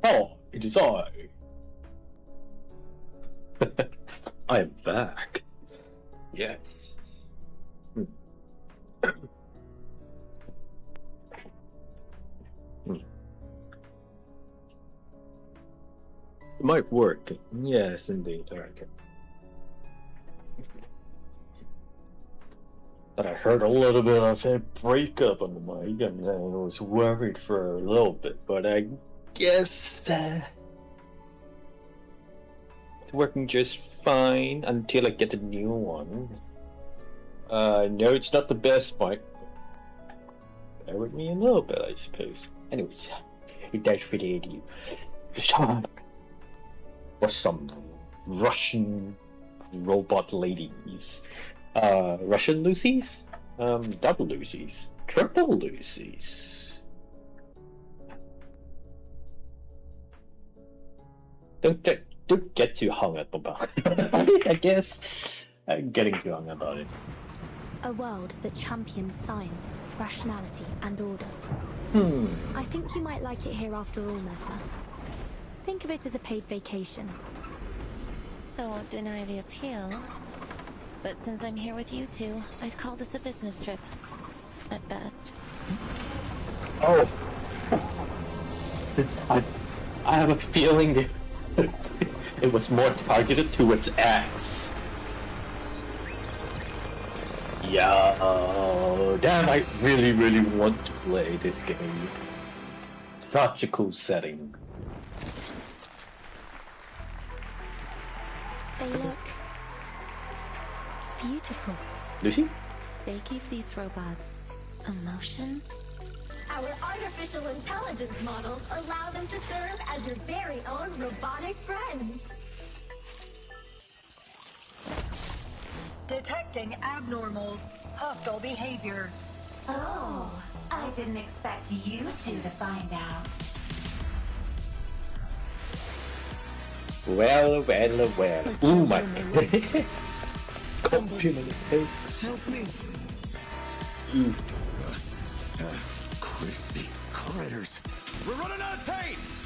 Oh, it is I. I am back. Yes. Hmm. Hmm. It might work. Yes, indeed. Okay. But I heard a little bit of a breakup on the mic, and I was worried for a little bit. But I guess it's working just fine until I get a new one. No, it's not the best mic. Bear with me a little bit, I suppose. Anyways, it does relate to you. Or some Russian robot ladies. Russian Lucy's? Double Lucy's. Triple Lucy's. Don't get too hung up about it. I guess I'm getting too hung about it. A world that champions science, rationality, and order. I think you might like it here after all, Mesmer. Think of it as a paid vacation. I won't deny the appeal. But since I'm here with you two, I'd call this a business trip. At best. Oh. I have a feeling it was more targeted towards X. Yo, damn, I really, really want to play this game. Such a cool setting. They look beautiful. Lucy? They give these robots emotion. Our artificial intelligence models allow them to serve as your very own robotic friends. Detecting abnormal, hostile behavior. Oh, I didn't expect you two to find out. Well. Ooh, my computer mistakes. Help me. Ooh. Crispy critters. We're running out of tapes!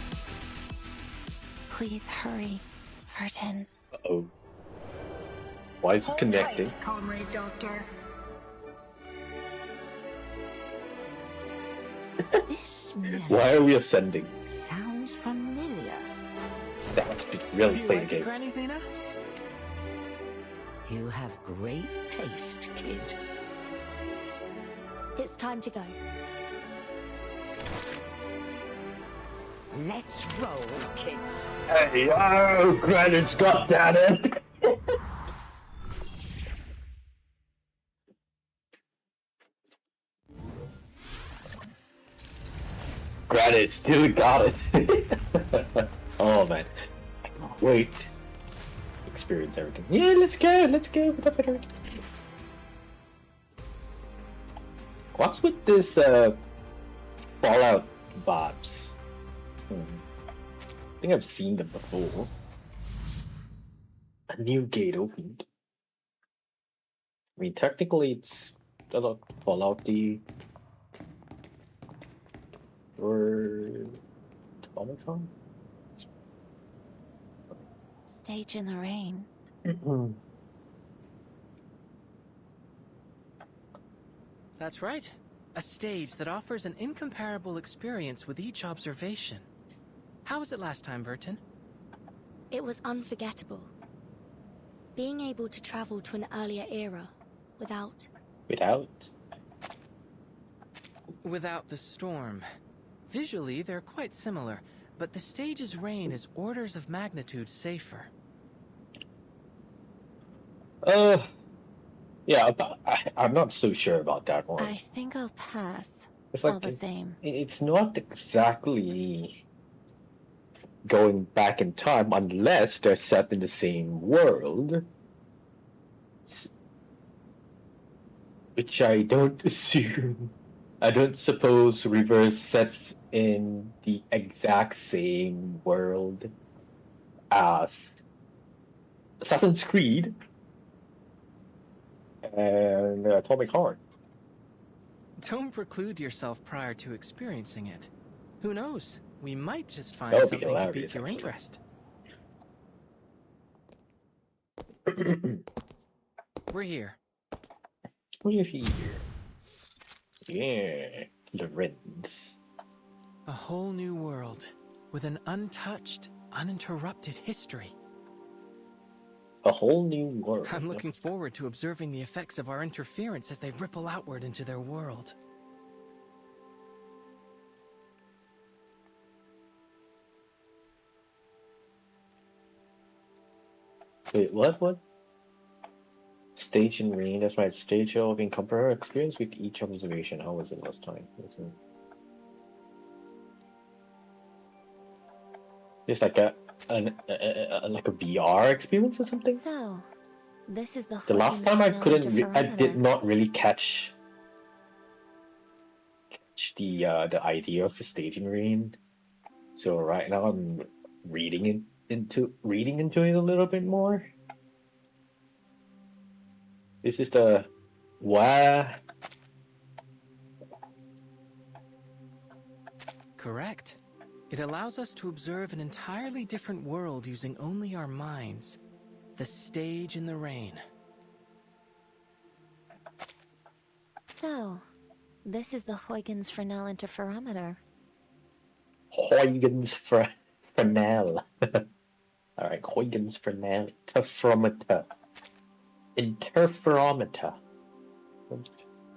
Please hurry, Vertin. Uh-oh. Why is it Hold connecting? tight, Comrade Doctor. This melody Why are we ascending? sounds familiar. That must be really Do you playing like the it, game. Granny Xena? You have great taste, kid. It's time to go. Let's roll, kids. Hey, oh, Granite's got that in. Granite still got it. Oh man, I can't wait to experience everything. Yeah, let's go. Whatever. What's with this Fallout vibes? I think I've seen them before. A new gate opened. I mean, technically, it's a lot Fallout-y. Or Automaton? Stage in the rain. That's right. A stage that offers an incomparable experience with each observation. How was it last time, Vertin? It was unforgettable. Being able to travel to an earlier era without... Without the storm. Visually, they're quite similar, but the stage's rain is orders of magnitude safer. Yeah, I'm not so sure about that one. I think I'll pass. It's All like the same. it's not exactly going back in time unless they're set in the same world, which I don't assume. I don't suppose Reverse sets in the exact same world as Assassin's Creed and Atomic Heart. Don't preclude yourself prior to experiencing it. Who knows? we might just find That would be something to hilarious, pique your actually. interest. We're here. We're here. Yeah, Lorenz. A whole new world with an untouched, uninterrupted history. A whole new world. I'm looking forward to observing the effects of our interference as they ripple outward into their world. Wait, what? Stage and rain, that's right. Stage show can compare our experience with each observation. How was it last time? It's like a VR experience or something? So, this is the The last time I Huygens did not really catch the idea of staging rain. So right now I'm reading into it a little bit more. This is the Correct. It allows us to observe an entirely different world using only our minds. The stage in the rain. So, this is the Huygens Fresnel interferometer. Huygens Fresnel. Alright, Huygens Fresnel interferometer. It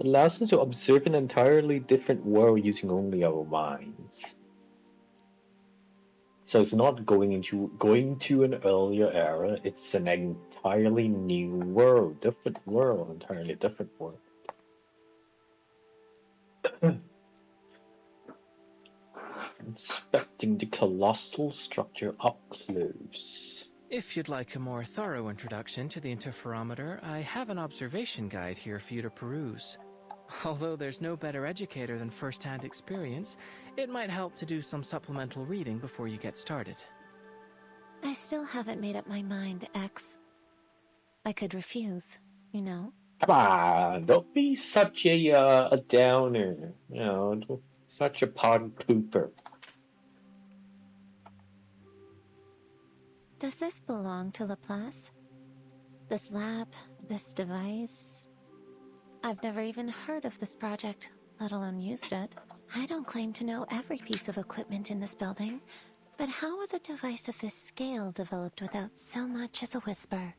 allows us to observe an entirely different world using only our minds. So it's not going to an earlier era, it's an entirely new world, entirely different world. Inspecting the colossal structure up close. If you'd like a more thorough introduction to the interferometer, I have an observation guide here for you to peruse. Although there's no better educator than first-hand experience, it might help to do some supplemental reading before you get started. I still haven't made up my mind, X. I could refuse, you know? Come on, don't be such a downer, you know, such a party pooper. Does this belong to Laplace? This lab, this device? I've never even heard of this project, let alone used it. I don't claim to know every piece of equipment in this building, but how was a device of this scale developed without so much as a whisper?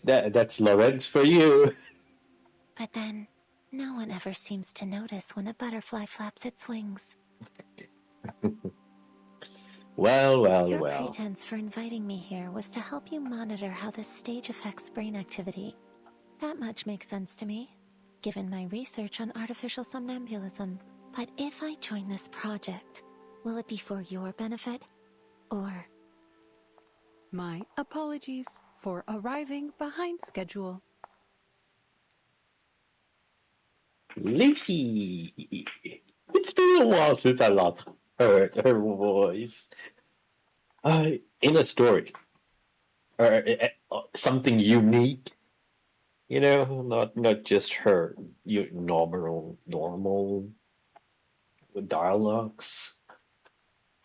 That's Lorenz for you. But then, no one ever seems to notice when a butterfly flaps its wings. Well. Your pretense for inviting me here was to help you monitor how this stage affects brain activity. That much makes sense to me, given my research on artificial somnambulism. But if I join this project, will it be for your benefit, or... My apologies for arriving behind schedule. Lucy! It's been a while since I last heard her voice. In a story. Or something unique. You know, not just her normal dialogues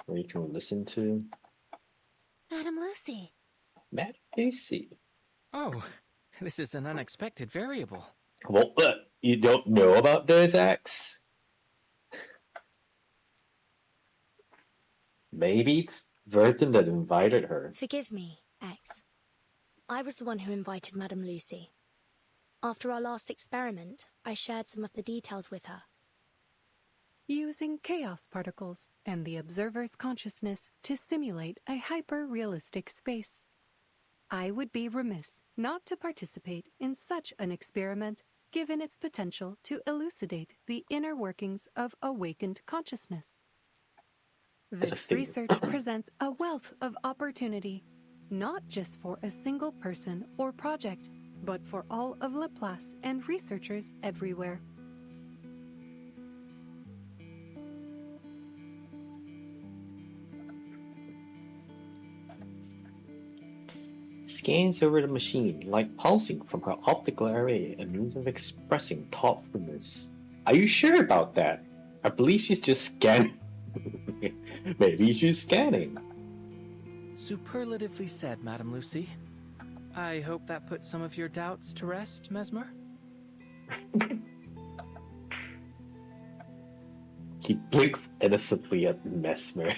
where you can listen to. Madam Lucy. Madam Lucy. Oh, this is an unexpected variable. Well, you don't know about those acts? Maybe it's Verton that invited her. Forgive me, X. I was the one who invited Madame Lucy. After our last experiment, I shared some of the details with her. Using chaos particles and the observer's consciousness to simulate a hyper-realistic space. I would be remiss not to participate in such an experiment, given its potential to elucidate the inner workings of awakened consciousness. This research presents a wealth of opportunity, not just for a single person or project, but for all of Laplace and researchers everywhere. Scans over the machine, like pulsing from her optical array, a means of expressing thoughtfulness. Are you sure about that? I believe she's just scanning. Maybe she's scanning. Superlatively said, Madam Lucy. I hope that puts some of your doubts to rest, Mesmer? He blinks innocently at Mesmer.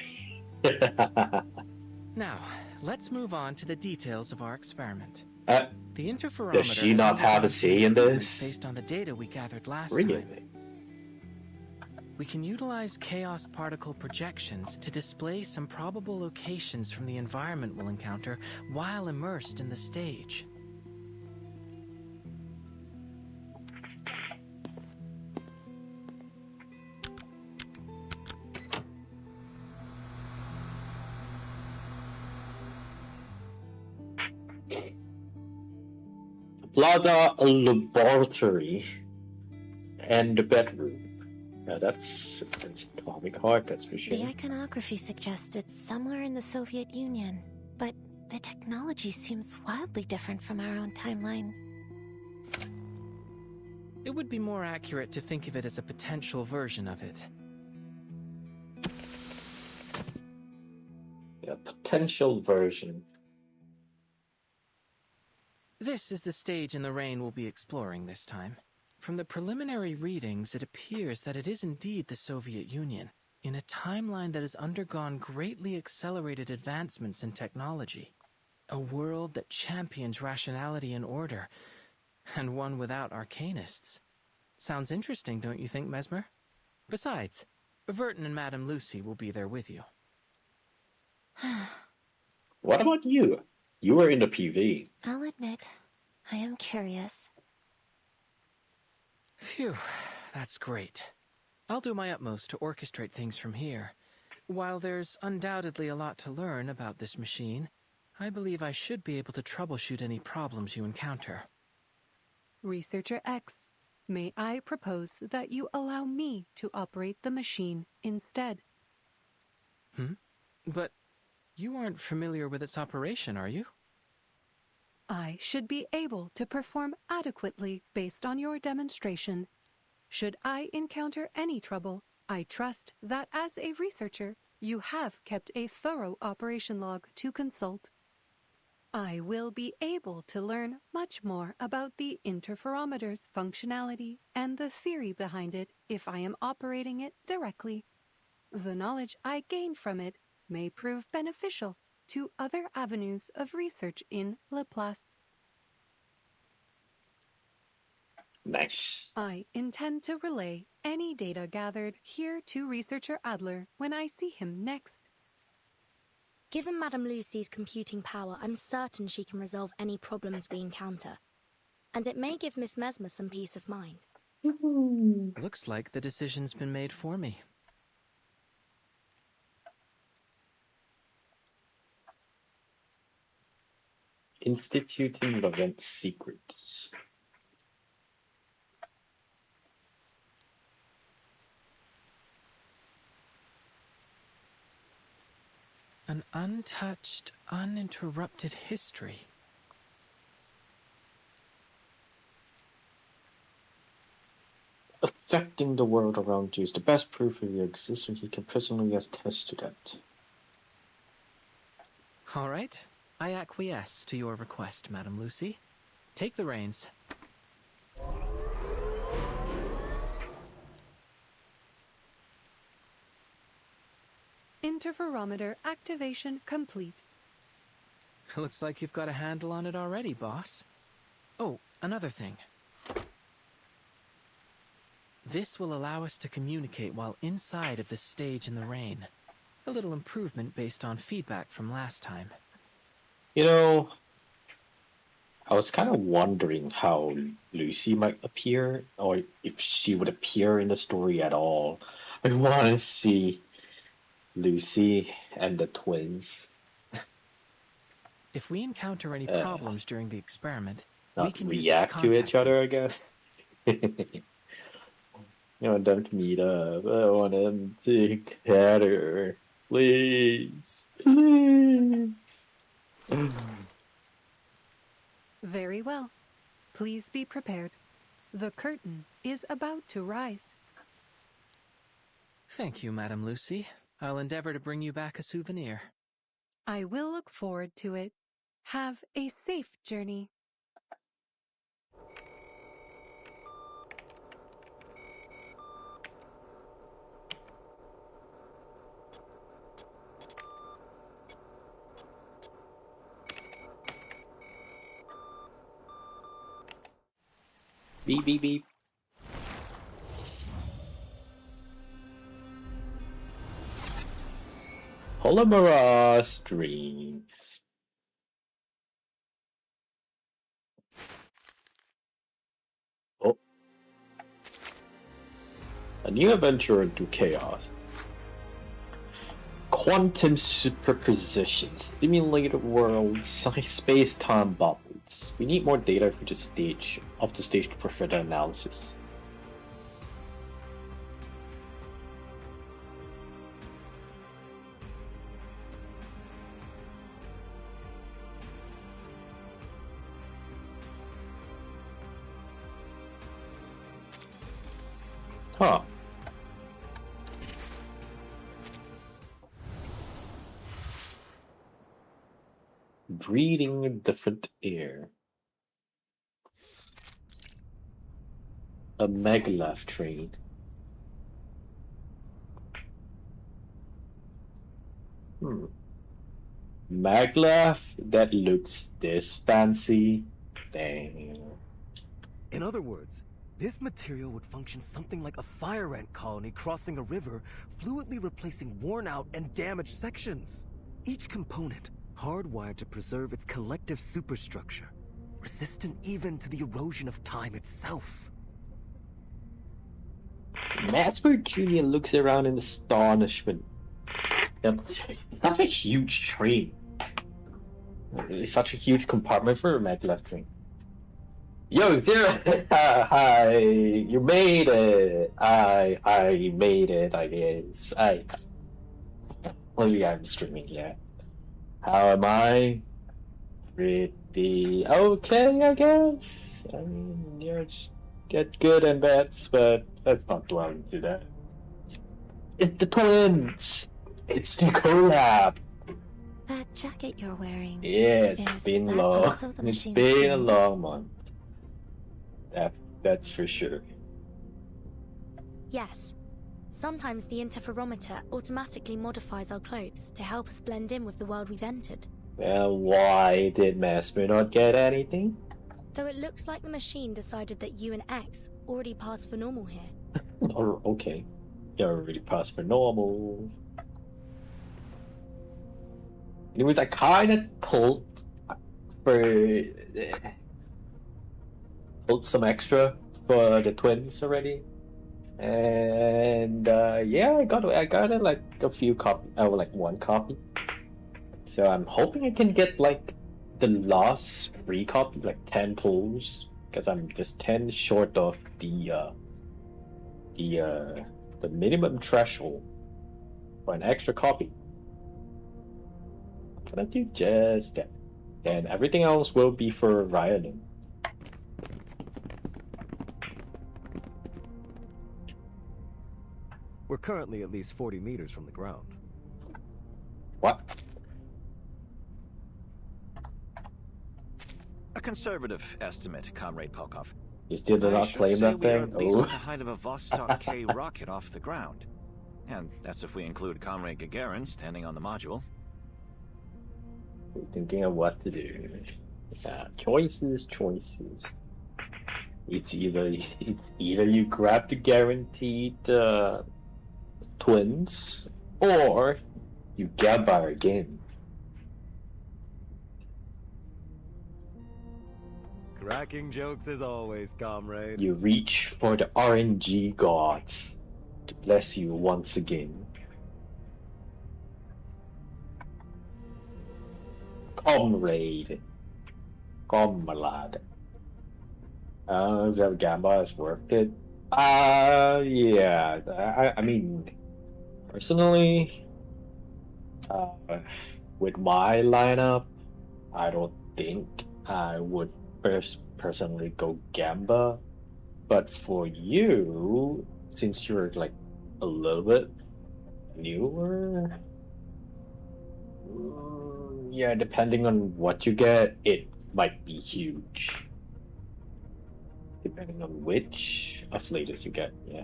Now, let's move on to the details of our experiment. The interferometer does she not have a say in this? Based on the data we gathered last Really? time. We can utilize chaos particle projections to display some probable locations from the environment we'll encounter while immersed in the stage. Plaza, a laboratory, and the bedroom. Yeah, that's Atomic Heart, that's for sure. The iconography suggests it's somewhere in the Soviet Union, but the technology seems wildly different from our own timeline. It would be more accurate to think of it as a potential version of it. Yeah, potential version. This is the stage in the rain we'll be exploring this time. From the preliminary readings, it appears that it is indeed the Soviet Union, in a timeline that has undergone greatly accelerated advancements in technology. A world that champions rationality and order, and one without arcanists. Sounds interesting, don't you think, Mesmer? Besides, Verton and Madame Lucy will be there with you. What about you? You were in the PV. I'll admit, I am curious. Phew, that's great. I'll do my utmost to orchestrate things from here. While there's undoubtedly a lot to learn about this machine, I believe I should be able to troubleshoot any problems you encounter. Researcher X, may I propose that you allow me to operate the machine instead? But you aren't familiar with its operation, are you? I should be able to perform adequately based on your demonstration. Should I encounter any trouble, I trust that as a researcher, you have kept a thorough operation log to consult. I will be able to learn much more about the interferometer's functionality and the theory behind it if I am operating it directly. The knowledge I gain from it may prove beneficial to other avenues of research in Laplace. Nice. I intend to relay any data gathered here to researcher Adler when I see him next. Given Madame Lucy's computing power, I'm certain she can resolve any problems we encounter. And it may give Miss Mesmer some peace of mind. Looks like the decision's been made for me. Instituting event secrets. An untouched, uninterrupted history. Affecting the world around you is the best proof of your existence. He can personally attest to that. All right. I acquiesce to your request, Madame Lucy. Take the reins. Interferometer activation complete. Looks like you've got a handle on it already, boss. Oh, another thing. This will allow us to communicate while inside of the stage in the rain. A little improvement based on feedback from last time. You know, I was kind of wondering how Lucy might appear, or if she would appear in the story at all. I want to see Lucy and the twins. If we encounter any problems during the experiment, we Not can react to each other, I guess. I want them to meet up. I want them to together. Please. Please. Very well. Please be prepared. The curtain is about to rise. Thank you, Madame Lucy. I'll endeavor to bring you back a souvenir. I will look forward to it. Have a safe journey. Beep beep beep. Polymerase streams. Oh. A new adventure into chaos. Quantum superposition. Stimulated worlds. Space-time bubbles. We need more data for the stage for further analysis. Huh. Breathing different air. A maglev train. Maglev that looks this fancy. Dang. In other words, this material would function something like a fire ant colony crossing a river, fluidly replacing worn-out and damaged sections. Each component hardwired to preserve its collective superstructure, resistant even to the erosion of time itself. Matsburg Jr. looks around in astonishment. That's such a huge train. It's such a huge compartment for a maglev train. Yo, Zero! Hi! You made it! I made it, I guess. Maybe I'm streaming, yeah. How am I? Pretty okay, I guess. I mean, you just get good and bads, but let's not dwell into that. It's the twins! It's the collab! That jacket you're wearing. Yeah, it's is been that long. also the It's machine been a machine? long month. That's for sure. Yes. Sometimes the interferometer automatically modifies our clothes to help us blend in with the world we've entered. Well, why did Masper not get anything? Though it looks like the machine decided that you and X already passed for normal here. Or okay, you're already passed for normal. Anyways, I kind of pulled some extra for the twins already, and yeah, I got it like a few copy, like one copy. So I'm hoping I can get like the last free copy, like 10 pulls, because I'm just 10 short of the minimum threshold for an extra copy. Can I do just that? Then everything else will be for Ryan. We're currently at least 40 meters from the ground. What? A conservative estimate, Comrade Polkov. You still do I not should claim say that we are thing? at least Oh. at the height of a Vostok K rocket off the ground. And that's if we include Comrade Gagarin standing on the module. We're thinking of what to do. Choices. It's either you grab the guaranteed twins, or you Gabbar again. Cracking jokes as always, comrade. You reach for the RNG gods to bless you once again. Comrade. Comrade. If that Gamba has worked it. Yeah. I mean, personally, with my lineup, I don't think I would personally go Gamba. But for you, since you're like a little bit newer. Yeah, depending on what you get, it might be huge. Depending on which of latest you get, yeah.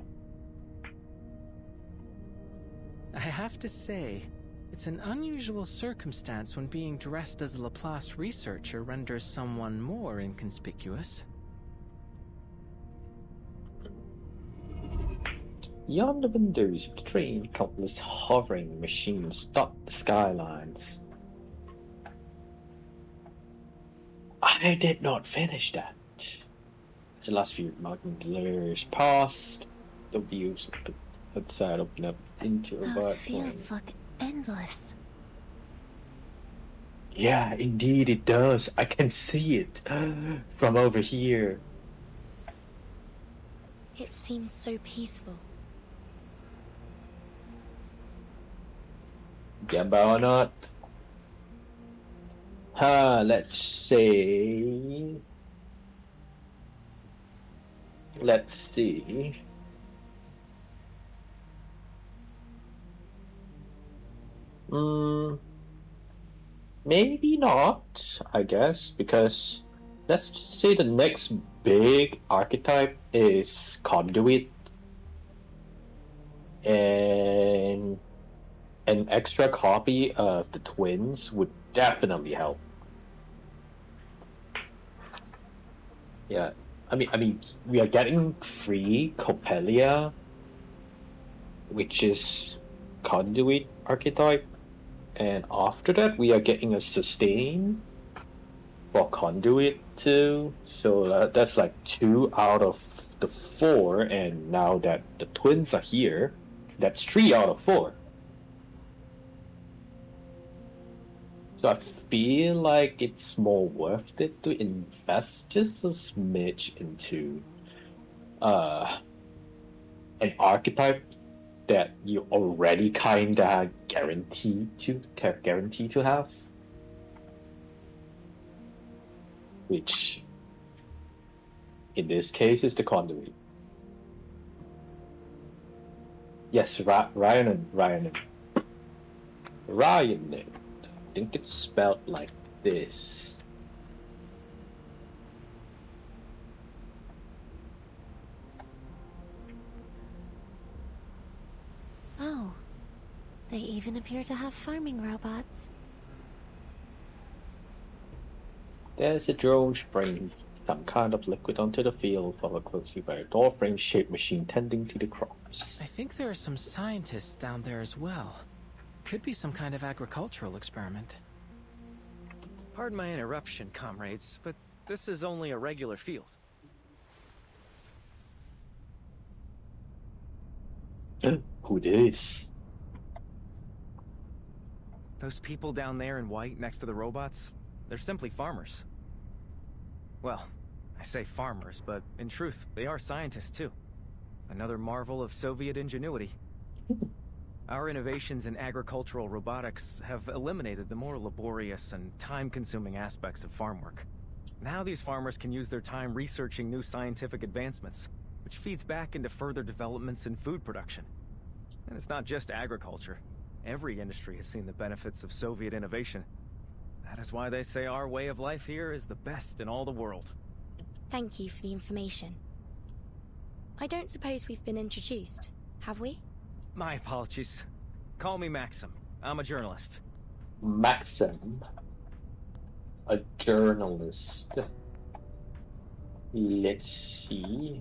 I have to say, it's an unusual circumstance when being dressed as a Laplace researcher renders someone more inconspicuous. Beyond the windows of the train, countless hovering machines dot the skylines. I did not finish that. As the last few mountain blurs past, the views outside open up into a Those wide fields look endless. Yeah, indeed it does. I can see it from over here. It seems so peaceful. Gamba or not? Let's say... Let's see. Maybe not, I guess, because let's just say the next big archetype is Conduit. And an extra copy of the twins would definitely help. Yeah, I mean, we are getting free Coppelia, which is Conduit archetype, and after that we are getting a sustain for Conduit too. So that's like 2 out of the 4, and now that the twins are here, that's 3 out of 4. So I feel like it's more worth it to invest just a smidge into an archetype that you already kinda guarantee to have. Which in this case is the Conduit. Yes, Ryan. I think it's spelled like this. Oh, they even appear to have farming robots. There's a drone spraying some kind of liquid onto the field, followed closely by a door frame shaped machine tending to the crops. I think there are some scientists down there as well. Could be some kind of agricultural experiment. Pardon my interruption, comrades, but this is only a regular field. Who this? Those people down there in white next to the robots, they're simply farmers. Well, I say farmers, but in truth, they are scientists too. Another marvel of Soviet ingenuity. Our innovations in agricultural robotics have eliminated the more laborious and time-consuming aspects of farm work. Now these farmers can use their time researching new scientific advancements, which feeds back into further developments in food production. And it's not just agriculture. Every industry has seen the benefits of Soviet innovation. That is why they say our way of life here is the best in all the world. Thank you for the information. I don't suppose we've been introduced, have we? My apologies. Call me Maxim. I'm a journalist. Maxim. A journalist. Let's see.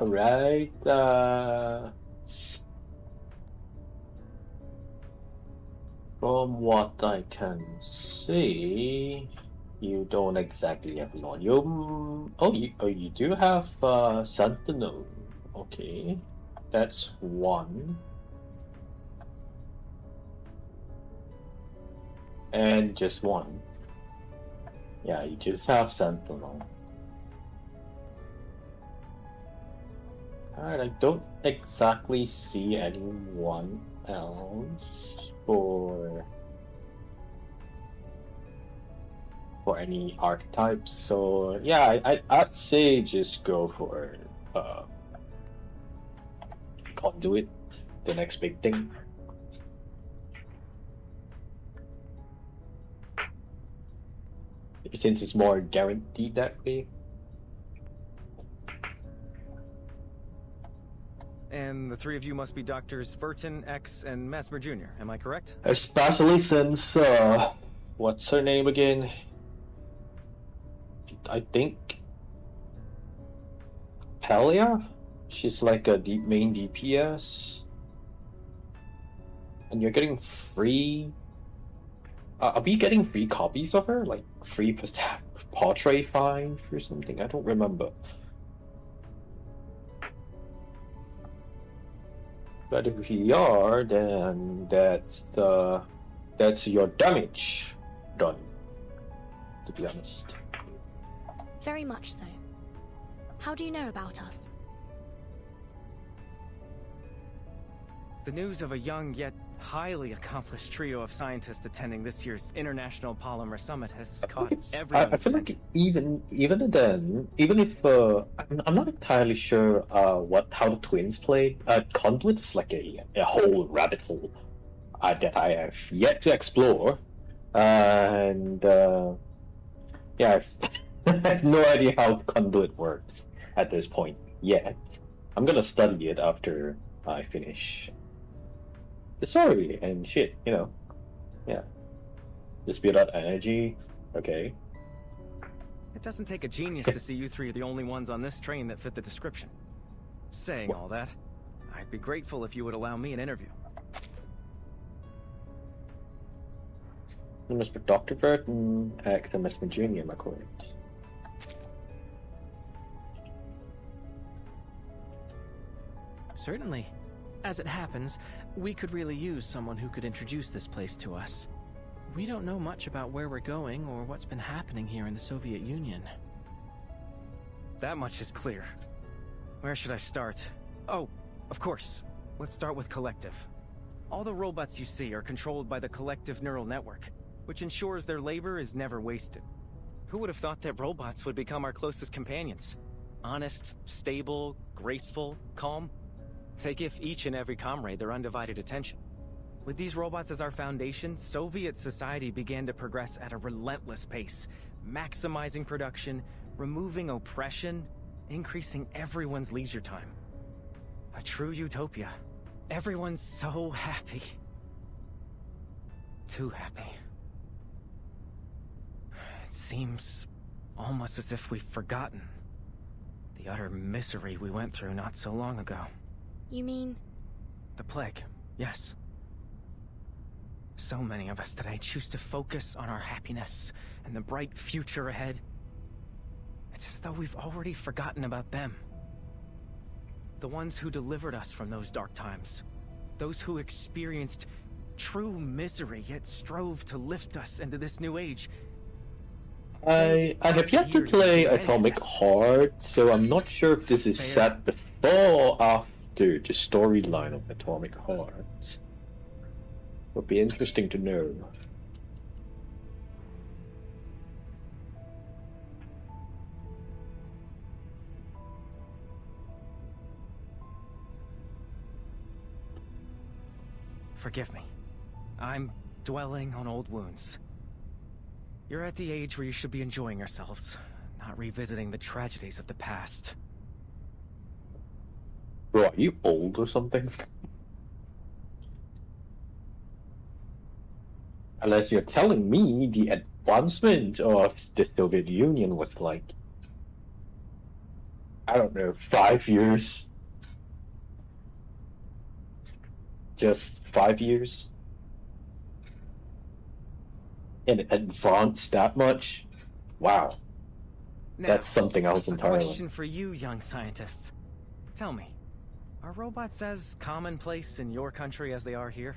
Alright, from what I can see, you don't exactly have Lonium. Oh, you do have Sentinel. Okay, that's 1. And just 1. Yeah, you just have Sentinel. Alright, I don't exactly see anyone else for for any archetypes. So yeah, I'd say just go for conduit, the next big thing. Since it's more guaranteed that way. And the three of you must be Doctors Verton, X, and Mesmer Jr., am I correct? Especially since, what's her name again? I think... Pelia? She's like a main DPS. And you're getting free... are we getting free copies of her? Like, free portrait 5 or something? I don't remember. But if we are, then that's your damage done, to be honest. Very much so. How do you know about us? The news of a young yet highly accomplished trio of scientists attending this year's International Polymer Summit has caught everyone's I feel like even then, even if I'm not entirely sure how the twins play. Conduit is like a whole rabbit hole that I have yet to explore, and yeah, I have no idea how Conduit works at this point yet. I'm gonna study it after I finish the story and shit, you know. Yeah. Just build out energy. Okay. It doesn't take a genius to see you three are the only ones on this train that fit the description. Saying all that, I'd be grateful if you would allow me an interview. Mr. Dr. Verton, X, and Mr. Junior, am I correct? Certainly. As it happens, we could really use someone who could introduce this place to us. We don't know much about where we're going or what's been happening here in the Soviet Union. That much is clear. Where should I start? Oh, of course. Let's start with Collective. All the robots you see are controlled by the Collective Neural Network, which ensures their labor is never wasted. Who would have thought that robots would become our closest companions? Honest, stable, graceful, calm. They give each and every comrade their undivided attention. With these robots as our foundation, Soviet society began to progress at a relentless pace, maximizing production, removing oppression, increasing everyone's leisure time. A true utopia. Everyone's so happy. Too happy. It seems almost as if we've forgotten the utter misery we went through not so long ago. You mean? The plague, yes. So many of us today choose to focus on our happiness and the bright future ahead. It's as though we've already forgotten about them. The ones who delivered us from those dark times. Those who experienced true misery yet strove to lift us into this new age. I have yet to play Atomic Heart, so I'm not sure if this is set before or after the storyline of Atomic Heart. Would be interesting to know. Forgive me. I'm dwelling on old wounds. You're at the age where you should be enjoying yourselves, not revisiting the tragedies of the past. Bro, are you old or something? Unless you're telling me the advancement of the Soviet Union was like, I don't know, 5 years? Just 5 years? And it advanced that much? Wow. Now, that's something else entirely. A question for you, young scientists. Tell me, are robots as commonplace in your country as they are here?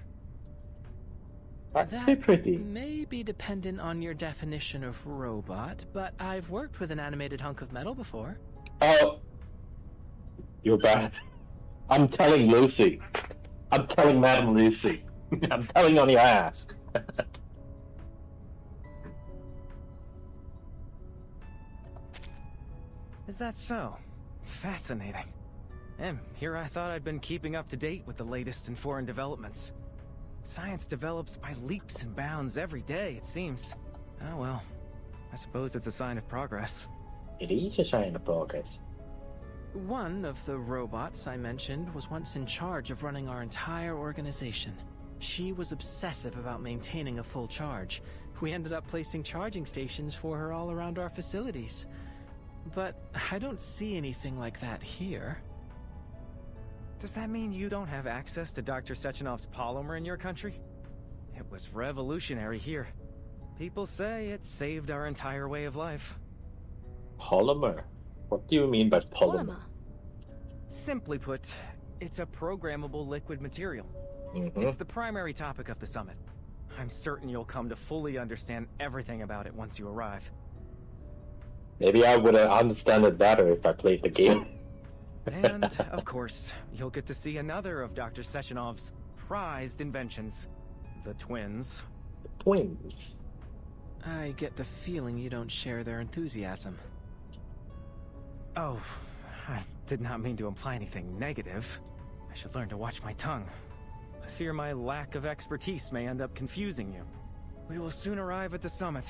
That's pretty. May be dependent on your definition of robot, but I've worked with an animated hunk of metal before. Oh, you're bad. I'm telling Lucy. I'm telling Madam Lucy. I'm telling on your ass. Is that so? Fascinating. And here I thought I'd been keeping up to date with the latest in foreign developments. Science develops by leaps and bounds every day, it seems. Oh well, I suppose it's a sign of progress. It is a sign of progress. One of the robots I mentioned was once in charge of running our entire organization. She was obsessive about maintaining a full charge. We ended up placing charging stations for her all around our facilities. But I don't see anything like that here. Does that mean you don't have access to Dr. Sechenov's polymer in your country? It was revolutionary here. People say it saved our entire way of life. Polymer? What do you mean by polymer? Simply put, it's a programmable liquid material. It's the primary topic of the summit. I'm certain you'll come to fully understand everything about it once you arrive. Maybe I would understand it better if I played the game. And, of course, you'll get to see another of Dr. Sechenov's prized inventions. The twins. Twins? I get the feeling you don't share their enthusiasm. Oh, I did not mean to imply anything negative. I should learn to watch my tongue. I fear my lack of expertise may end up confusing you. We will soon arrive at the summit.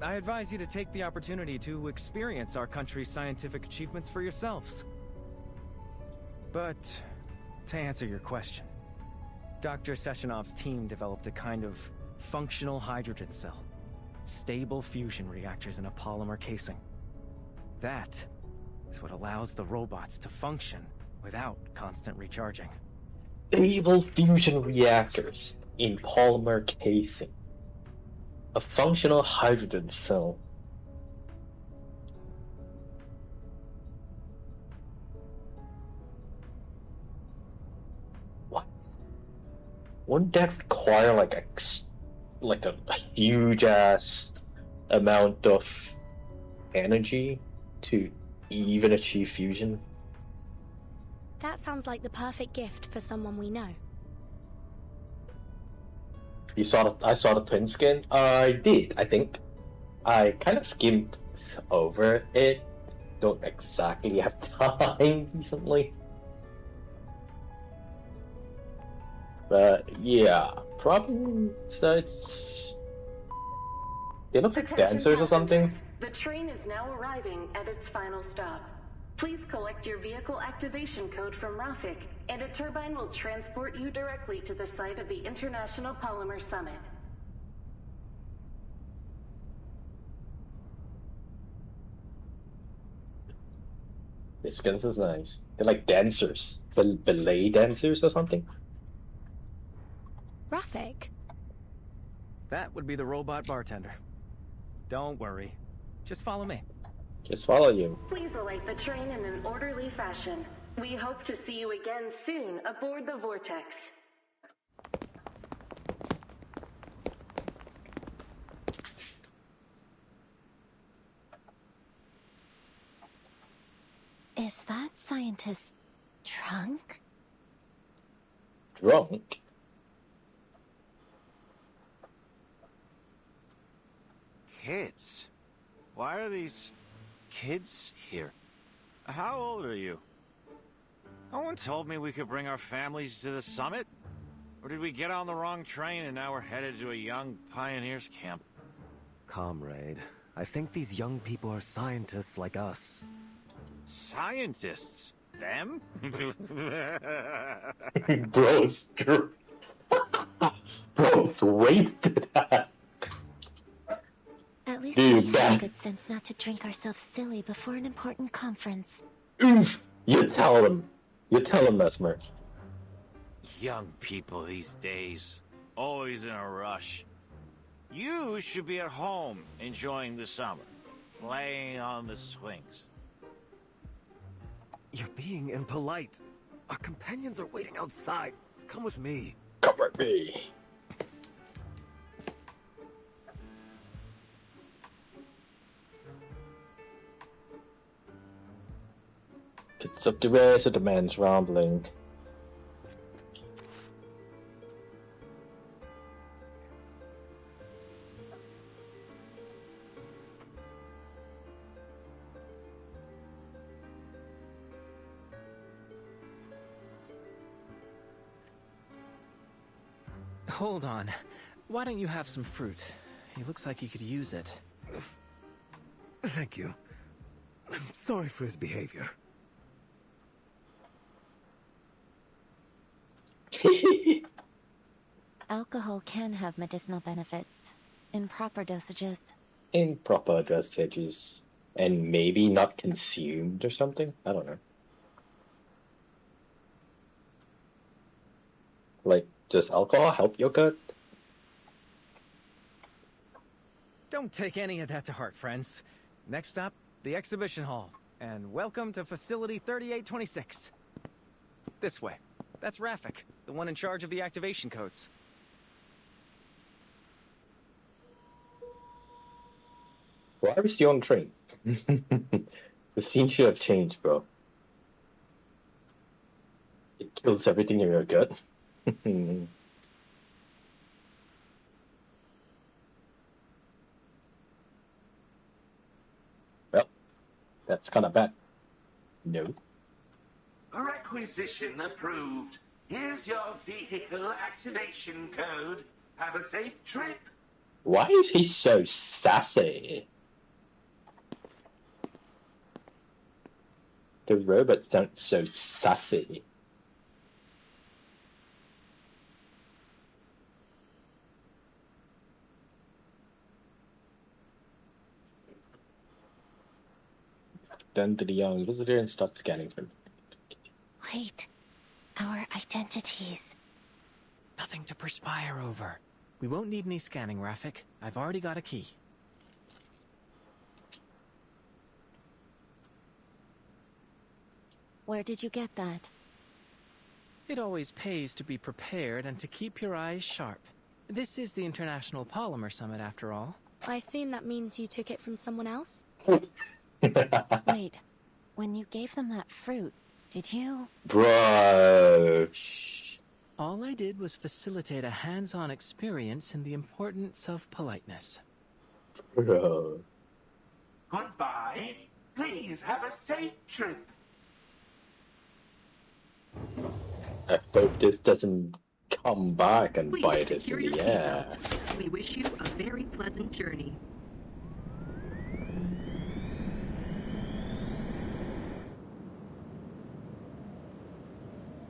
I advise you to take the opportunity to experience our country's scientific achievements for yourselves. But, to answer your question, Dr. Sechenov's team developed a kind of functional hydrogen cell. Stable fusion reactors in a polymer casing. That is what allows the robots to function without constant recharging. Stable fusion reactors in polymer casing. A functional hydrogen cell. What? Wouldn't that require like a huge ass amount of energy to even achieve fusion? That sounds like the perfect gift for someone we know. I saw the twin skin. I did, I think. I kind of skimmed over it. Don't exactly have time recently. But yeah, probably so it's they look like dancers or something. The train is now arriving at its final stop. Please collect your vehicle activation code from Rafik, and a turbine will transport you directly to the site of the International Polymer Summit. The skins is nice. They're like dancers. Ballet dancers or something? Rafik? That would be the robot bartender. Don't worry. Just follow me. Just follow you. Please alight the train in an orderly fashion. We hope to see you again soon aboard the Vortex. Is that scientist drunk? Drunk? Kids? Why are these kids here? How old are you? No one told me we could bring our families to the summit. Or did we get on the wrong train and now we're headed to a young pioneers camp? Comrade, I think these young people are scientists like us. Scientists? Them? Bro's wasted that. At least Dude, we have good sense not to drink ourselves silly before an important conference. Oof! You tell him. You tell him, Mesmer. Young people these days. Always in a rush. You should be at home enjoying the summer. Playing on the swings. You're being impolite. Our companions are waiting outside. Come with me. Come with me. It's up the rest of the man's rambling. hold on. Why don't you have some fruit? He looks like he could use it. Thank you. I'm sorry for his behavior. Alcohol can have medicinal benefits in proper dosages. In proper dosages. And maybe not consumed or something? I don't know. Like, does alcohol help your gut? Don't take any of that to heart, friends. Next stop, the exhibition hall. And welcome to Facility 3826. This way. That's Rafik, the one in charge of the activation codes. Why are we still on the train? The scene should have changed, bro. It kills everything in your gut. Well, that's kind of bad. No. Requisition approved. Here's your vehicle activation code. Have a safe trip. Why is he so sassy? The robots aren't so sassy. Then to the young visitor and start scanning him. Wait. Our identities. Nothing to perspire over. We won't need any scanning, Rafik. I've already got a key. Where did you get that? It always pays to be prepared and to keep your eyes sharp. This is the International Polymer Summit, after all. I assume that means you took it from someone else? Wait, when you gave them that fruit, did you... Bro. Shh. All I did was facilitate a hands-on experience in the importance of politeness. Bro. Goodbye. Please have a safe trip. I hope this doesn't come back and Please bite us secure in the your seatbelt. ass. We wish you a very pleasant journey.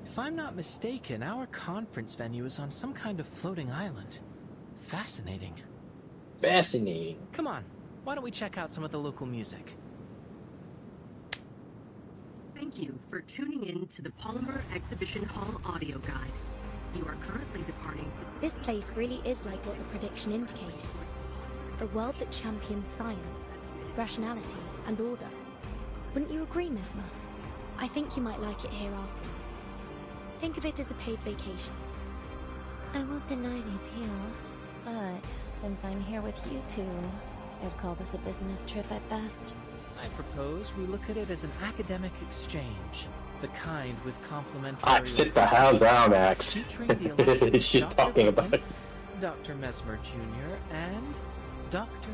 If I'm not mistaken, our conference venue is on some kind of floating island. Fascinating. Fascinating. Come on, why don't we check out some of the local music? Thank you for tuning in to the Polymer Exhibition Hall audio guide. You are currently departing. This place really is like what the prediction indicated. A world that champions science, rationality, and order. Wouldn't you agree, Mesmer? I think you might like it here after all. Think of it as a paid vacation. I won't deny the appeal, but since I'm here with you two, I'd call this a business trip at best. I propose we look at it as an academic exchange. The kind with complementary... Axe, sit the hell down, Axe. Featuring the illustrious Is she Dr. talking Burton, about? Dr. Mesmer Jr. and Dr.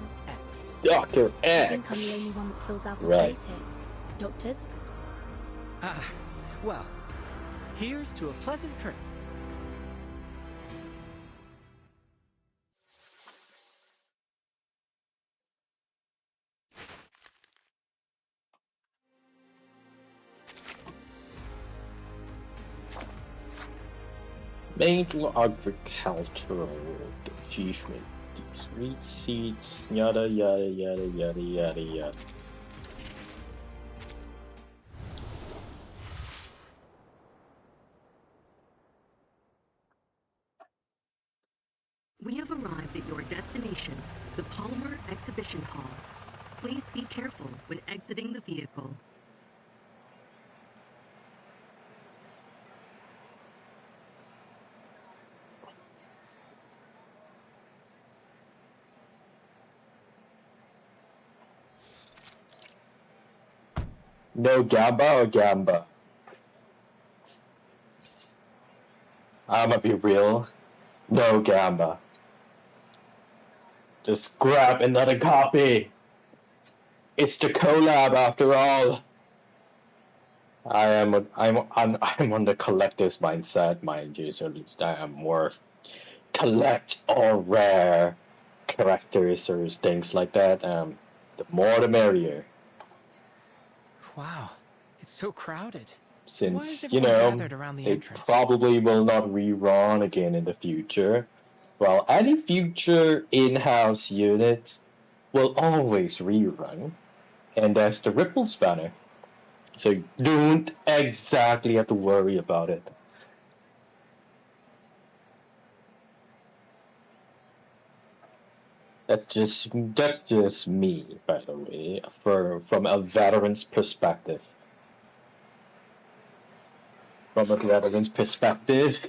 X. Dr. I think I'm the X. only one that fills out a Right. place here. Doctors? Ah, well, here's to a pleasant trip. Major agricultural achievement. These wheat seeds, yada yada yada yada yada yada. We have arrived at your destination, the Polymer Exhibition Hall. Please be careful when exiting the vehicle. No gamba or gamba? I'ma be real. No gamba. Just grab another copy. It's the collab after all. I'm on the collector's mindset, mind you, so at least I am worth collect all rare characters or things like that, the more the merrier. Wow, it's so crowded. Why is Since, everyone gathered around the it entrance? probably will not rerun again in the future. Well, any future in-house unit will always rerun. And there's the Ripples banner. So you don't exactly have to worry about it. That's just me, by the way, from a veteran's perspective. From a veteran's perspective,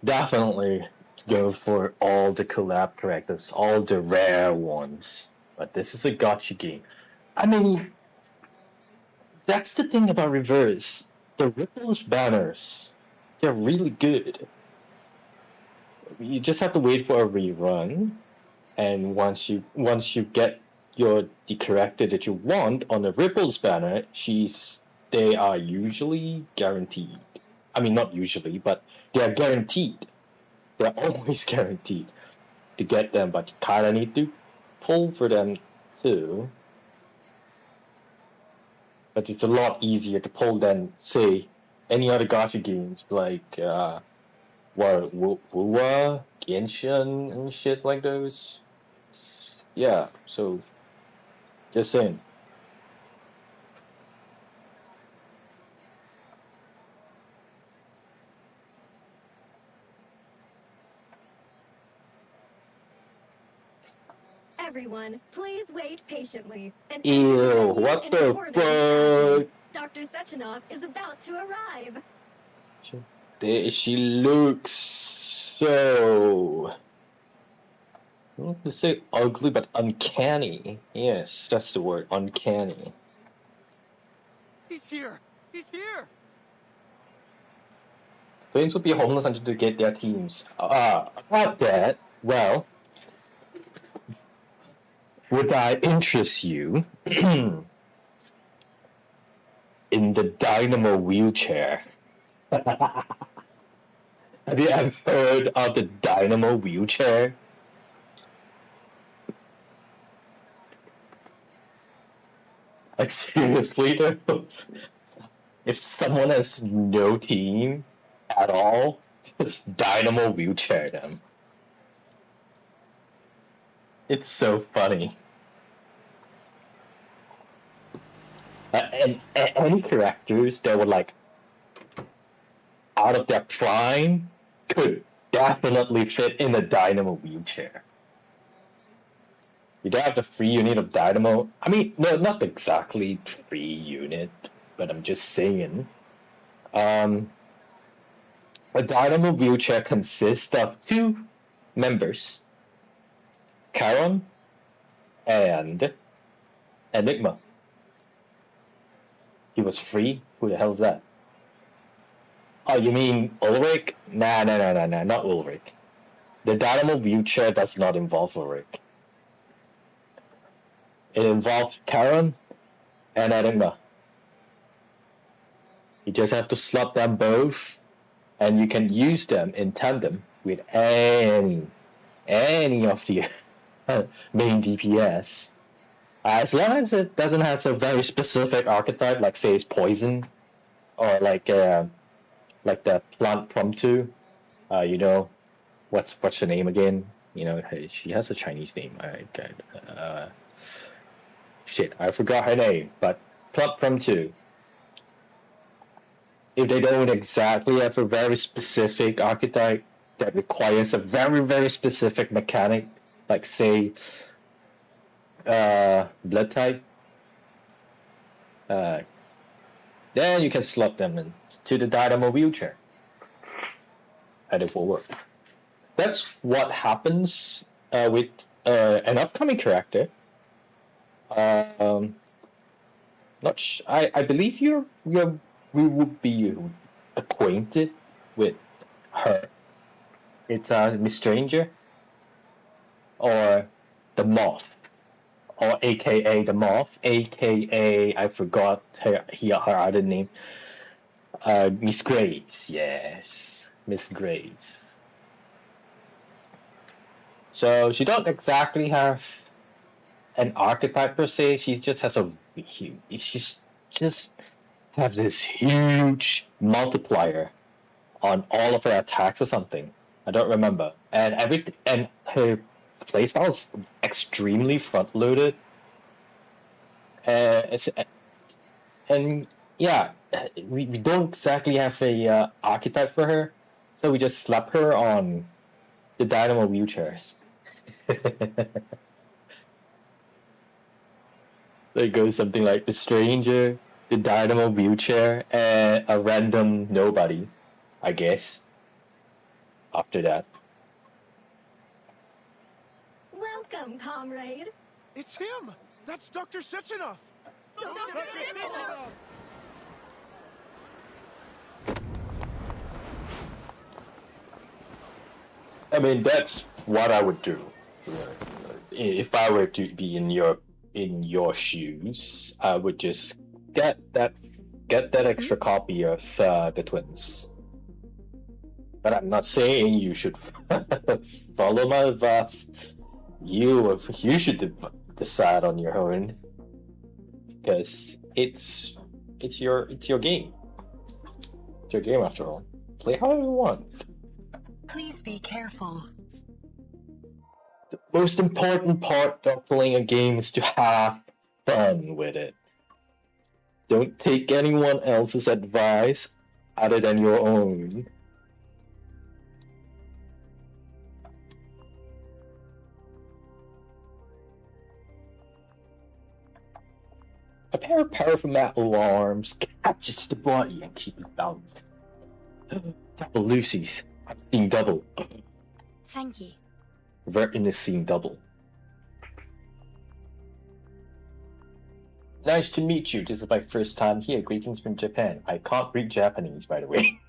definitely go for all the collab characters, all the rare ones. But this is a gacha game. I mean, that's the thing about Reverse. The Ripples banners, they're really good. You just have to wait for a rerun, and once you get the character that you want on the Ripples banner, they are usually guaranteed. I mean, not usually, but they are guaranteed. They're always guaranteed to get them, but you kinda need to pull for them too. But it's a lot easier to pull than, say, any other gacha games like Wuwa, Genshin, and shit like those. Yeah, so just saying. Everyone, please wait patiently. Ew, what the fuck? Dr. Sechenov is about to arrive. She looks so... I don't want to say ugly, but uncanny. Yes, that's the word, uncanny. He's here! He's here! Twins would be homeless until they get their teams. About that, well... Would I interest you in the Dynamo wheelchair? Have you ever heard of the Dynamo wheelchair? Like, seriously, though? If someone has no team at all, just Dynamo wheelchair them. It's so funny. And any characters that were like out of their prime could definitely fit in a Dynamo wheelchair. You don't have the free unit of Dynamo. I mean, no, not exactly free unit, but I'm just saying. A Dynamo wheelchair consists of 2 members, Charon and Enigma. He was free? Who the hell is that? Oh, you mean Ulrich? Nah, not Ulrich. The Dynamo wheelchair does not involve Ulrich. It involves Charon and Enigma. You just have to slot them both, and you can use them in tandem with any of the main DPS. As long as it doesn't have a very specific archetype, like say it's poison, or like the plant promptu. You know, what's her name again? You know, she has a Chinese name. Shit, I forgot her name. But plant promptu. If they don't exactly have a very specific archetype that requires a very, very specific mechanic, like say blood type, then you can slot them into the Dynamo wheelchair, and it will work. That's what happens with an upcoming character. I believe we would be acquainted with her. It's Miss Stranger, or the Moth, or AKA the Moth, AKA I forgot her other name. Miss Grace, yes, Miss Grace. So she don't exactly have an archetype per se. She just has a she's just have this huge multiplier on all of her attacks or something. I don't remember. And her playstyle is extremely front loaded. And yeah, we don't exactly have a archetype for her, so we just slap her on the Dynamo wheelchairs. It goes something like the stranger, the Dynamo wheelchair, and a random nobody, I guess. After that. Welcome, comrade. It's him! That's Dr. Sechenov! I mean, that's what I would do. If I were to be in your shoes, I would just get that extra copy of the twins. But I'm not saying you should follow my advice. You should decide on your own, because it's your game. It's your game after all. Play how you want. Please be careful. The most important part of playing a game is to have fun with it. Don't take anyone else's advice other than your own. A pair of powerful metal arms catches the body and keep it balanced. Double Lucy's. I'm seeing double. Thank you. Vertin is seeing double. Nice to meet you. This is my first time here. Greetings from Japan. I can't read Japanese, by the way.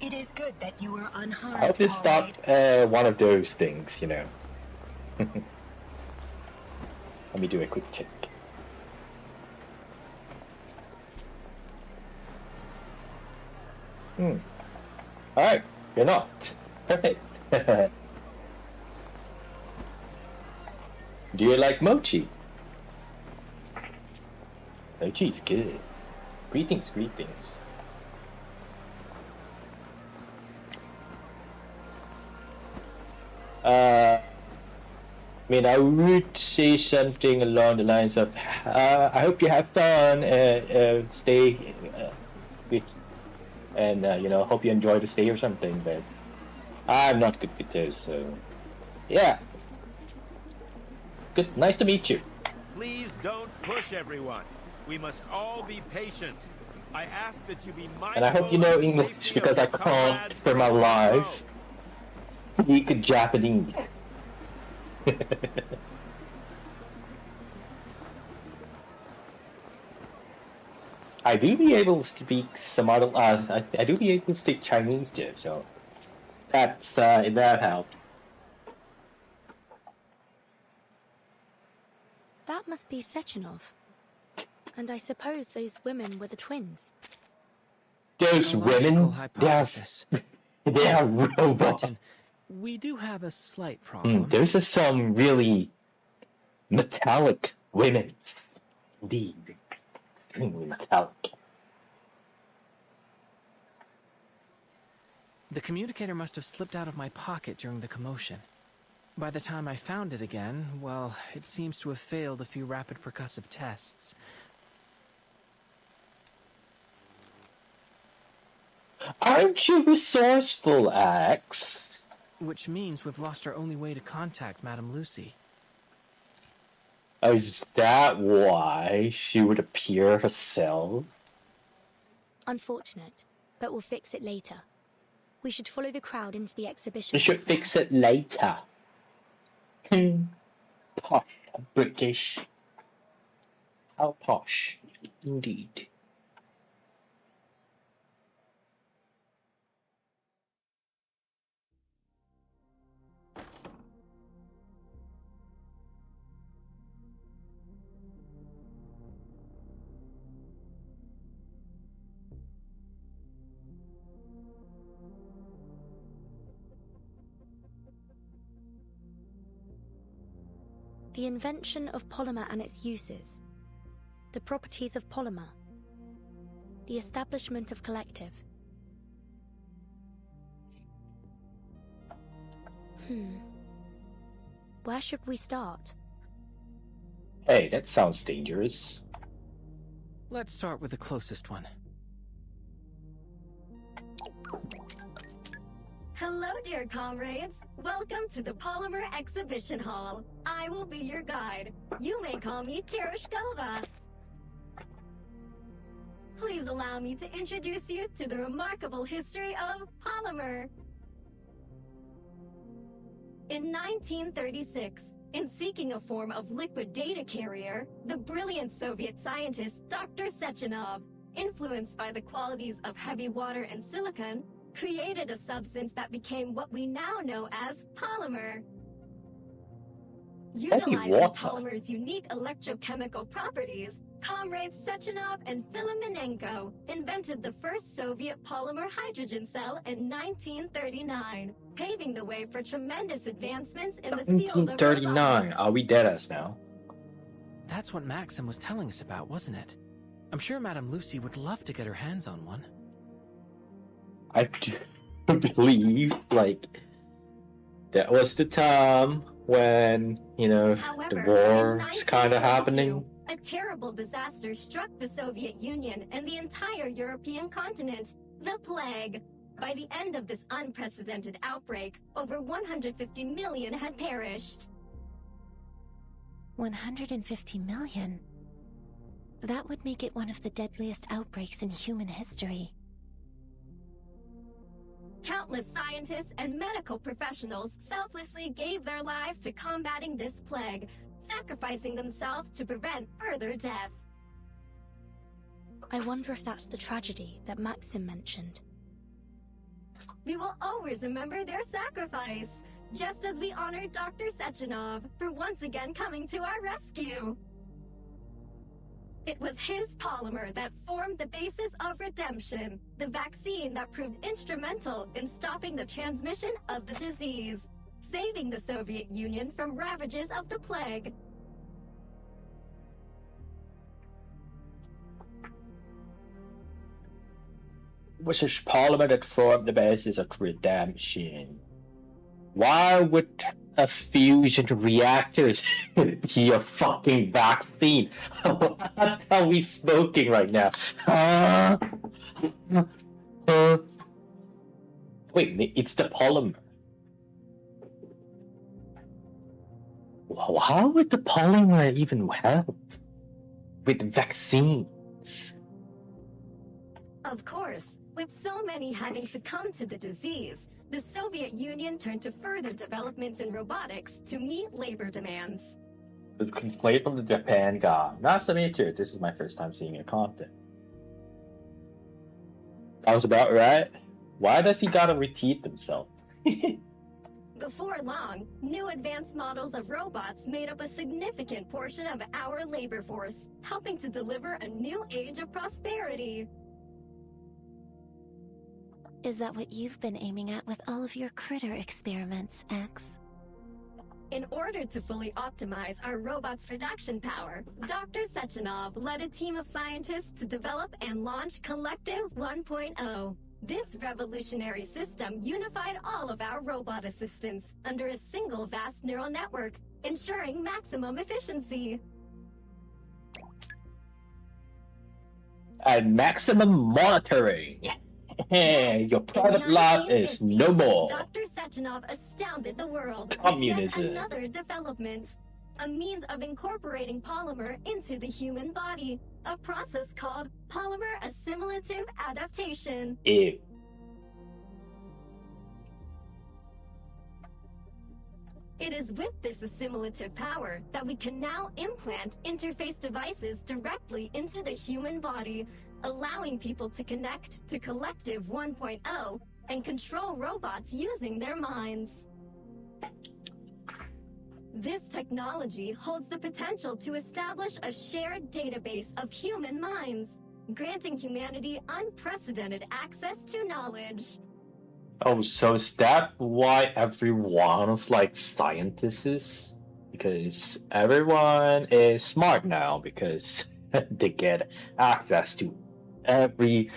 It is good that you were unharmed. I hope it's not one of those things, you know. Let me do a quick check. Alright, you're not. Perfect. Do you like mochi? Mochi's good. Greetings, greetings. I mean, I would say something along the lines of, I hope you have fun, stay, and, you know, hope you enjoy the stay or something, but I'm not good with those, so, yeah. Good, nice to meet you. Please don't push everyone. We must all be patient. I ask that you be mindful. And I hope you know English, because I can't, for my life, speak Japanese. I do be able to speak some other. I do be able to speak Chinese too, so that's that helps. That must be Sechenov. And I suppose those women were the twins. Those women, they are robots. We do have a slight problem. Those are some really metallic women. Indeed. Extremely metallic. The communicator must have slipped out of my pocket during the commotion. By the time I found it again, well, it seems to have failed a few rapid percussive tests. Aren't you resourceful, Axe? Which means we've lost our only way to contact Madame Lucy. Oh, is that why she would appear herself? Unfortunate, but we'll fix it later. We should follow the crowd into the exhibition. We should fix it later. Posh, British. How posh, indeed. The invention of polymer and its uses. The properties of polymer. The establishment of collective. Where should we start? Hey, that sounds dangerous. Let's start with the closest one. Hello, dear comrades. Welcome to the Polymer Exhibition Hall. I will be your guide. You may call me Terushkova. Please allow me to introduce you to the remarkable history of polymer. In 1936, in seeking a form of liquid data carrier, the brilliant Soviet scientist Dr. Sechenov, influenced by the qualities of heavy water and silicon, created a substance that became what we now know as polymer. Utilizing polymer's unique electrochemical properties, comrades Sechenov and Filamenenko invented the first Soviet polymer hydrogen cell in 1939, paving the way for tremendous advancements in the field of 1939. Are we dead ass now? That's what Maxim was telling us about, wasn't it? I'm sure Madame Lucy would love to get her hands on one. I do believe, like, that was the time when, you know, However, the war's kind of happening. A terrible disaster struck the Soviet Union and the entire European continent, the plague. By the end of this unprecedented outbreak, over 150 million had perished. 150 million? That would make it one of the deadliest outbreaks in human history. Countless scientists and medical professionals selflessly gave their lives to combating this plague, sacrificing themselves to prevent further death. I wonder if that's the tragedy that Maxim mentioned. We will always remember their sacrifice, just as we honor Dr. Sechenov for once again coming to our rescue. It was his polymer that formed the basis of redemption, the vaccine that proved instrumental in stopping the transmission of the disease, saving the Soviet Union from ravages of the plague. Was a polymer that formed the basis of redemption. Why would a fusion reactors be a fucking vaccine? What are we smoking right now? Wait, it's the polymer. How would the polymer even help with vaccines? Of course, with so many having succumbed to the disease, the Soviet Union turned to further developments in robotics to meet labor demands. It's played from the Japan guy. Nice to meet you. This is my first time seeing your content. Sounds about right. Why does he gotta repeat himself? Before long, new advanced models of robots made up a significant portion of our labor force, helping to deliver a new age of prosperity. Is that what you've been aiming at with all of your critter experiments, X? In order to fully optimize our robot's production power, Dr. Sechenov led a team of scientists to develop and launch Collective 1.0. This revolutionary system unified all of our robot assistants under a single vast neural network, ensuring maximum efficiency. And maximum monitoring. Your private life is no more. Dr. Sechenov astounded the world Communism. with yet another development. A means of incorporating polymer into the human body. A process called polymer assimilative adaptation. Ew. It is with this assimilative power that we can now implant interface devices directly into the human body, allowing people to connect to Collective 1.0 and control robots using their minds. This technology holds the potential to establish a shared database of human minds, granting humanity unprecedented access to knowledge. Oh, so is that why everyone's like scientists? because everyone is smart now because they get access to every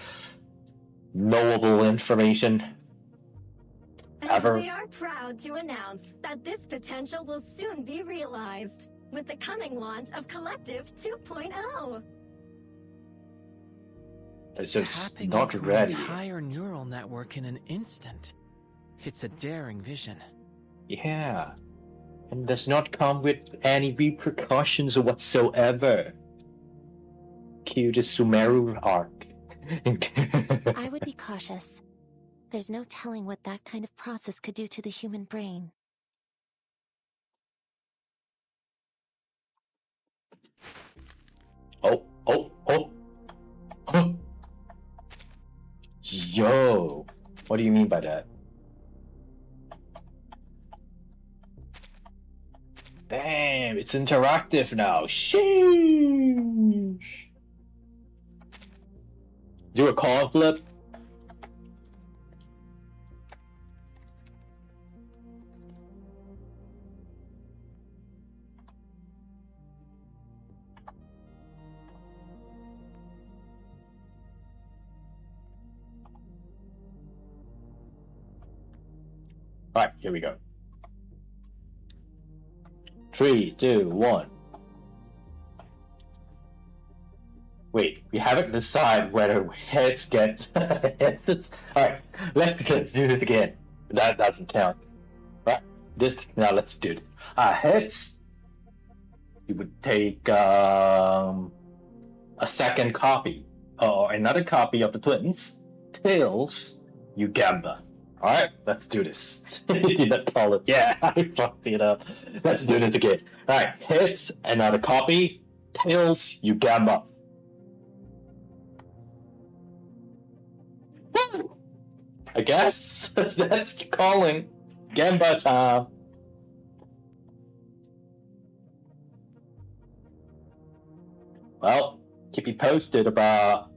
knowable information And ever. we are proud to announce that this potential will soon be realized with the coming launch of Collective 2.0. It's just Tapping not into ready. an entire neural network in an instant. It's a daring vision. Yeah. And does not come with any repercussions whatsoever. Cue the Sumeru arc. I would be cautious. There's no telling what that kind of process could do to the human brain. Oh. Yo. What do you mean by that? Damn, it's interactive now. Sheesh. Do a call flip. Alright, here we go. 3, 2, 1. Wait, we haven't decided whether heads get heads. Alright, let's do this again. That doesn't count. Right, now let's do it. Heads. You would take a second copy or another copy of the twins. Tails, you Gamba. Alright, let's do this. You did not call it. Yeah, I fucked it up. Let's do this again. Alright, heads, another copy. Tails, you Gamba. Woo! I guess that's calling. Gamba time. Well, keep you posted about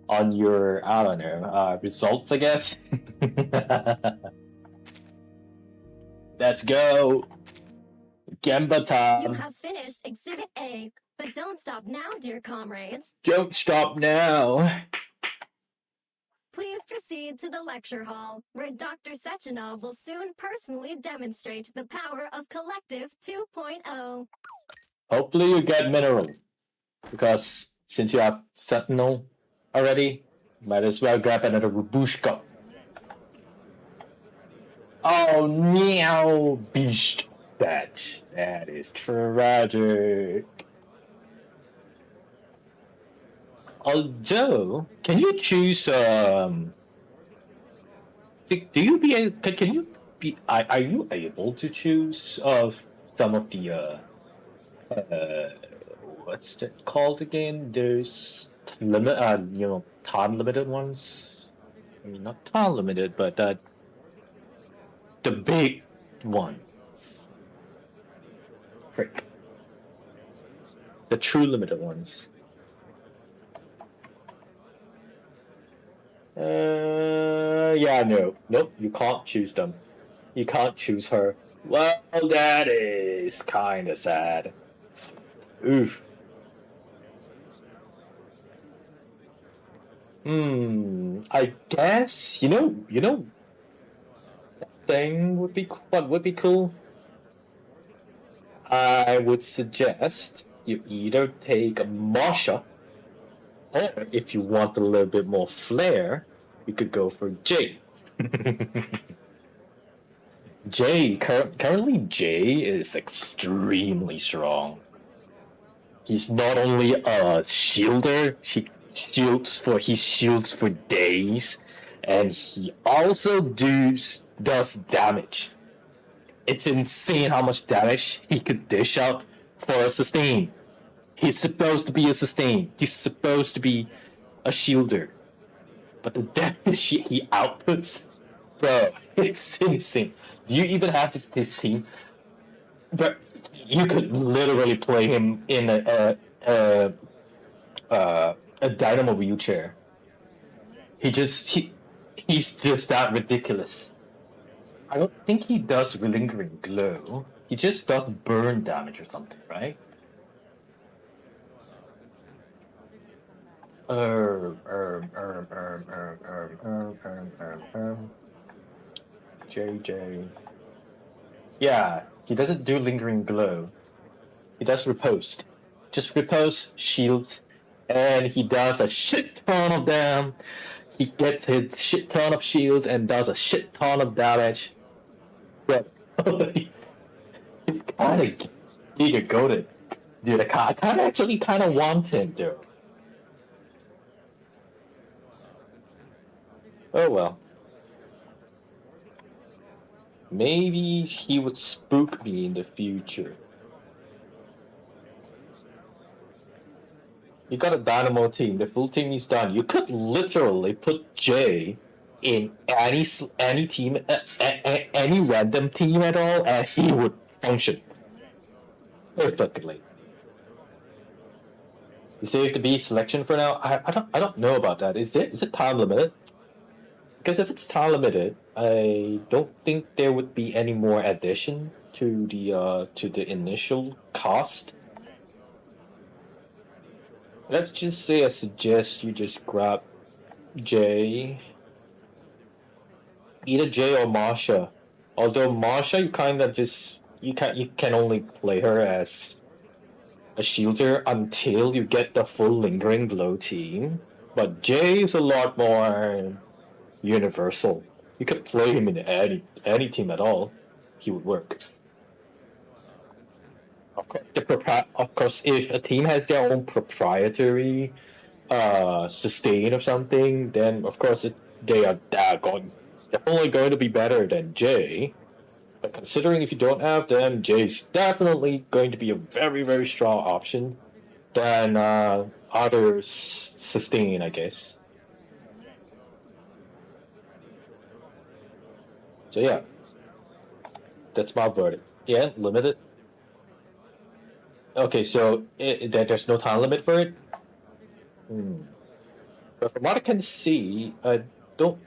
on your, I don't know, results, I guess. Let's go. Gamba You time. have finished Exhibit A, but don't stop now, dear comrades. Don't stop now. Please proceed to the lecture hall, where Dr. Sechenov will soon personally demonstrate the power of Collective 2.0. Hopefully you get mineral. Because since you have Sentinel already, might as well grab another Babushka. Oh, meow, beast. That is tragic. Although, can you choose? Do you be? Can you be? Are you able to choose of some of the what's that called again? There's limit, time limited ones. I mean, not time limited, but the big ones. Frick. The true limited ones. Yeah, no. Nope, you can't choose them. You can't choose her. Well, that is kinda sad. Oof. I guess, thing would be, what would be cool? I would suggest you either take Marsha, or if you want a little bit more flair, you could go for Jay. Currently Jay is extremely strong. He's not only a shielder, he shields for days, and he also does damage. It's insane how much damage he could dish out for a sustain. He's supposed to be a sustain. He's supposed to be a shielder. But the damage he outputs, bro, it's insane. Do you even have his team? But you could literally play him in a dynamo wheelchair. He's just that ridiculous. I don't think he does lingering glow. he just does burn damage or something, right? JJ. Yeah, he doesn't do lingering glow. He does riposte. Just riposte, shield, and he does a shit ton of them. He gets his shit ton of shields and does a shit ton of damage. But he's kind of giga goated. Dude, I kind of actually kind of want him, dude. Oh well. Maybe he would spook me in the future. You got a Dynamo team. The full team is done. You could literally put Jay in any team, any random team at all, and he would function perfectly. You save the B selection for now. I don't know about that. Is it time limited? Because if it's time limited, I don't think there would be any more addition to the initial cost. Let's just say I suggest you just grab Jay. Either Jay or Marsha. Although Marsha, you kind of just you can only play her as a shielder until you get the full lingering glow team. But Jay is a lot more universal. You could play him in any team at all. He would work. Of course, if a team has their own proprietary sustain or something, then of course they are definitely going to be better than Jay. But considering if you don't have them, Jay's definitely going to be a very, very strong option than others sustain, I guess. So yeah, that's my verdict. Yeah, limited. Okay, so there's no time limit for it? But from what I can see, I don't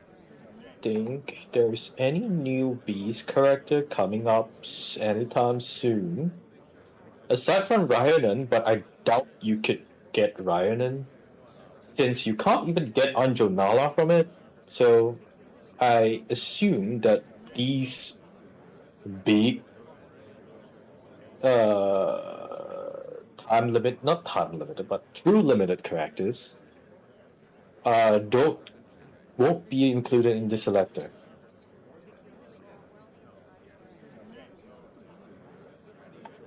think there's any new Beast character coming up anytime soon. Aside from Ryanan, but I doubt you could get Ryanan, since you can't even get Anjonala from it. So I assume that these big not time limited, but true limited characters won't be included in the selector.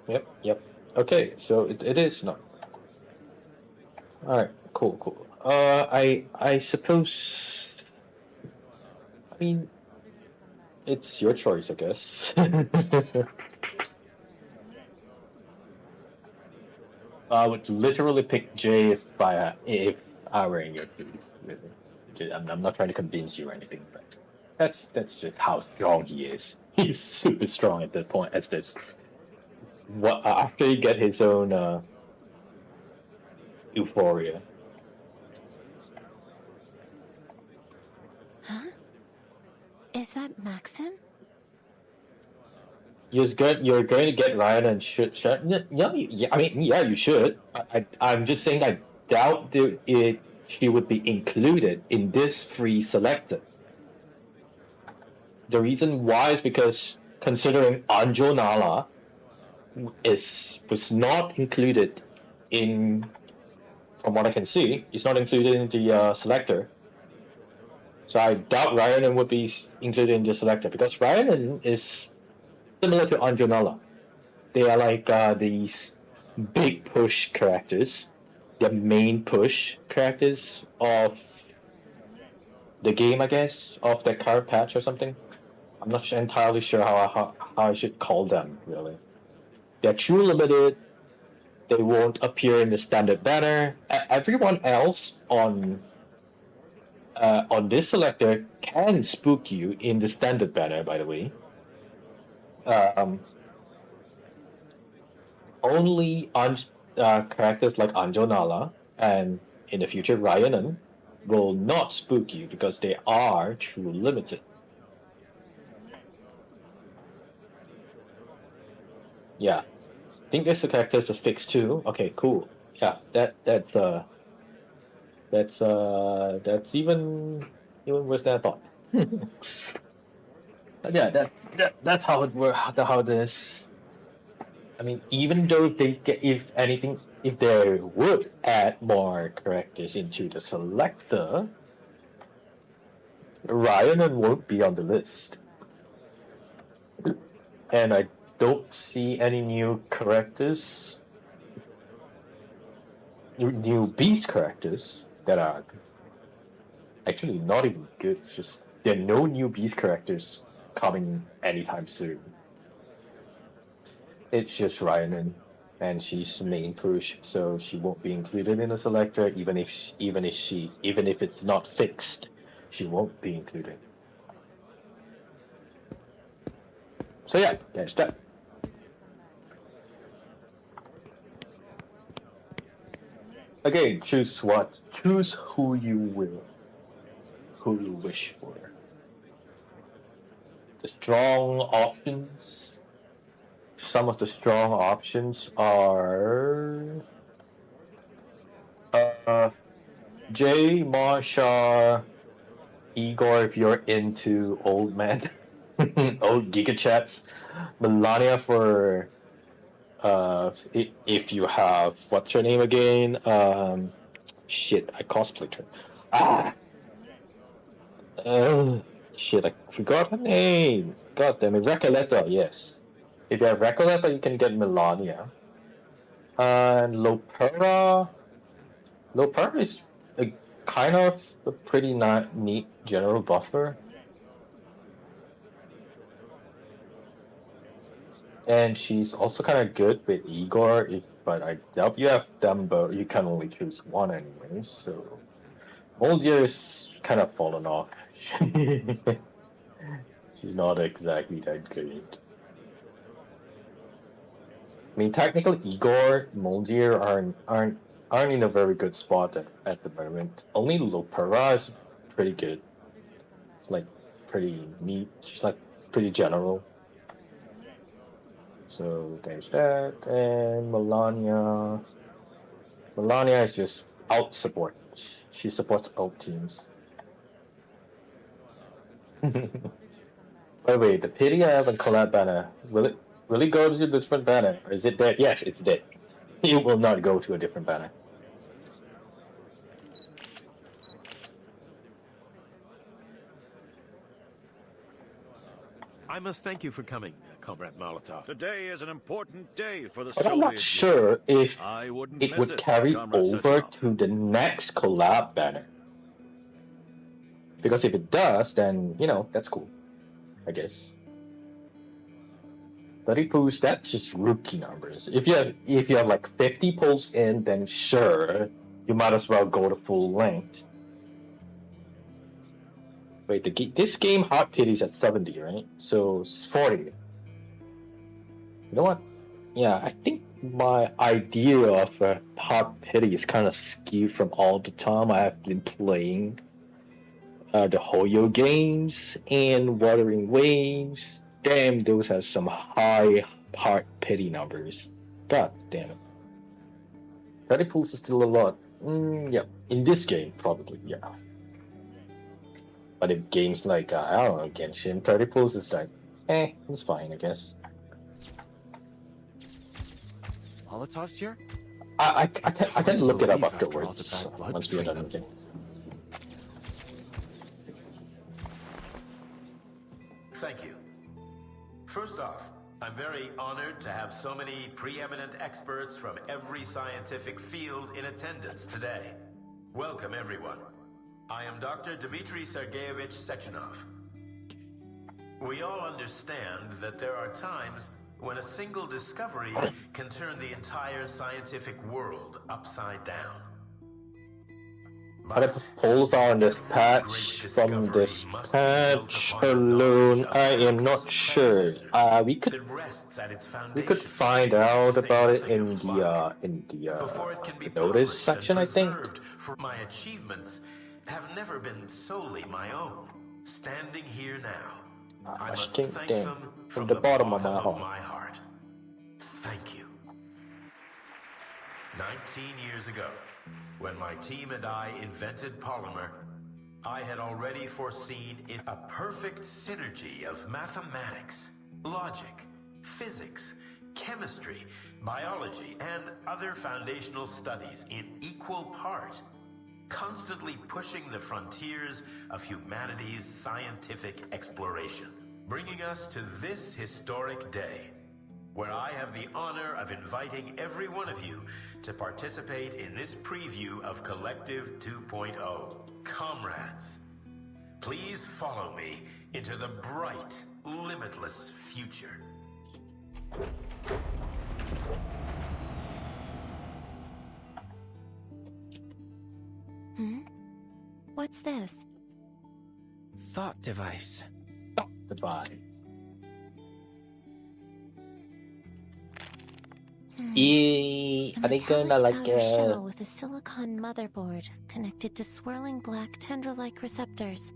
Yep. Okay, so it is not. Alright, cool. I suppose, I mean, it's your choice, I guess. I would literally pick Jay if I were in your team. Really. I'm not trying to convince you or anything, but that's just how strong he is. He's super strong at that point. As this, after he get his own euphoria. Huh? Is that Maxon? You're going to get Ryan and should. Yeah, I mean, yeah, you should. I'm just saying I doubt she would be included in this free selector. The reason why is because considering Anjonala was not included in, from what I can see, it's not included in the selector. So I doubt Ryanan would be included in the selector because Ryanan is similar to Anjonala. They are like these big push characters, the main push characters of the game, I guess, of the current patch or something. I'm not entirely sure how I should call them, really. They're true limited. They won't appear in the standard banner. Everyone else on this selector can spook you in the standard banner, by the way. Only characters like Anjonala and in the future Ryanan will not spook you because they are true limited. Yeah. I think this characters is fixed too. Okay, cool. Yeah, that's even worse than I thought. But yeah, that's how it works. How it is. I mean, even though they get, if anything, if they would add more characters into the selector, Ryan won't be on the list, and I don't see any new characters, new beast characters that are actually not even good. It's just there are no new beast characters coming anytime soon. It's just Ryan, and she's main push, so she won't be included in the selector. Even if it's not fixed, she won't be included. So yeah, there's that. Again, choose who you will, who you wish for. The strong options. Some of the strong options are Jay, Marsha, Igor if you're into old man, old Giga Chats, Melania for if you have what's her name again? Shit, I cosplayed her. Shit, I forgot her name. God damn it, Recoleta, yes. If you have Recoleta, you can get Melania. And Lopera is a kind of a pretty neat general buffer. And she's also kind of good with Igor, but I doubt you have them, but you can only choose one anyway, so... Moldier is kind of fallen off. She's not exactly that good. I mean, technically, Igor, Moldier aren't in a very good spot at the moment. Only Lopera is pretty good. It's like pretty neat. She's like pretty general. So there's that, and Melania. Melania is just out support. She supports alt teams. Wait, the pity I have a collab banner. Will it go to a different banner? Or is it dead? Yes, it's dead. It will not go to a different banner. I must thank you for coming, Comrade Molotov. Today is an important day for the But I'm not sure if it would carry over to the next collab banner. Because if it does, then, that's cool. I guess. 30 pulls, that's just rookie numbers. If you have like 50 pulls in, then sure, you might as well go to full length. Wait, this game Hot Pity's at 70, right? So it's 40. You know what? Yeah, I think my idea of Hot Pity is kind of skewed from all the time I have been playing the Hoyo games and Wuthering Waves. Damn, those have some high Hot Pity numbers. God damn it. 30 pulls is still a lot. Yeah, in this game, probably, yeah. But in games like, I don't know, Genshin, 30 pulls is like, it's fine, I guess. Molotov's here? I can look it up afterwards, once we are done with it. Thank you. First off, I'm very honored to have so many preeminent experts from every scientific field in attendance today. Welcome, everyone. I am Dr. Dmitry Sergeyevich Sechenov. We all understand that there are times when a single discovery can turn the entire scientific world upside down. But if pulls on this patch from this patch alone, I am not sure. We could find out about it in the notice section, I think. For my achievements have never been solely my own. Standing here now, I must thank them from the bottom of my heart. thank you. 19 years ago, when my team and I invented polymer, I had already foreseen in a perfect synergy of mathematics, logic, physics, chemistry, biology, and other foundational studies in equal part, constantly pushing the frontiers of humanity's scientific exploration, bringing us to this historic day, where I have the honor of inviting every one of you to participate in this preview of Collective 2.0. Comrades, please follow me into the bright, limitless future. What's this? Thought device. Goodbye. A Are they gonna metallic like outer shell with a silicon motherboard connected to swirling black tendril-like receptors.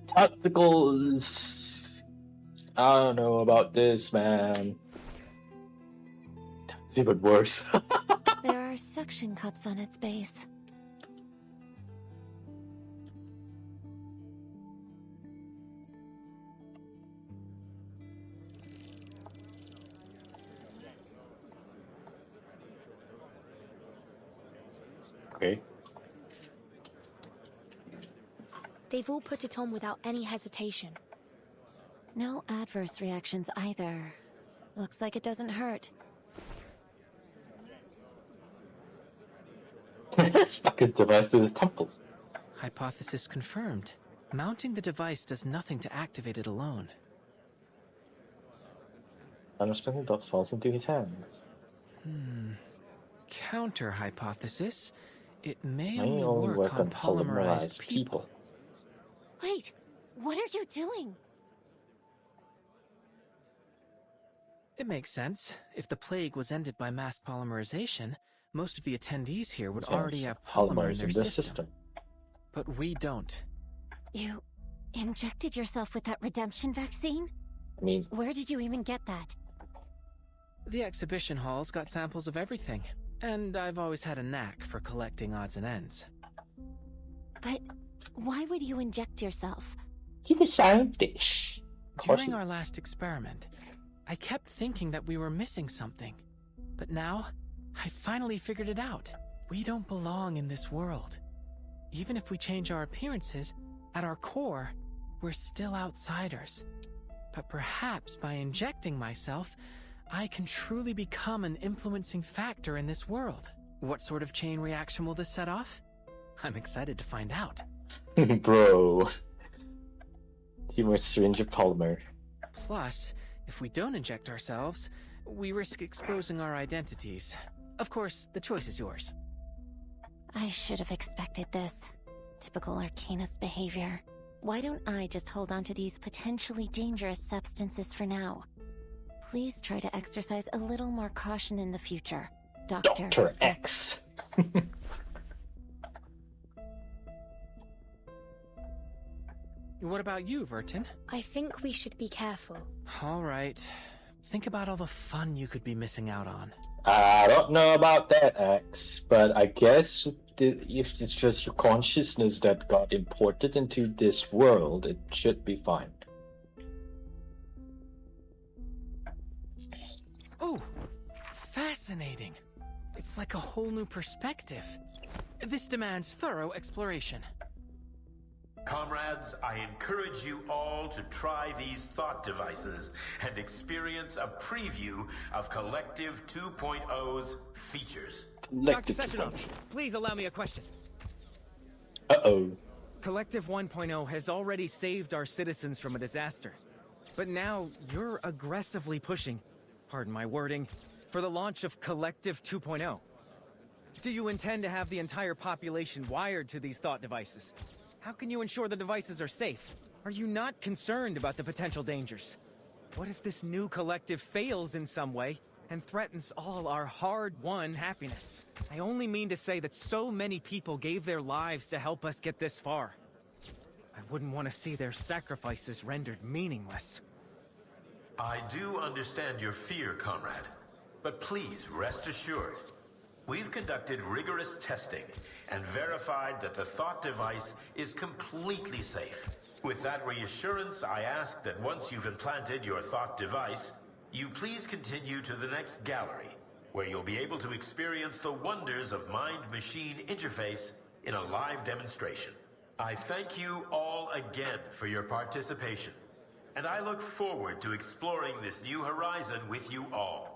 tacticals? I don't know about this, man. It's even worse. There are suction cups on its base. Okay. They've all put it on without any hesitation. No adverse reactions either. Looks like it doesn't hurt. Stuck his device to the temple. Hypothesis confirmed. Mounting the device does nothing to activate it alone. Understanding dot falls into his hands. Counter hypothesis. It may May only work on polymerized people. Wait, what are you doing? It makes sense. If the plague was ended by mass polymerization, most of the attendees here would already have polymer in their system. But we don't. You injected yourself with that redemption vaccine? I mean, where did you even get that? The exhibition hall's got samples of everything, and I've always had a knack for collecting odds and ends. But why would you inject yourself? He's a scientist. During our last experiment, I kept thinking that we were missing something. But now, I finally figured it out. We don't belong in this world. Even if we change our appearances, at our core, we're still outsiders. But perhaps by injecting myself, I can truly become an influencing factor in this world. What sort of chain reaction will this set off? I'm excited to find out. Bro. Humor syringe of polymer. Plus, if we don't inject ourselves, we risk exposing our identities. Of course, the choice is yours. I should have expected this. Typical Arcanist behavior. Why don't I just hold on to these potentially dangerous substances for now? Please try to exercise a little more caution in the future, Dr. X. What about you, Vertin? I think we should be careful. All right. Think about all the fun you could be missing out on. I don't know about that, X, but I guess if it's just your consciousness that got imported into this world, it should be fine. Oh, fascinating. It's like a whole new perspective. This demands thorough exploration. Comrades, I encourage you all to try these thought devices and experience a preview of Collective 2.0's features. Dr. Sechenov, please allow me a question. Uh-oh. Collective 1.0 has already saved our citizens from a disaster. But now you're aggressively pushing, pardon my wording, for the launch of Collective 2.0. Do you intend to have the entire population wired to these thought devices? How can you ensure the devices are safe? Are you not concerned about the potential dangers? What if this new collective fails in some way and threatens all our hard-won happiness? I only mean to say that so many people gave their lives to help us get this far. I wouldn't want to see their sacrifices rendered meaningless. I do understand your fear, comrade. But please rest assured, we've conducted rigorous testing and verified that the thought device is completely safe. With that reassurance, I ask that once you've implanted your thought device, you please continue to the next gallery, where you'll be able to experience the wonders of mind-machine interface in a live demonstration. I thank you all again for your participation, and I look forward to exploring this new horizon with you all.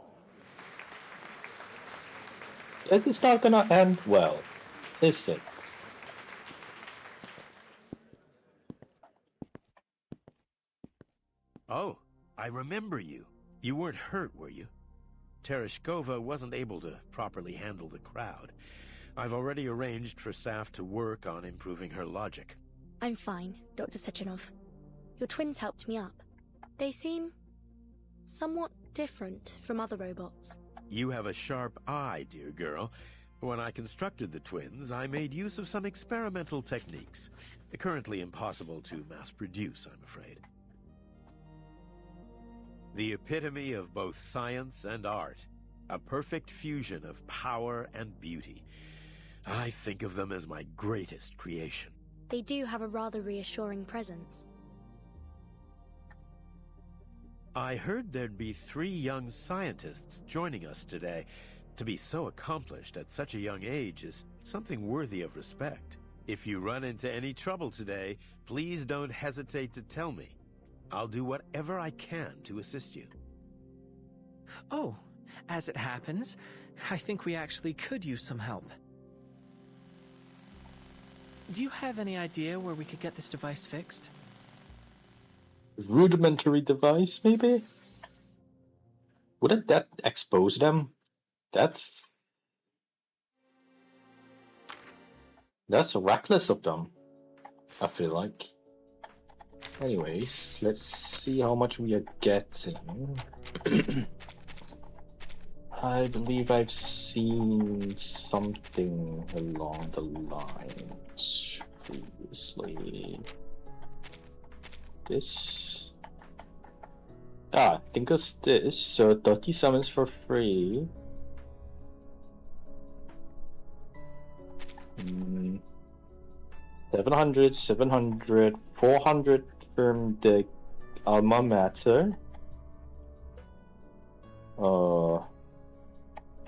It's not gonna end well, is it? Oh, I remember you. You weren't hurt, were you? Tereshkova wasn't able to properly handle the crowd. I've already arranged for staff to work on improving her logic. I'm fine, Dr. Sechenov. Your twins helped me up. They seem somewhat different from other robots. You have a sharp eye, dear girl. When I constructed the twins, I made use of some experimental techniques. Currently impossible to mass produce, I'm afraid. The epitome of both science and art. A perfect fusion of power and beauty. I think of them as my greatest creation. They do have a rather reassuring presence. I heard there'd be 3 young scientists joining us today. To be so accomplished at such a young age is something worthy of respect. If you run into any trouble today, please don't hesitate to tell me. I'll do whatever I can to assist you. Oh, as it happens, I think we actually could use some help. Do you have any idea where we could get this device fixed? Rudimentary device, maybe? Wouldn't that expose them? That's reckless of them, I feel like. Anyways, let's see how much we are getting. I believe I've seen something along the lines previously. This? I think it's this. So 30 summons for free. 700, 700, 400 from the alma mater.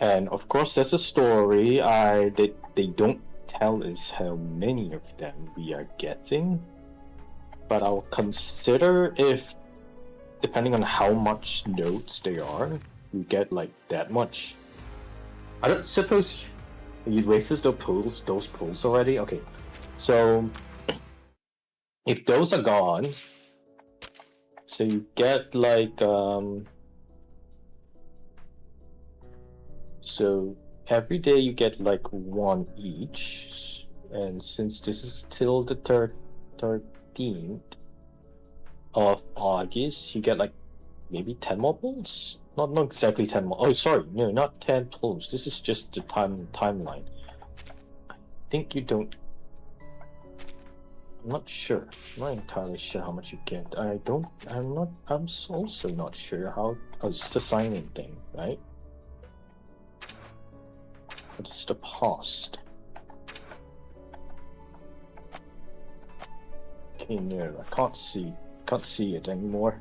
And of course there's a story. They don't tell us how many of them we are getting, but I'll consider if, depending on how much notes they are, you get like that much. I don't suppose you wasted those pulls already. Okay, so if those are gone, so you get like so every day you get like 1 each, and since this is till the 13th of August, you get like maybe 10 more pulls. Not exactly 10 more. Oh, sorry, no, not 10 pulls. This is just the timeline. I think you don't. I'm not sure. I'm not entirely sure how much you get. I'm also not sure how. Oh, it's the signing thing, right? What is the past? Okay, no, I can't see it anymore.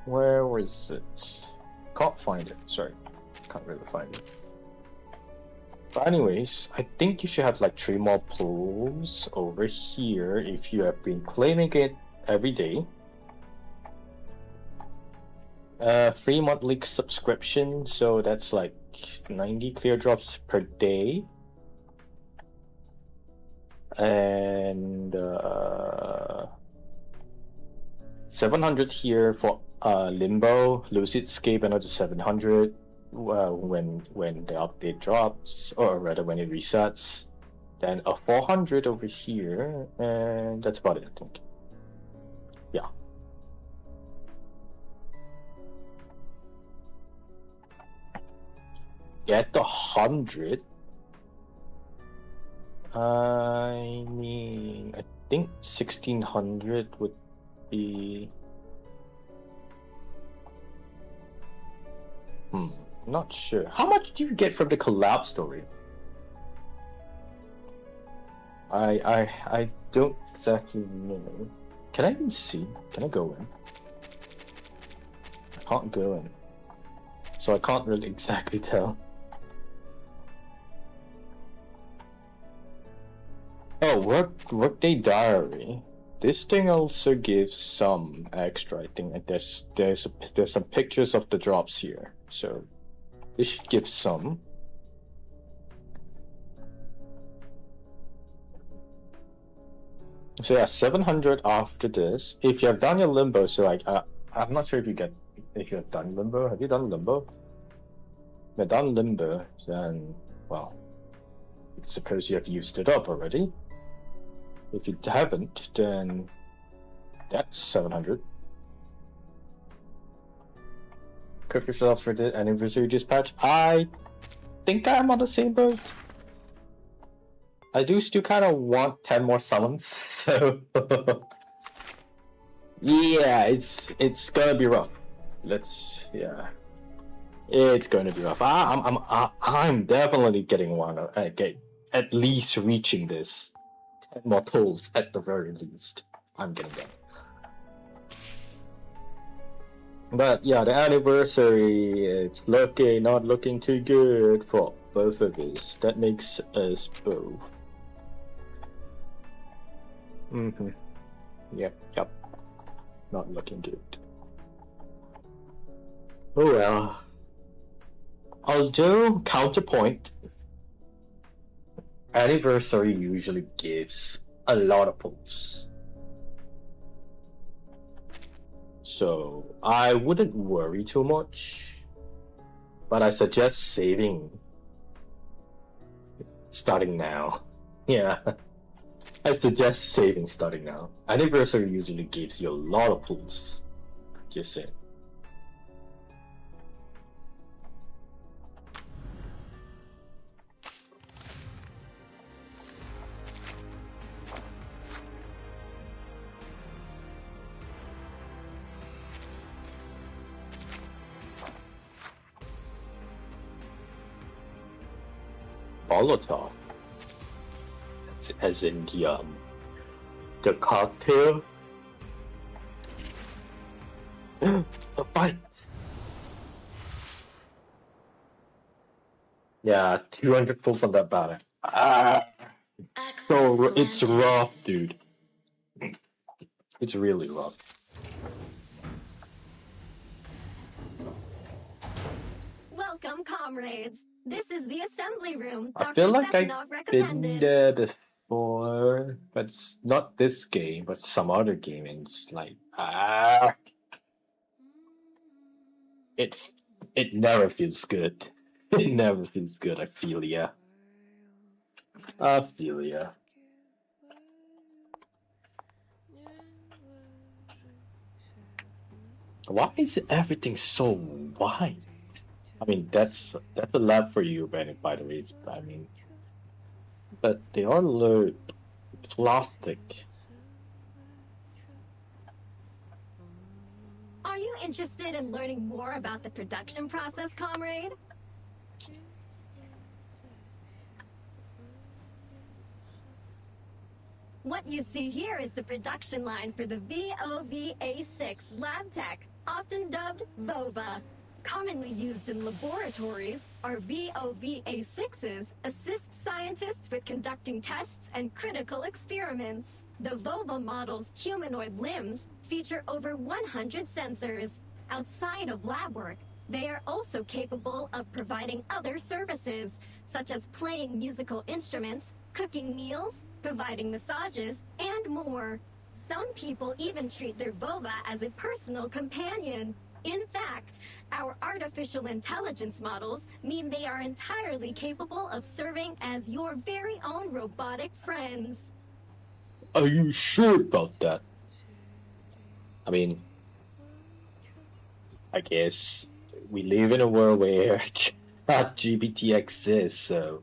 Where was it? Can't find it. Sorry, can't really find it. But anyways, I think you should have like 3 more pulls over here if you have been claiming it every day. Free monthly subscription, so that's like 90 clear drops per day. And 700 here for Limbo, Lucid Escape, another 700 when the update drops, or rather when it resets. Then a 400 over here, and that's about it, I think. Yeah. Get the 100. I mean, I think 1600 would be... Not sure. How much do you get from the collab story? I don't exactly know. Can I even see? Can I go in? I can't go in. So I can't really exactly tell. Oh, workday diary. This thing also gives some extra. I think like there's some pictures of the drops here, so this should give some. So yeah, 700 after this. If you have done your limbo, so like I'm not sure if you have done limbo. Have you done limbo? If you've done limbo, then well, I suppose you have used it up already. If you haven't, then that's 700. Cook yourself for the anniversary dispatch. I think I'm on the same boat. I do still kind of want 10 more summons, so yeah, it's gonna be rough. It's gonna be rough. I'm definitely getting one. At least reaching this. 10 more pulls at the very least. I'm getting them. But yeah, the anniversary is not looking too good for both of us. That makes us both. Yep. Not looking good. Oh well. Although, counterpoint, anniversary usually gives a lot of pulls. So, I wouldn't worry too much. But I suggest saving. Starting now. Yeah. I suggest saving starting now. Anniversary usually gives you a lot of pulls. Just saying. Molotov. As in the cocktail. A fight. Yeah, 200 pulls on that battle. So it's rough, dude. It's really rough. Welcome, comrades. This is the assembly room. I Dr. feel like Sechenov I've recommended. been there before, but it's not this game, but some other game, and it's like it never feels good. It never feels good. I feel ya. Why is everything so wide? I mean, that's a lab for you, Benny, by the way. I mean, but they are low plastic. Are you interested in learning more about the production process, comrade? What you see here is the production line for the VOVA6 lab tech, often dubbed VOVA. Commonly used in laboratories, our VOVA6s assist scientists with conducting tests and critical experiments. The VOVA model's humanoid limbs feature over 100 sensors. Outside of lab work, they are also capable of providing other services, such as playing musical instruments, cooking meals, providing massages, and more. Some people even treat their VOVA as a personal companion. In fact, our artificial intelligence models mean they are entirely capable of serving as your very own robotic friends. Are you sure about that? I mean, I guess we live in a world where GPT exists, so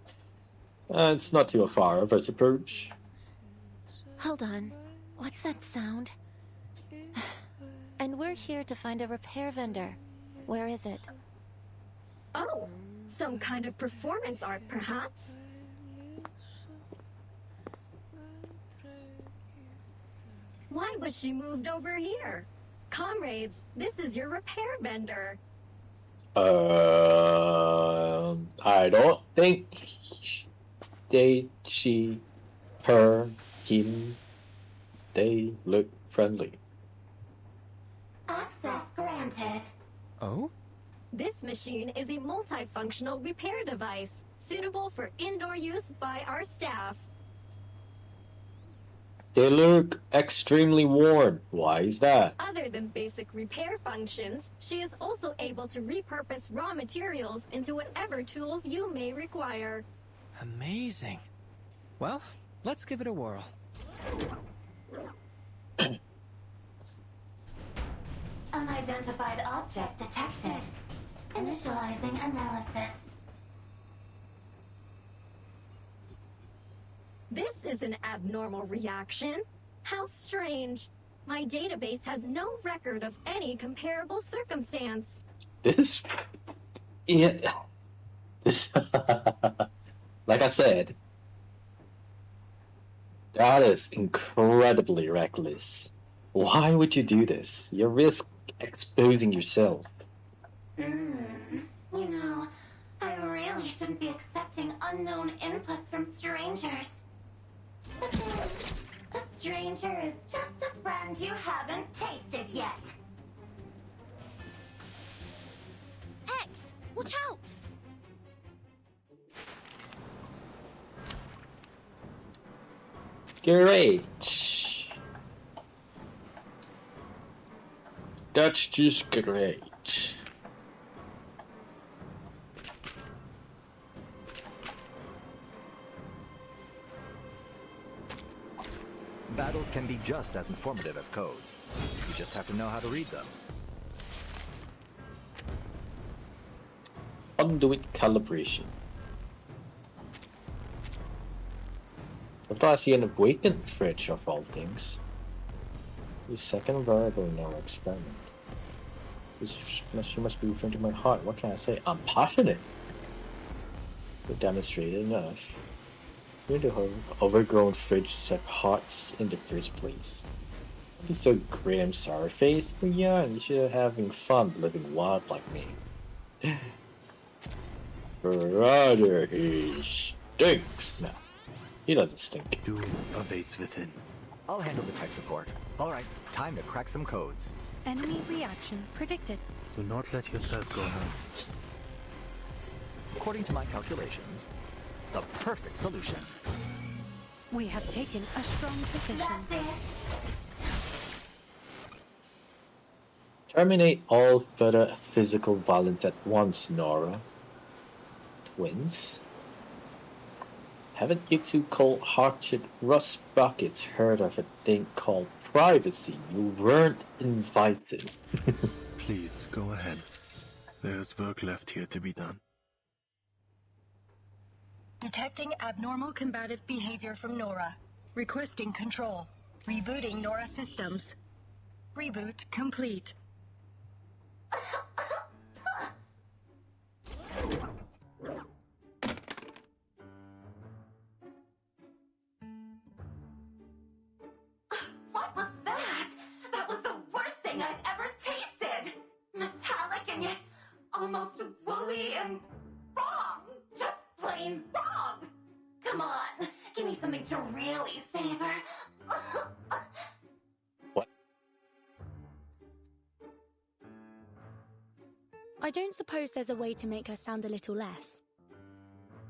it's not too far of us approach. Hold on. What's that sound? and we're here to find a repair vendor. Where is it? Oh, some kind of performance art, perhaps? Why was she moved over here? Comrades, this is your repair vendor. I don't think they, she, her, him, they look friendly. Access granted. Oh? This machine is a multifunctional repair device, suitable for indoor use by our staff. They look extremely worn. Why is that? Other than basic repair functions, she is also able to repurpose raw materials into whatever tools you may require. Amazing. Well, let's give it a whirl. Unidentified object detected. Initializing analysis. This is an abnormal reaction. How strange. My database has no record of any comparable circumstance. This, yeah, this, like I said, that is incredibly reckless. Why would you do this? You risk exposing yourself. You know, I really shouldn't be accepting unknown inputs from strangers. But then, a stranger is just a friend you haven't tasted yet. X, watch out! Great. That's just great. Battles can be just as informative as codes. You just have to know how to read them. Conduit calibration. What do I see an awakened fridge of all things? The second variable in our experiment. This must be referring to my heart. What can I say? I'm passionate. We demonstrated enough. Where do overgrown fridges have hearts in the first place? Don't be so grim, sour face. We're young. You should be having fun living wild like me. Brother, he stinks. No, he doesn't stink. Doom awaits within. I'll handle the tech support. Alright, time to crack some codes. Enemy reaction predicted. Do not let yourself go home. According to my calculations, the perfect solution. We have taken a strong position. That's it. Terminate all further physical violence at once, Nora. Twins? Haven't you two cold-hearted rust buckets heard of a thing called privacy? You weren't invited. Please, go ahead. There's work left here to be done. Detecting abnormal combative behavior from Nora. Requesting control. Rebooting Nora systems. Reboot complete. What was that? That was the worst thing I've ever tasted! Metallic and yet almost woolly and wrong! Just plain wrong! Come on, give me something to really savor. What? I don't suppose there's a way to make her sound a little less.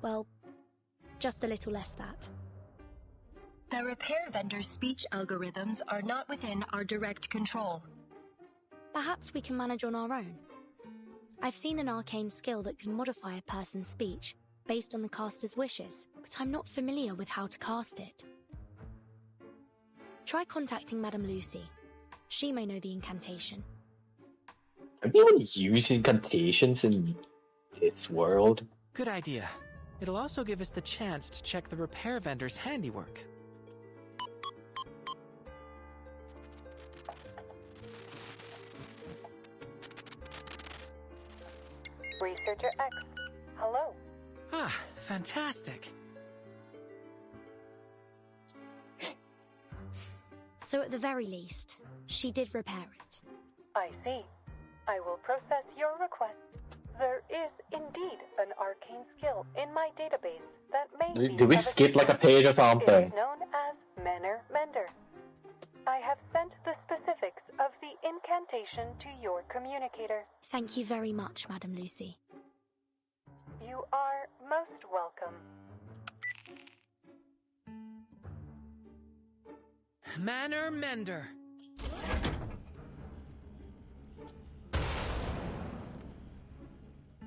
Well, just a little less that. The repair vendor's speech algorithms are not within our direct control. Perhaps we can manage on our own. I've seen an arcane skill that can modify a person's speech based on the caster's wishes, but I'm not familiar with how to cast it. Try contacting Madame Lucy. She may know the incantation. Are anyone using incantations in this world? Good idea. It'll also give us the chance to check the repair vendor's handiwork. Researcher X. Hello. Ah, fantastic. So at the very least, she did repair it. I see. I will process your request. There is indeed an arcane skill in my database that may be Do we skip like a page or It something? is known as Manor Mender. I have sent the specifics of the incantation to your communicator. Thank you very much, Madam Lucy. You are most welcome. Manor Mender.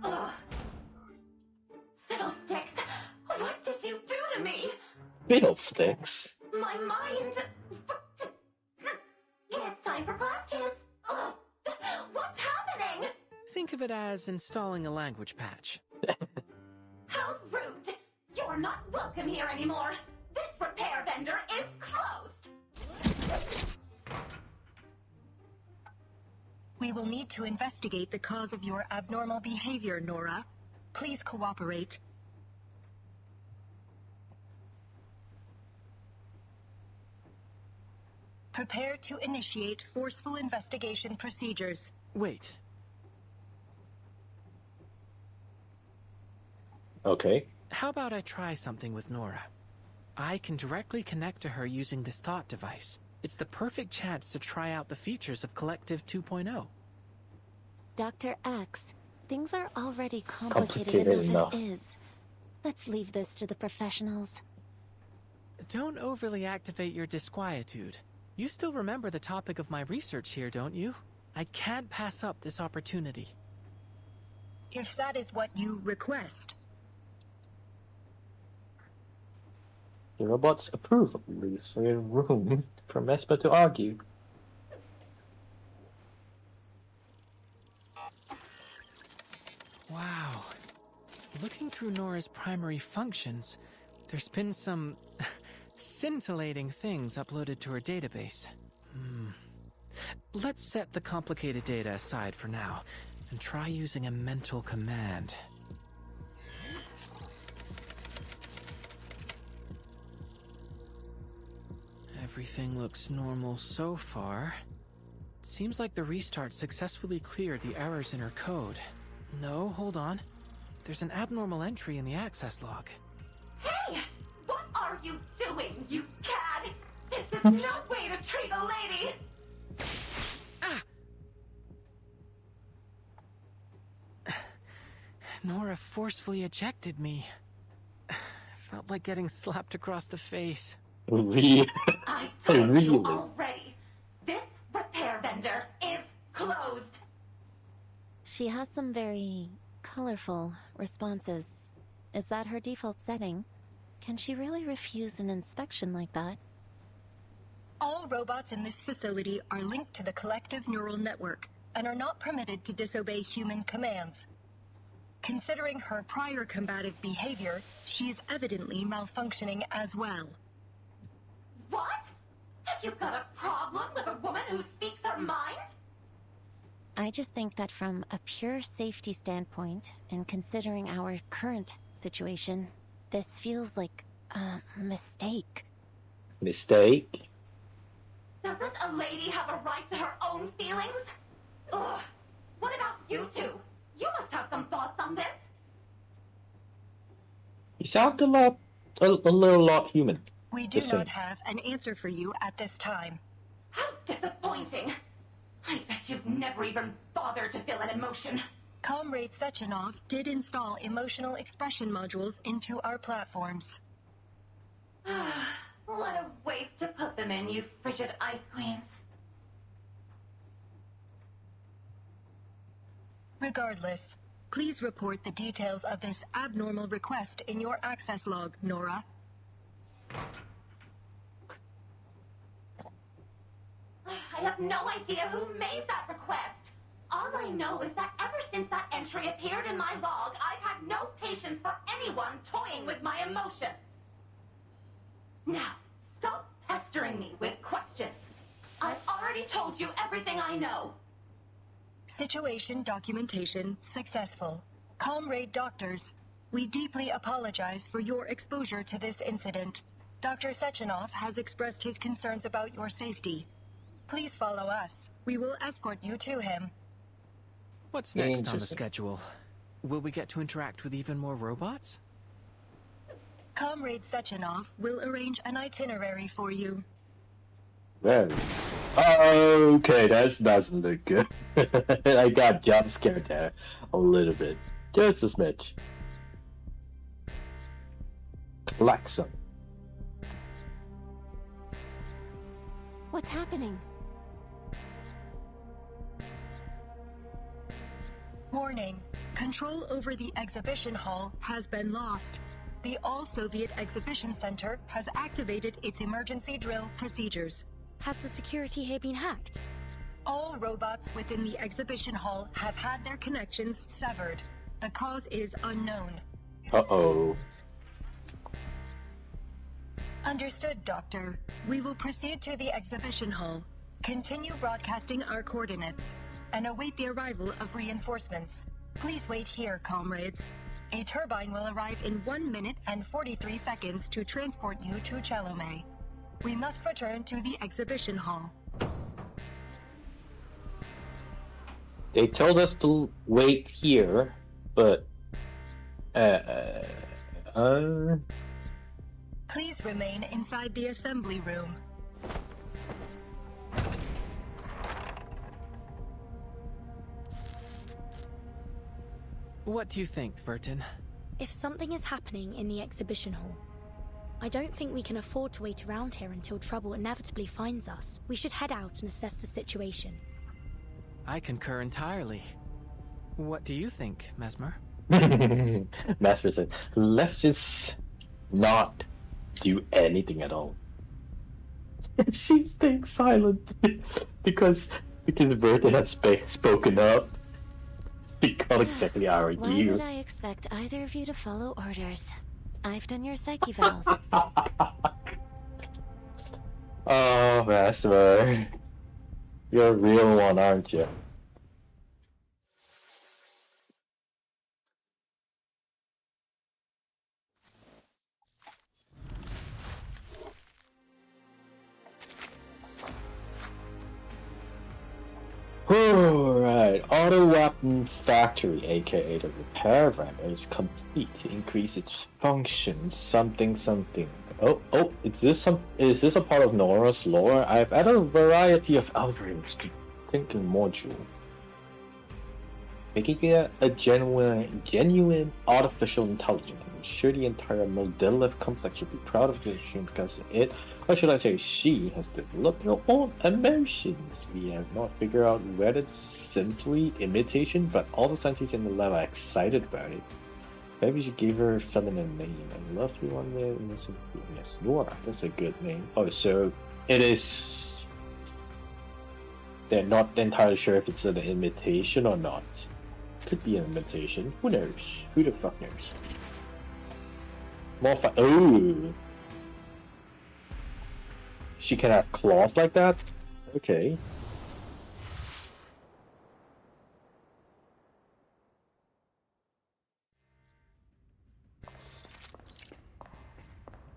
Ugh. Fiddlesticks! What did you do to me? Fiddlesticks. My mind... It's time for class, kids! Ugh. What's happening? Think of it as installing a language patch. How rude! You're not welcome here anymore! This repair vendor is closed! We will need to investigate the cause of your abnormal behavior, Nora. Please cooperate. Prepare to initiate forceful investigation procedures. Wait. Okay. How about I try something with Nora? I can directly connect to her using this thought device. It's the perfect chance to try out the features of Collective 2.0. Dr. X, things are already complicated enough as is. Let's leave this to the professionals. Don't overly activate your disquietude. You still remember the topic of my research here, don't you? I can't pass up this opportunity. If that is what you request. The robots approve of leaves room for Mesper to argue. Wow. Looking through Nora's primary functions, there's been some scintillating things uploaded to her database. Let's set the complicated data aside for now and try using a mental command. Everything looks normal so far. It seems like the restart successfully cleared the errors in her code. No, hold on. There's an abnormal entry in the access log. Hey! What are you doing, you cad? This is no way to treat a lady! Nora forcefully ejected me. Felt like getting slapped across the face. Really? I told you already. This repair vendor is closed. She has some very colorful responses. Is that her default setting? Can she really refuse an inspection like that? All robots in this facility are linked to the collective neural network and are not permitted to disobey human commands. Considering her prior combative behavior, she is evidently malfunctioning as well. What? Have you got a problem with a woman who speaks her mind? I just think that from a pure safety standpoint, and considering our current situation, this feels like a mistake. Mistake? Doesn't a lady have a right to her own feelings? Ugh. What about you two? You must have some thoughts on this. You sound a little lot human. We do not have an answer for you at this time. How disappointing. I bet you've never even bothered to feel an emotion. Comrade Sechenov did install emotional expression modules into our platforms. What a waste to put them in, you frigid ice queens. Regardless, please report the details of this abnormal request in your access log, Nora. I have no idea who made that request. All I know is that ever since that entry appeared in my log, I've had no patience for anyone toying with my emotions. Now, stop pestering me with questions. I've already told you everything I know. Situation documentation successful. Comrade doctors, we deeply apologize for your exposure to this incident. Dr. Sechenov has expressed his concerns about your safety. Please follow us. We will escort you to him. What's next on the schedule? Will we get to interact with even more robots? Comrade Sechenov will arrange an itinerary for you. Very. Okay, that doesn't look good. I got jump scared there a little bit. Just a smidge. Klaxon. What's happening? Warning. Control over the exhibition hall has been lost. The All-Soviet Exhibition Center has activated its emergency drill procedures. Has the security here been hacked? All robots within the exhibition hall have had their connections severed. The cause is unknown. Uh-oh. Understood, Doctor. We will proceed to the exhibition hall, continue broadcasting our coordinates, and await the arrival of reinforcements. Please wait here, comrades. A turbine will arrive in 1 minute and 43 seconds to transport you to Chelome. We must return to the exhibition hall. They told us to wait here, but... Please remain inside the assembly room. What do you think, Vertin? If something is happening in the exhibition hall, I don't think we can afford to wait around here until trouble inevitably finds us. We should head out and assess the situation. I concur entirely. What do you think, Mesmer? Mesmer said, let's just not do anything at all. She's staying silent because Vertin has spoken up. We can't exactly argue. Why would I expect either of you to follow orders? I've done your psyche valves. Oh, Mesmer. You're a real one, aren't you? Alright, Auto Weapon Factory, aka the repair van, is complete. Increase its functions, something. Oh, is this a part of Nora's lore? I've added a variety of algorithms to thinking module, making it a genuine artificial intelligence. I'm sure the entire Modilith complex should be proud of this machine because it, or should I say she, has developed her own emotions. We have not figured out whether it's simply imitation, but all the scientists in the lab are excited about it. Maybe you should give her a feminine name. A lovely one there. Yes, Nora. That's a good name. Oh, so it is... They're not entirely sure if it's an imitation or not. Could be an imitation. Who knows? Who the fuck knows? More oh! She can have claws like that? Okay.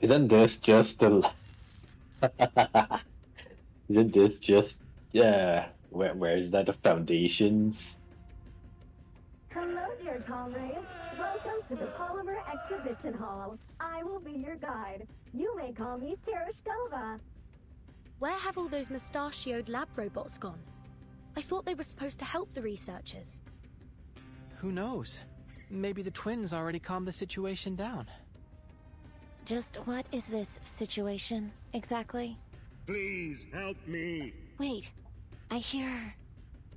Isn't this just the... Isn't this just... Yeah... Where is that? The foundations? Hello, dear comrades. Welcome to the Polymer Exhibition Hall. I will be your guide. You may call me Tereshkova. Where have all those mustachioed lab robots gone? I thought they were supposed to help the researchers. Who knows? Maybe the twins already calmed the situation down. Just what is this situation, exactly? Please, help me! Wait, I hear...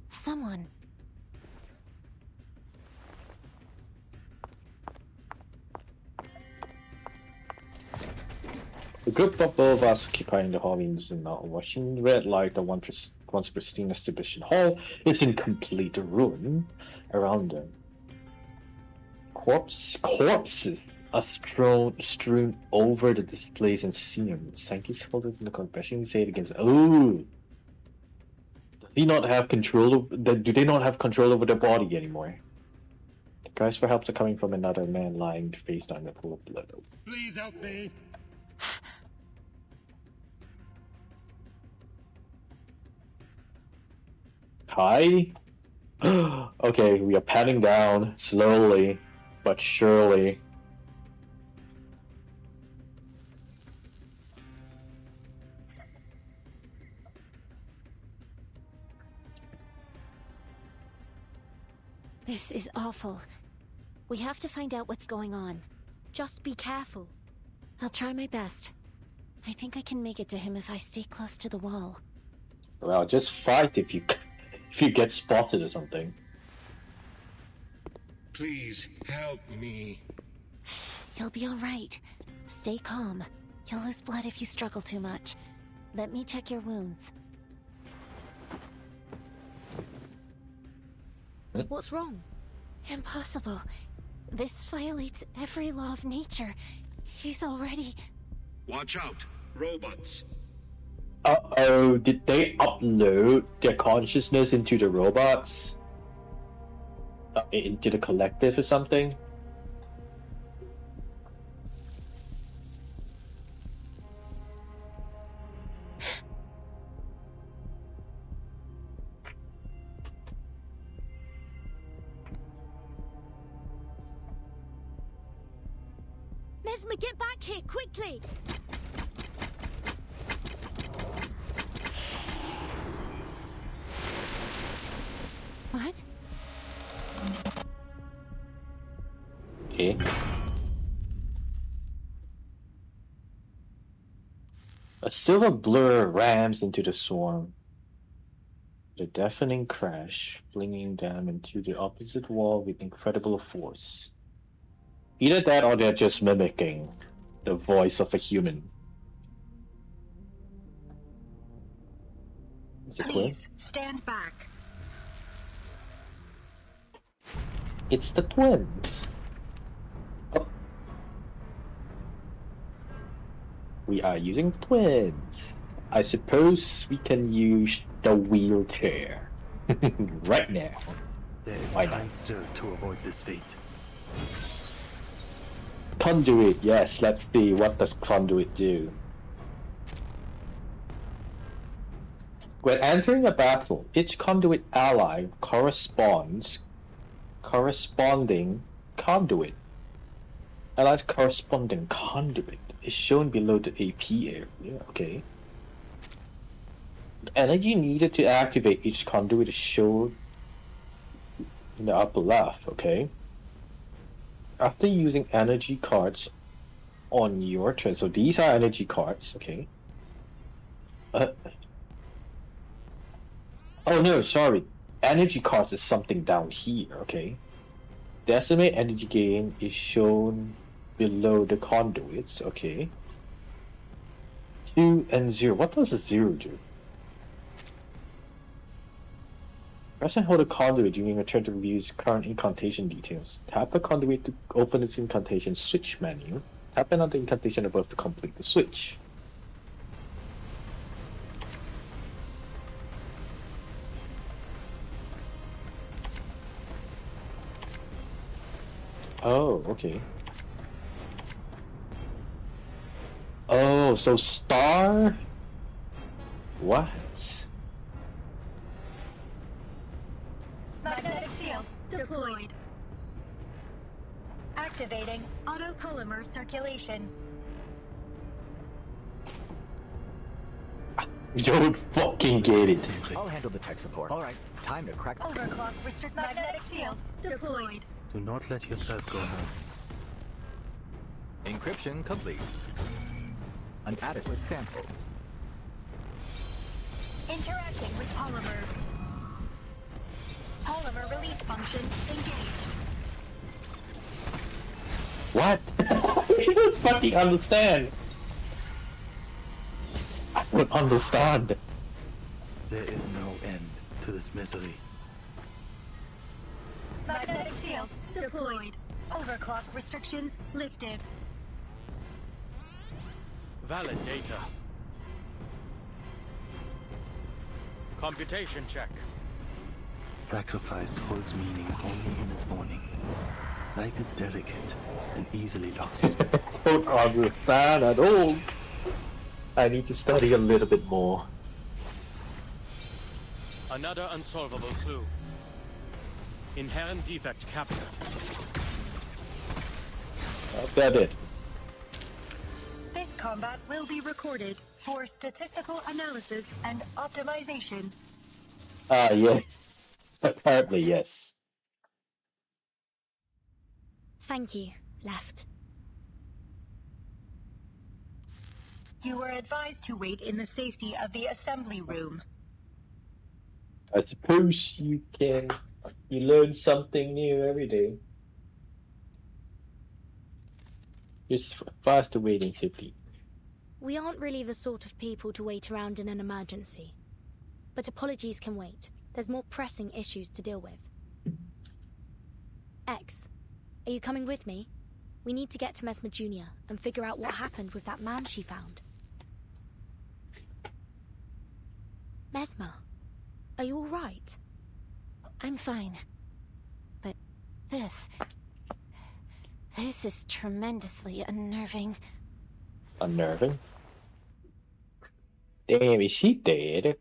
someone. A group of robots occupying the hall is not watching red light. The once pristine exhibition hall is in complete ruin around them. Corpses are strewn over the displays and scenery. Scientists hold it in the compassion say it against. Oh, does he not have control of? Do they not have control over their body anymore? Cries for help are coming from another man lying face down in a pool of blood. Please help me. Hi? Okay, we are panning down slowly but surely. This is awful. We have to find out what's going on. Just be careful. I'll try my best. I think I can make it to him if I stay close to the wall. Well, just fight if you get spotted or something. Please help me. You'll be alright. Stay calm. You'll lose blood if you struggle too much. Let me check your wounds. What's wrong? Impossible. This violates every law of nature. He's already... Watch out, robots. Uh-oh, did they upload their consciousness into the robots? Into the collective or something? Mesmer, get back here, quickly! What? Okay. A silver blur rams into the swarm. The deafening crash, flinging them into the opposite wall with incredible force. Either that or they're just mimicking the voice of a human. Is it twin? Please, stand back. It's the twins. Oh. We are using twins. I suppose we can use the wheelchair right now. There is Why time not? still to avoid this fate. Conduit, yes, let's see, what does conduit do? When entering a battle, each conduit ally corresponding conduit. Allies corresponding conduit is shown below the AP area, okay. The energy needed to activate each conduit is shown in the upper left, okay. After using energy cards on your turn, so these are energy cards, okay. Oh no, sorry. Energy cards is something down here, okay. The estimated energy gain is shown below the conduits, okay. 2 and 0. What does a 0 do? Press and hold a conduit during a turn to review its current incantation details. Tap a conduit to open its incantation switch menu. Tap another incantation above to complete the switch. Oh, okay. Oh, so star? What? Magnetic field deployed. Activating autopolymer circulation. You don't fucking get it. I'll handle the tech support. All right, time to crack. Overclock restrict magnetic field deployed. Do not let yourself go home. Encryption complete. An adequate sample. Interacting with polymer. Polymer release function engaged. What? I don't fucking understand. I don't understand. There is no end to this misery. Magnetic field deployed. Overclock restrictions lifted. Valid data. Computation check. Sacrifice holds meaning only in its warning. Life is delicate and easily lost. Don't understand at all. I need to study a little bit more. Another unsolvable clue. Inherent defect captured. That's it. This combat will be recorded for statistical analysis and optimization. Yeah. Apparently, yes. Thank you, Left. You are advised to wait in the safety of the assembly room. I suppose you learn something new every day. Just faster waiting safety. We aren't really the sort of people to wait around in an emergency. But apologies can wait. There's more pressing issues to deal with. X, are you coming with me? We need to get to Mesmer Jr. and figure out what happened with that man she found. Mesmer, are you alright? I'm fine. But this is tremendously unnerving. Unnerving? Damn, is he dead?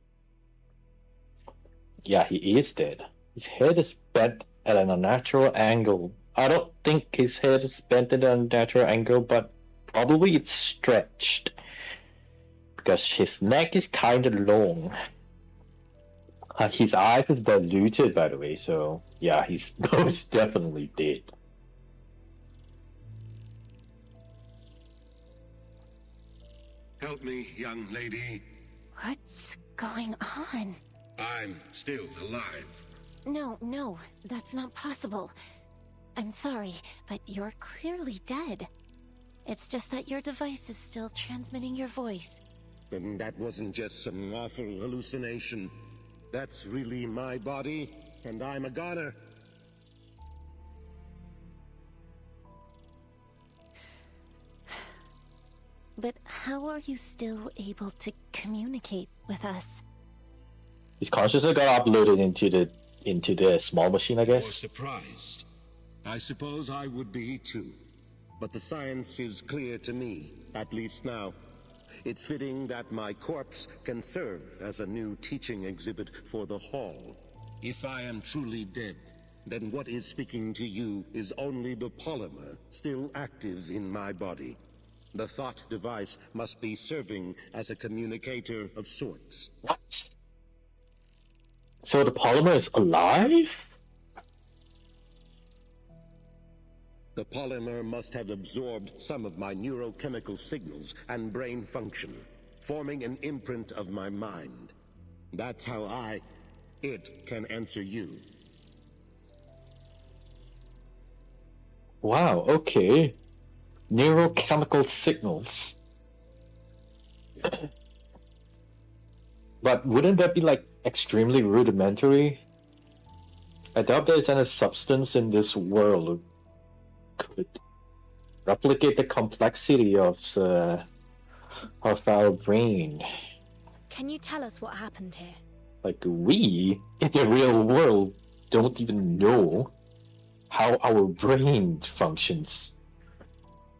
Yeah, he is dead. His head is bent at an unnatural angle. I don't think his head is bent at an unnatural angle, but probably it's stretched. Because his neck is kind of long. His eyes is diluted, by the way, so yeah, he's most definitely dead. Help me, young lady. What's going on? I'm still alive. No, that's not possible. I'm sorry, but you're clearly dead. It's just that your device is still transmitting your voice. Then that wasn't just some awful hallucination. That's really my body, and I'm a goner. But how are you still able to communicate with us? His consciousness got uploaded into the small machine, I You're guess. surprised. I suppose I would be too. But the science is clear to me, at least now. It's fitting that my corpse can serve as a new teaching exhibit for the Hall. If I am truly dead, then what is speaking to you is only the polymer still active in my body. The thought device must be serving as a communicator of sorts. What? So the polymer is alive? The polymer must have absorbed some of my neurochemical signals and brain function, forming an imprint of my mind. That's how it can answer you. Wow, okay. Neurochemical signals. But wouldn't that be like extremely rudimentary? I doubt there's any substance in this world could replicate the complexity of our brain. Can you tell us what happened here? Like we, in the real world, don't even know how our brain functions.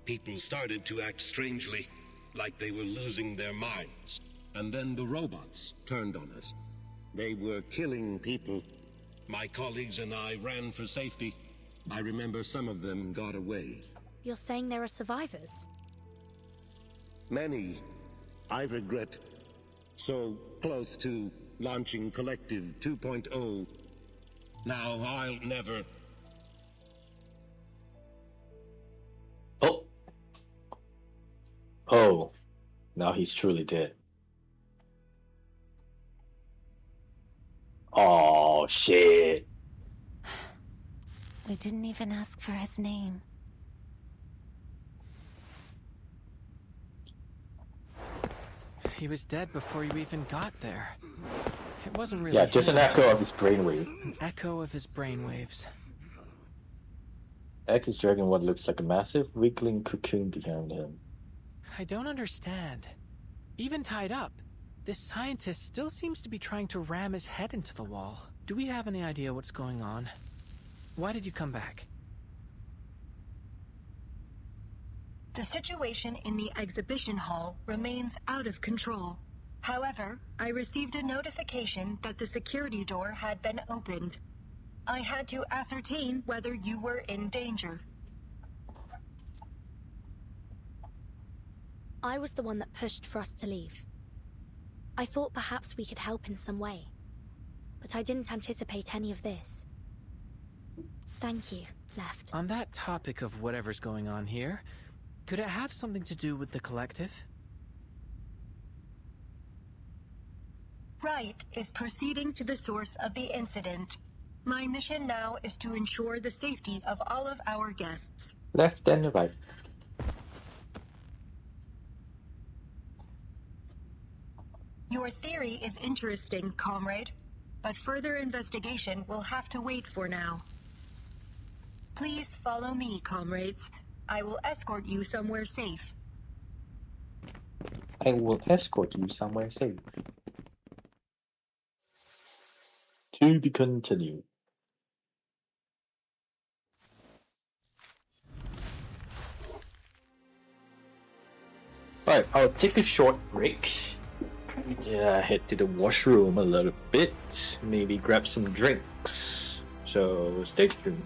People started to act strangely, like they were losing their minds. And then the robots turned on us. They were killing people. My colleagues and I ran for safety. I remember some of them got away. You're saying there are survivors? Many, I regret. So close to launching Collective 2.0. Now I'll never... Oh, now he's truly dead. Oh, shit. We didn't even ask for his name. He was dead before you even got there. It wasn't really Yeah, just him, an echo of his brainwave. An echo of his brainwaves. X is dragging what looks like a massive wiggling cocoon behind him. I don't understand. Even tied up, this scientist still seems to be trying to ram his head into the wall. do we have any idea what's going on? Why did you come back? The situation in the exhibition hall remains out of control. However, I received a notification that the security door had been opened. I had to ascertain whether you were in danger. I was the one that pushed for us to leave. I thought perhaps we could help in some way, but I didn't anticipate any of this. Thank you, Left. On that topic of whatever's going on here, could it have something to do with the collective? Wright is proceeding to the source of the incident. My mission now is to ensure the safety of all of our guests. Left and right. Your theory is interesting, comrade, but further investigation will have to wait for now. Please follow me, comrades. I will escort you somewhere safe. I will escort you somewhere safe. To be continued. Alright, I'll take a short break. Head to the washroom a little bit. Maybe grab some drinks. So stay tuned.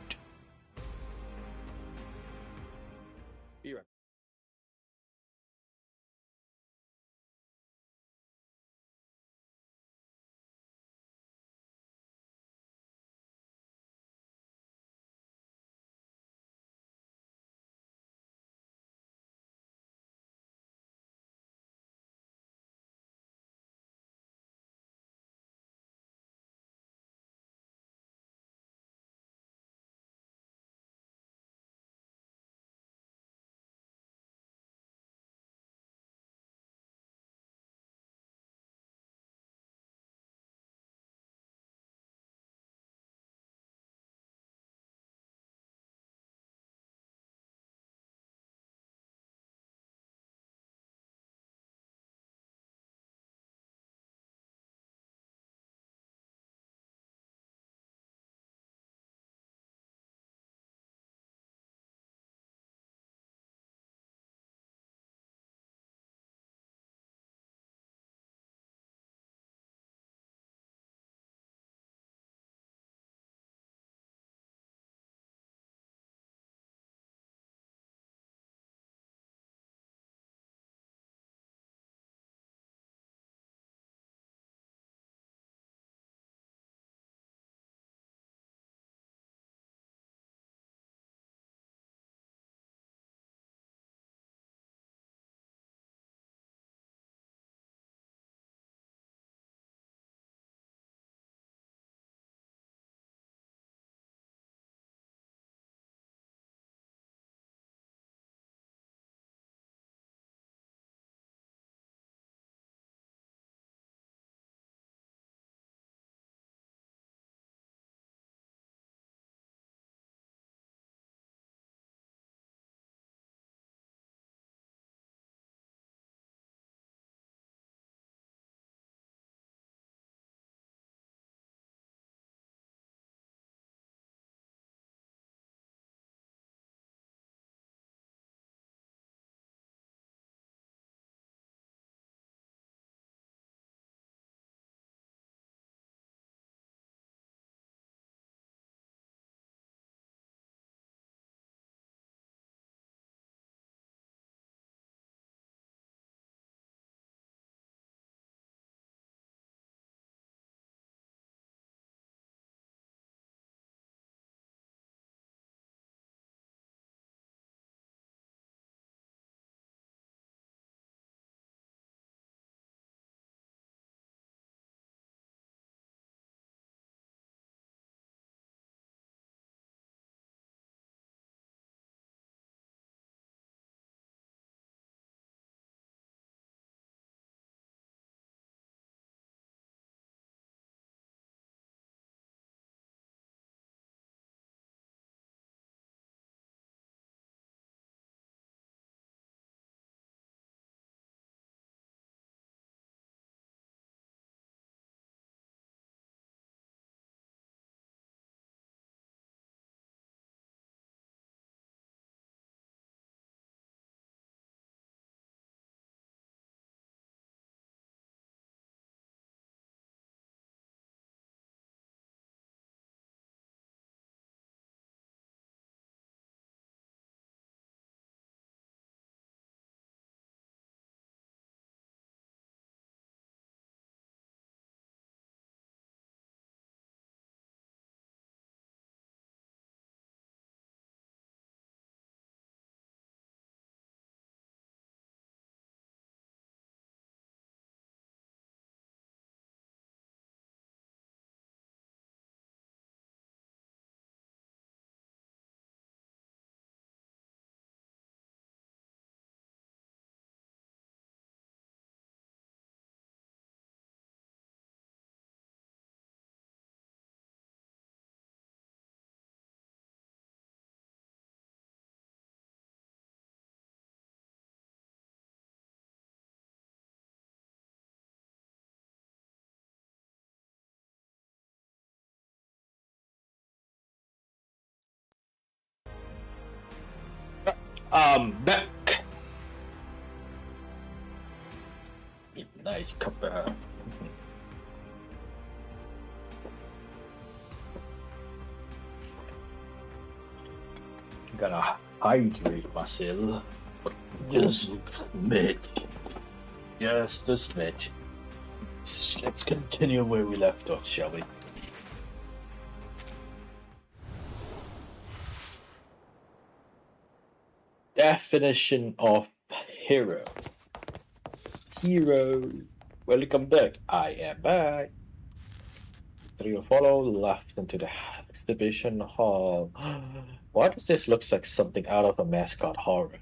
Back. Nice cup of half. Gotta hydrate myself. Just a smidge. Just a smidge. Let's continue where we left off, shall we? Definition of hero. Hero. Welcome back. I am back. Three follow left into the exhibition hall. Why does this look like something out of a mascot horror?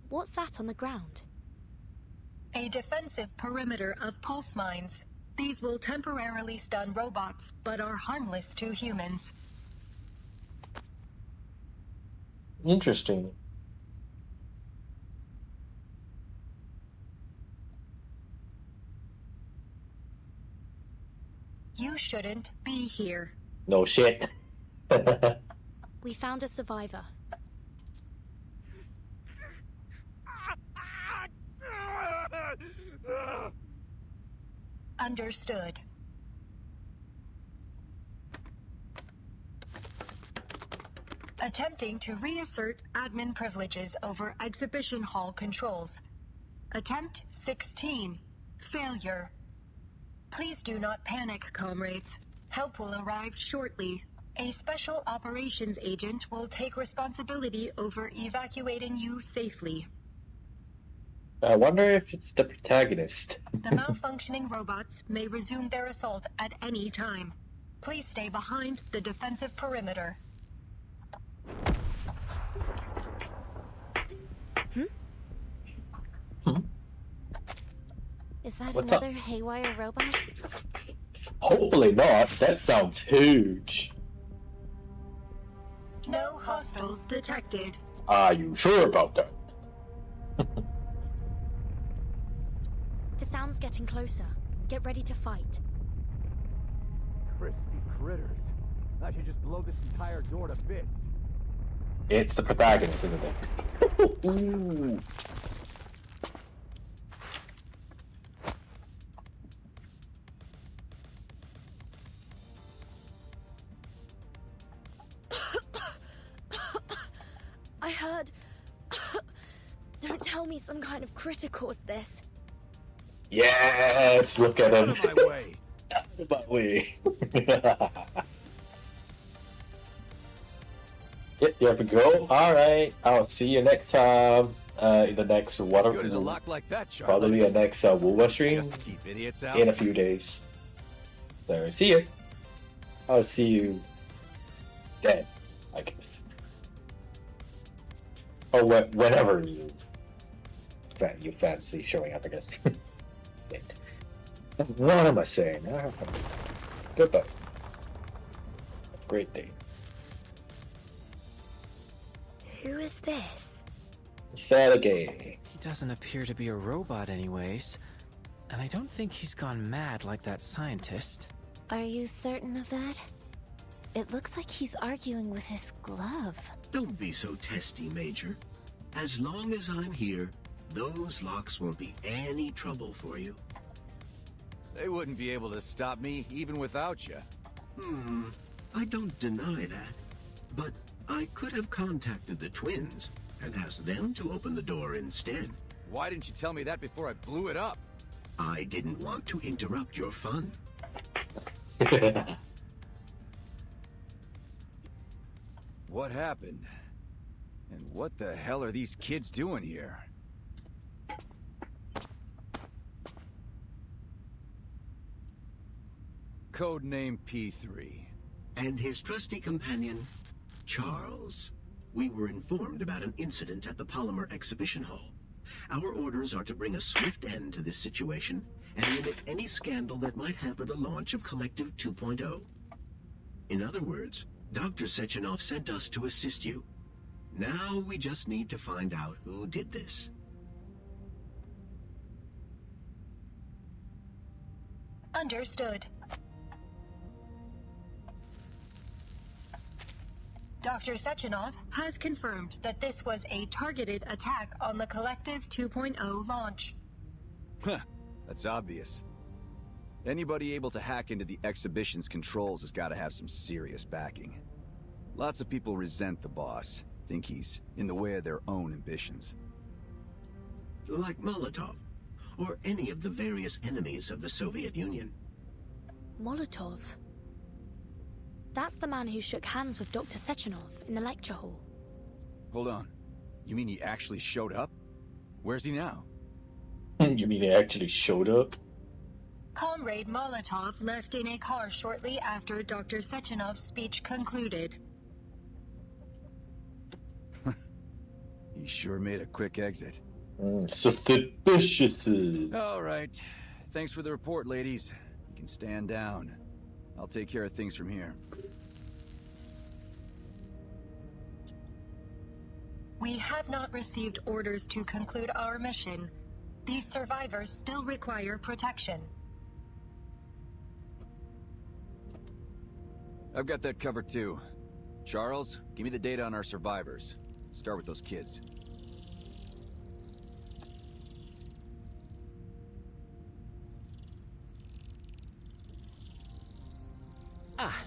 What's that on the ground? A defensive perimeter of pulse mines. These will temporarily stun robots, but are harmless to humans. Interesting. You shouldn't be here. No shit. We found a survivor. Understood. Attempting to reassert admin privileges over exhibition hall controls. Attempt 16. Failure. Please do not panic, comrades. Help will arrive shortly. A special operations agent will take responsibility over evacuating you safely. I wonder if it's the protagonist. The malfunctioning robots may resume their assault at any time. Please stay behind the defensive perimeter. Is that What's another up? haywire robot? Hopefully not. That sounds huge. No hostiles detected. Are you sure about that? The sound's getting closer. Get ready to fight. Crispy critters. I should just blow this entire door to bits. It's the protagonist, isn't it? Ooh. I heard... Don't tell me some kind of critter caused this. Yes, look at him. Out of my way. Out of my way. Yep, here we go. Alright, I'll see you next time. In the next water. Good as a lock like that, Charlotte. Probably a next Woowa stream Just to keep idiots out. in a few days. So see you. I'll see you then, I guess. Or whenever you fancy showing up, I guess. What am I saying? Goodbye. Have a great day. Who is this? Sergey. He doesn't appear to be a robot anyways. And I don't think he's gone mad like that scientist. Are you certain of that? It looks like he's arguing with his glove. Don't be so testy, Major. As long as I'm here, those locks won't be any trouble for you. They wouldn't be able to stop me, even without you. I don't deny that. But I could have contacted the twins and asked them to open the door instead. Why didn't you tell me that before I blew it up? I didn't want to interrupt your fun. What happened? And what the hell are these kids doing here? Codename P3. And his trusty companion, Charles. We were informed about an incident at the Polymer Exhibition Hall. Our orders are to bring a swift end to this situation and limit any scandal that might hamper the launch of Collective 2.0. In other words, Dr. Sechenov sent us to assist you. Now we just need to find out who did this. Understood. Dr. Sechenov has confirmed that this was a targeted attack on the Collective 2.0 launch. Huh, that's obvious. Anybody able to hack into the exhibition's controls has got to have some serious backing. Lots of people resent the boss, think he's in the way of their own ambitions. Like Molotov, or any of the various enemies of the Soviet Union. Molotov? That's the man who shook hands with Dr. Sechenov in the lecture hall. Hold on. You mean he actually showed up? Where's he now? You mean he actually showed up? Comrade Molotov left in a car shortly after Dr. Sechenov's speech concluded. He sure made a quick exit. Suspicious. All right. Thanks for the report, ladies. You can stand down. I'll take care of things from here. We have not received orders to conclude our mission. These survivors still require protection. I've got that covered too. Charles, give me the data on our survivors. Start with those kids. Ah,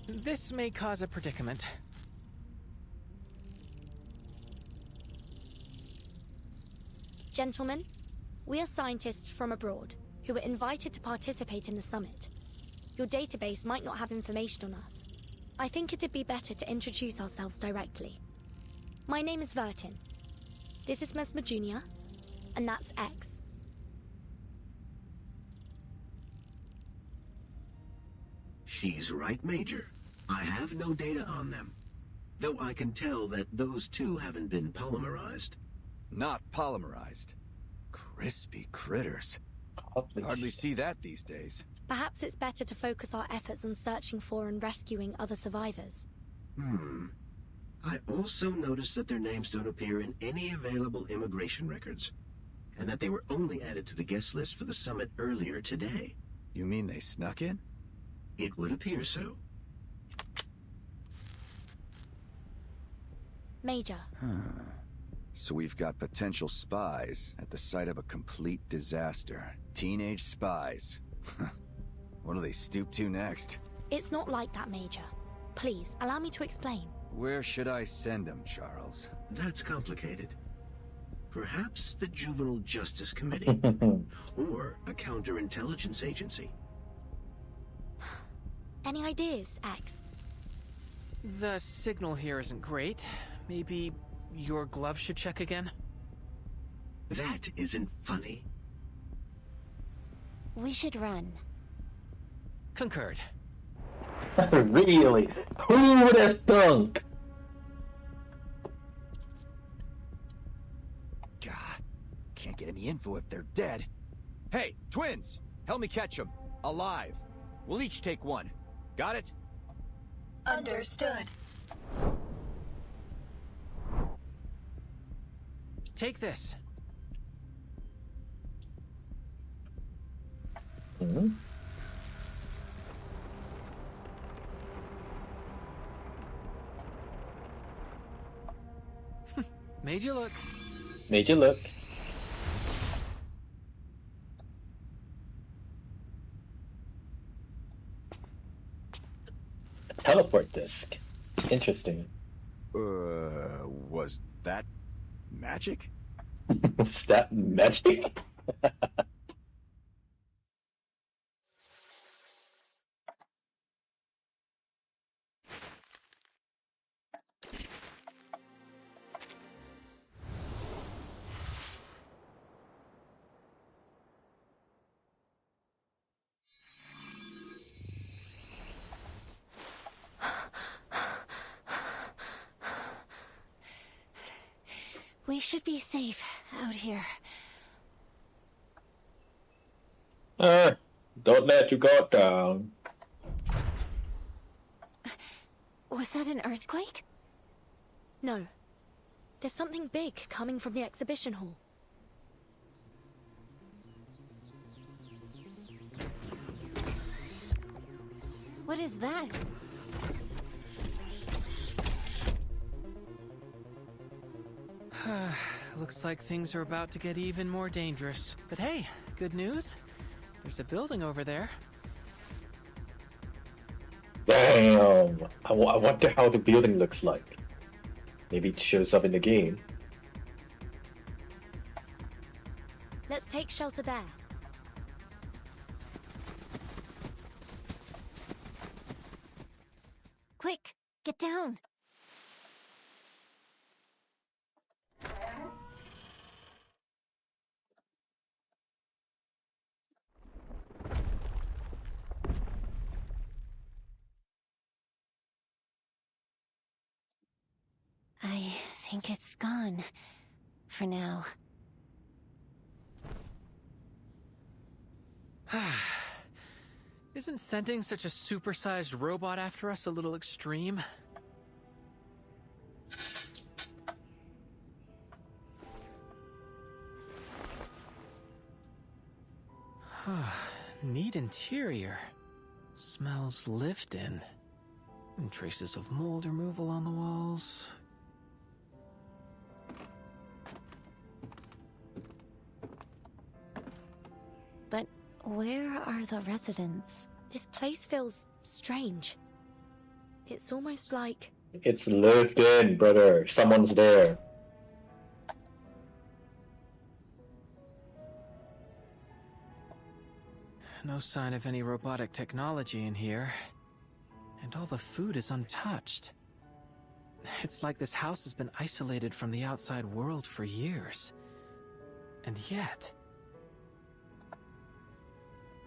this may cause a predicament. Gentlemen, we are scientists from abroad who were invited to participate in the summit. Your database might not have information on us. I think it'd be better to introduce ourselves directly. My name is Vertin. This is Mesmer Jr., and that's X. She's right, Major. I have no data on them. Though I can tell that those two haven't been polymerized. Not polymerized. Crispy critters. Hardly see that these days. Perhaps it's better to focus our efforts on searching for and rescuing other survivors. I also noticed that their names don't appear in any available immigration records, and that they were only added to the guest list for the summit earlier today. You mean they snuck in? It would appear so. Major. So we've got potential spies at the site of a complete disaster. Teenage spies. What do they stoop to next? It's not like that, Major. Please, allow me to explain. Where should I send them, Charles? That's complicated. Perhaps the Juvenile Justice Committee, or a counterintelligence agency. Any ideas, X? The signal here isn't great. Maybe your glove should check again? That isn't funny. We should run. Concurred. Really? Who would have thunk? God, can't get any info if they're dead. Hey, twins! Help me catch them. Alive. We'll each take one. Got it? Understood. Take this. Made you look. Made you look. A teleport disc. Interesting. Was that magic? Was that magic? We should be safe out here. Don't let you go down. Was that an earthquake? No. There's something big coming from the exhibition hall. What is that? Looks like things are about to get even more dangerous. But hey, good news. There's a building over there. Damn! I wonder how the building looks like. Maybe it shows up in the game. Let's take shelter there. Quick, get down. I think it's gone. For now. Isn't sending such a supersized robot after us a little extreme? Neat interior. Smells lived in. And traces of mold removal on the walls. But where are the residents? This place feels strange. It's almost like... It's lived in, brother. Someone's there. No sign of any robotic technology in here. And all the food is untouched. It's like this house has been isolated from the outside world for years. And yet...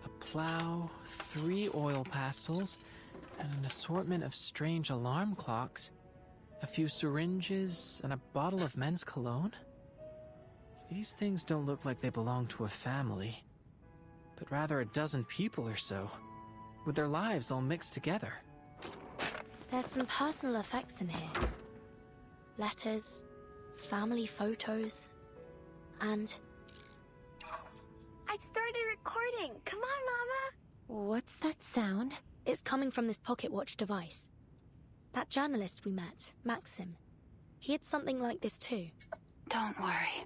a plow, 3 oil pastels, and an assortment of strange alarm clocks. A few syringes, and a bottle of men's cologne? These things don't look like they belong to a family, but rather a dozen people or so, with their lives all mixed together. There's some personal effects in here. Letters, family photos, and... I've started recording. Come on, Mama. What's that sound? It's coming from this pocket watch device. That journalist we met, Maxim, he had something like this too. Don't worry.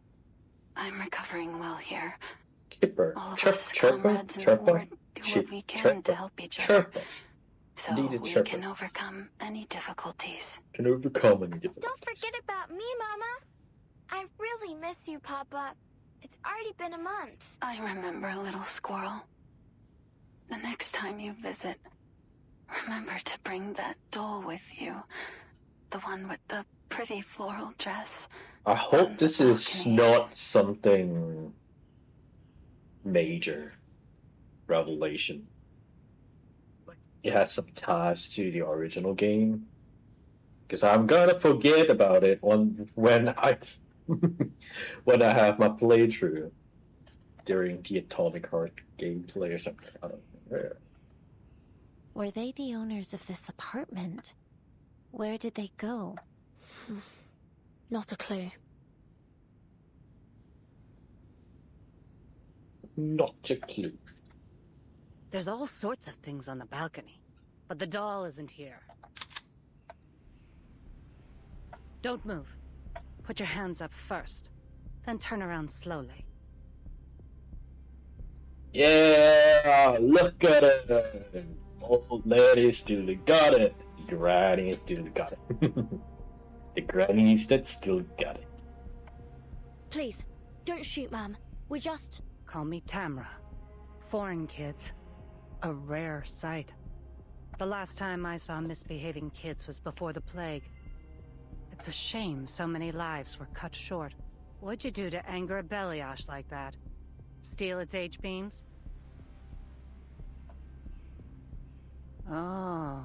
I'm recovering well here. Chipper. All of Chirp, us chirper, comrades in the chirper, ward do what chip, we can chirper, to help each other. chirper. So Indeed, a we chirper. can overcome any difficulties. Can overcome any difficulties. Don't forget about me, Mama. I really miss you, Papa. It's already been a month. I remember, little squirrel. The next time you visit, remember to bring that doll with you. The one with the pretty floral dress. I hope this is not something major revelation. It has some ties to the original game, because I'm gonna forget about it when I when I have my playthrough during the Atomic Heart gameplay or something. I don't know. Were they the owners of this apartment? Where did they go? Not a clue. Not a clue. There's all sorts of things on the balcony, but the doll isn't here. Don't move. Put your hands up first, then turn around slowly. Yeah, look at it. Old lady still got it. Granny still got it. The grannies that still got it. Please, don't shoot, ma'am. We just... Call me Tamra. Foreign kids. A rare sight. The last time I saw misbehaving kids was before the plague. It's a shame so many lives were cut short. What'd you do to anger a Beliash like that? Steal its H-beams? Oh,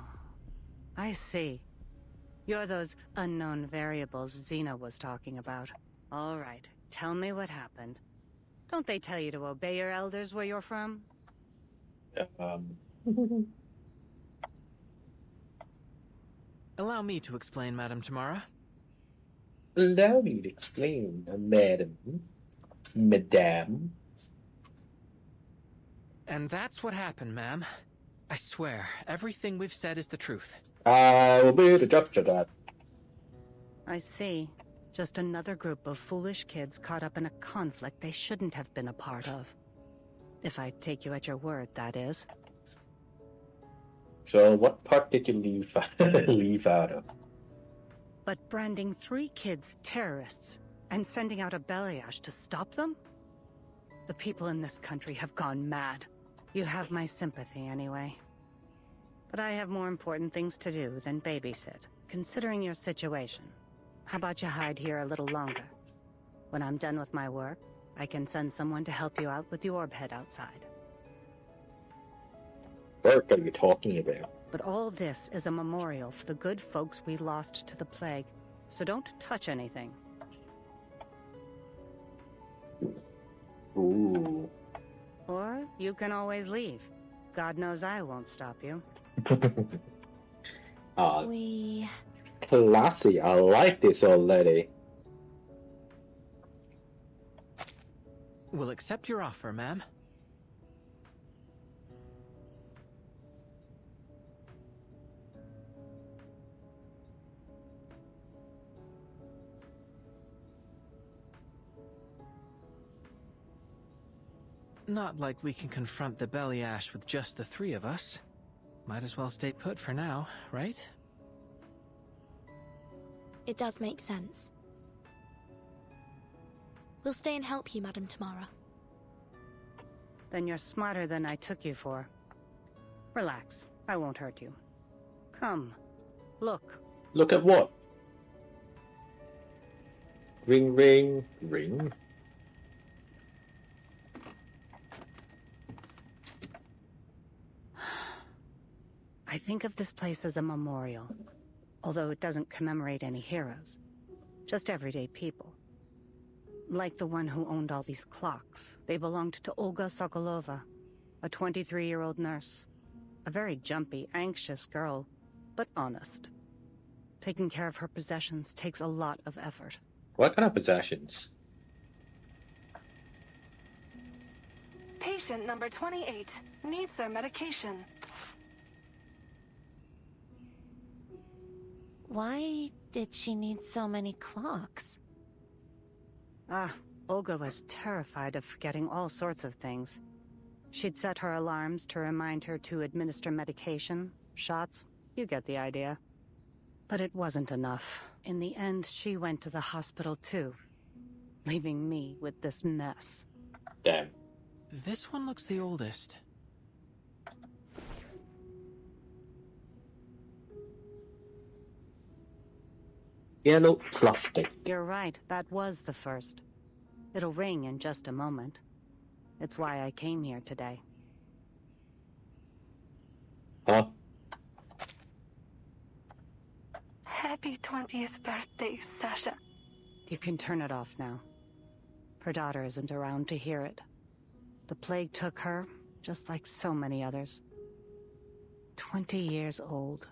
I see. You're those unknown variables Xena was talking about. All right, tell me what happened. Don't they tell you to obey your elders where you're from? Allow me to explain, Madam Tamara. Allow me to explain, Madame. And that's what happened, ma'am. I swear, everything we've said is the truth. I will be the judge of that. I see. Just another group of foolish kids caught up in a conflict they shouldn't have been a part of. If I take you at your word, that is. So what part did you leave leave out of? But branding 3 kids terrorists and sending out a balayage to stop them? The people in this country have gone mad. You have my sympathy anyway. But I have more important things to do than babysit, considering your situation. How about you hide here a little longer? When I'm done with my work, I can send someone to help you out with the orb head outside. What are you talking about? But all this is a memorial for the good folks we lost to the plague, so don't touch anything. Ooh. Or you can always leave. God knows I won't stop you. Classy. I like this already. We'll accept your offer, ma'am. Not like we can confront the Bellyash with just the 3 of us. Might as well stay put for now, right? It does make sense. We'll stay and help you, Madam Tamara. Then you're smarter than I took you for. Relax, I won't hurt you. Come, look. Look at what? Ring, ring, ring. I think of this place as a memorial, although it doesn't commemorate any heroes. Just everyday people. Like the one who owned all these clocks. They belonged to Olga Sokolova, a 23-year-old nurse. A very jumpy, anxious girl, but honest. Taking care of her possessions takes a lot of effort. What kind of possessions? Patient number 28 needs their medication. Why did she need so many clocks? Olga was terrified of forgetting all sorts of things. She'd set her alarms to remind her to administer medication, shots, you get the idea. But it wasn't enough. In the end, she went to the hospital too, leaving me with this mess. Damn. This one looks the oldest. Yellow plastic. You're right, that was the first. It'll ring in just a moment. It's why I came here today. Huh? Happy 20th birthday, Sasha. You can turn it off now. Her daughter isn't around to hear it. The plague took her, just like so many others. 20 years old.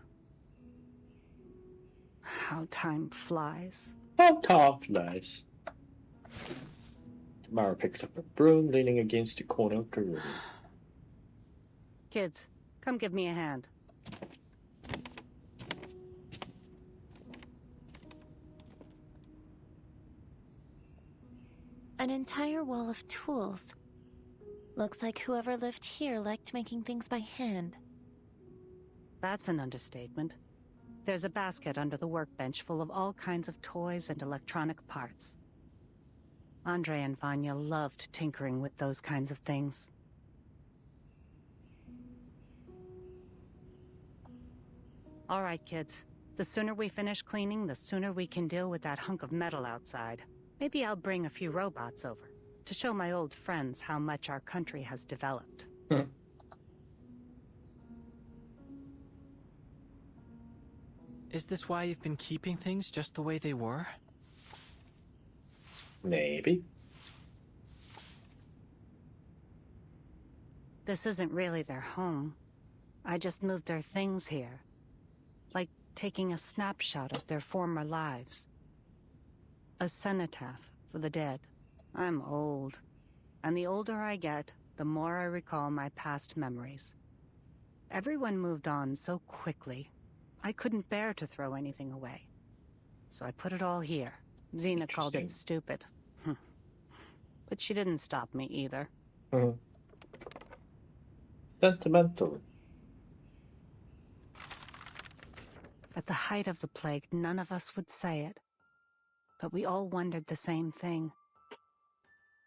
How time flies. How time flies. Tamara picks up a broom, leaning against the corner of the room. Kids, come give me a hand. An entire wall of tools. Looks like whoever lived here liked making things by hand. That's an understatement. There's a basket under the workbench full of all kinds of toys and electronic parts. Andre and Vanya loved tinkering with those kinds of things. All right, kids. The sooner we finish cleaning, the sooner we can deal with that hunk of metal outside. Maybe I'll bring a few robots over to show my old friends how much our country has developed. Is this why you've been keeping things just the way they were? Maybe. This isn't really their home. I just moved their things here. Like taking a snapshot of their former lives. A cenotaph for the dead. I'm old. And the older I get, the more I recall my past memories. Everyone moved on so quickly. I couldn't bear to throw anything away. So I put it all here. Xena called it stupid. But she didn't stop me either. Sentimental. At the height of the plague, none of us would say it. But we all wondered the same thing.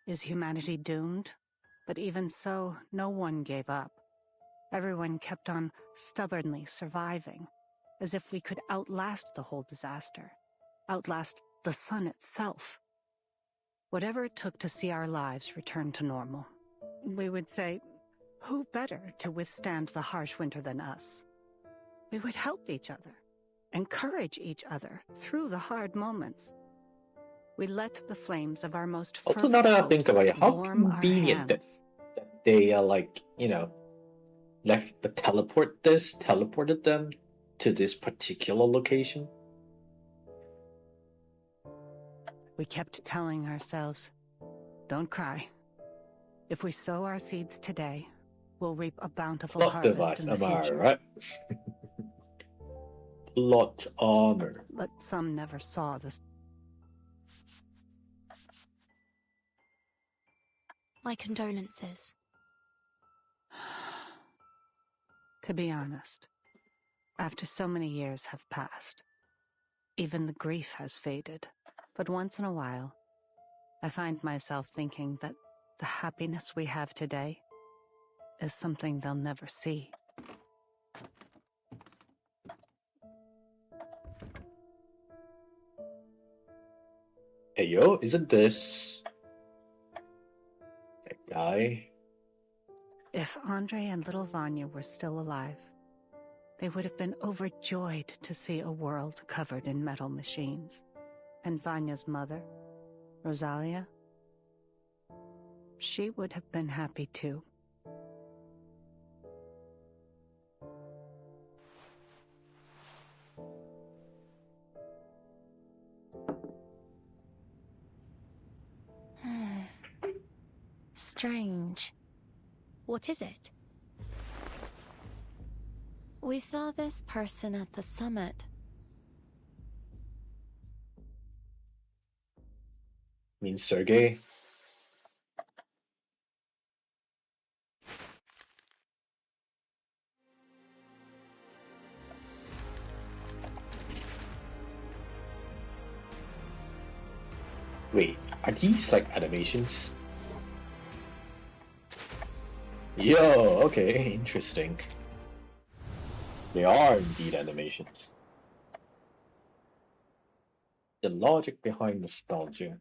Is humanity doomed? But even so, no one gave up. Everyone kept on stubbornly surviving, as if we could outlast the whole disaster, outlast the sun itself. Whatever it took to see our lives return to normal. We would say, who better to withstand the harsh winter than us? We would help each other, encourage each other through the hard moments. We let the flames of our most Also, fervent now that I hopes think about it, how warm our convenient that hands. they are like, like teleported them to this particular location. We kept telling ourselves, don't cry. If we sow our seeds today, we'll reap a bountiful Plot harvest device, in the am I future. right? Plot armor. But some never saw this. My condolences. To be honest, after so many years have passed, even the grief has faded. But once in a while, I find myself thinking that the happiness we have today is something they'll never see. Hey yo, isn't this that guy? If Andre and little Vanya were still alive, they would have been overjoyed to see a world covered in metal machines. And Vanya's mother, Rosalia, she would have been happy too. Strange. What is it? We saw this person at the summit. mean Sergey? Wait, are these like animations? Yo, okay, interesting. They are indeed animations. The logic behind nostalgia.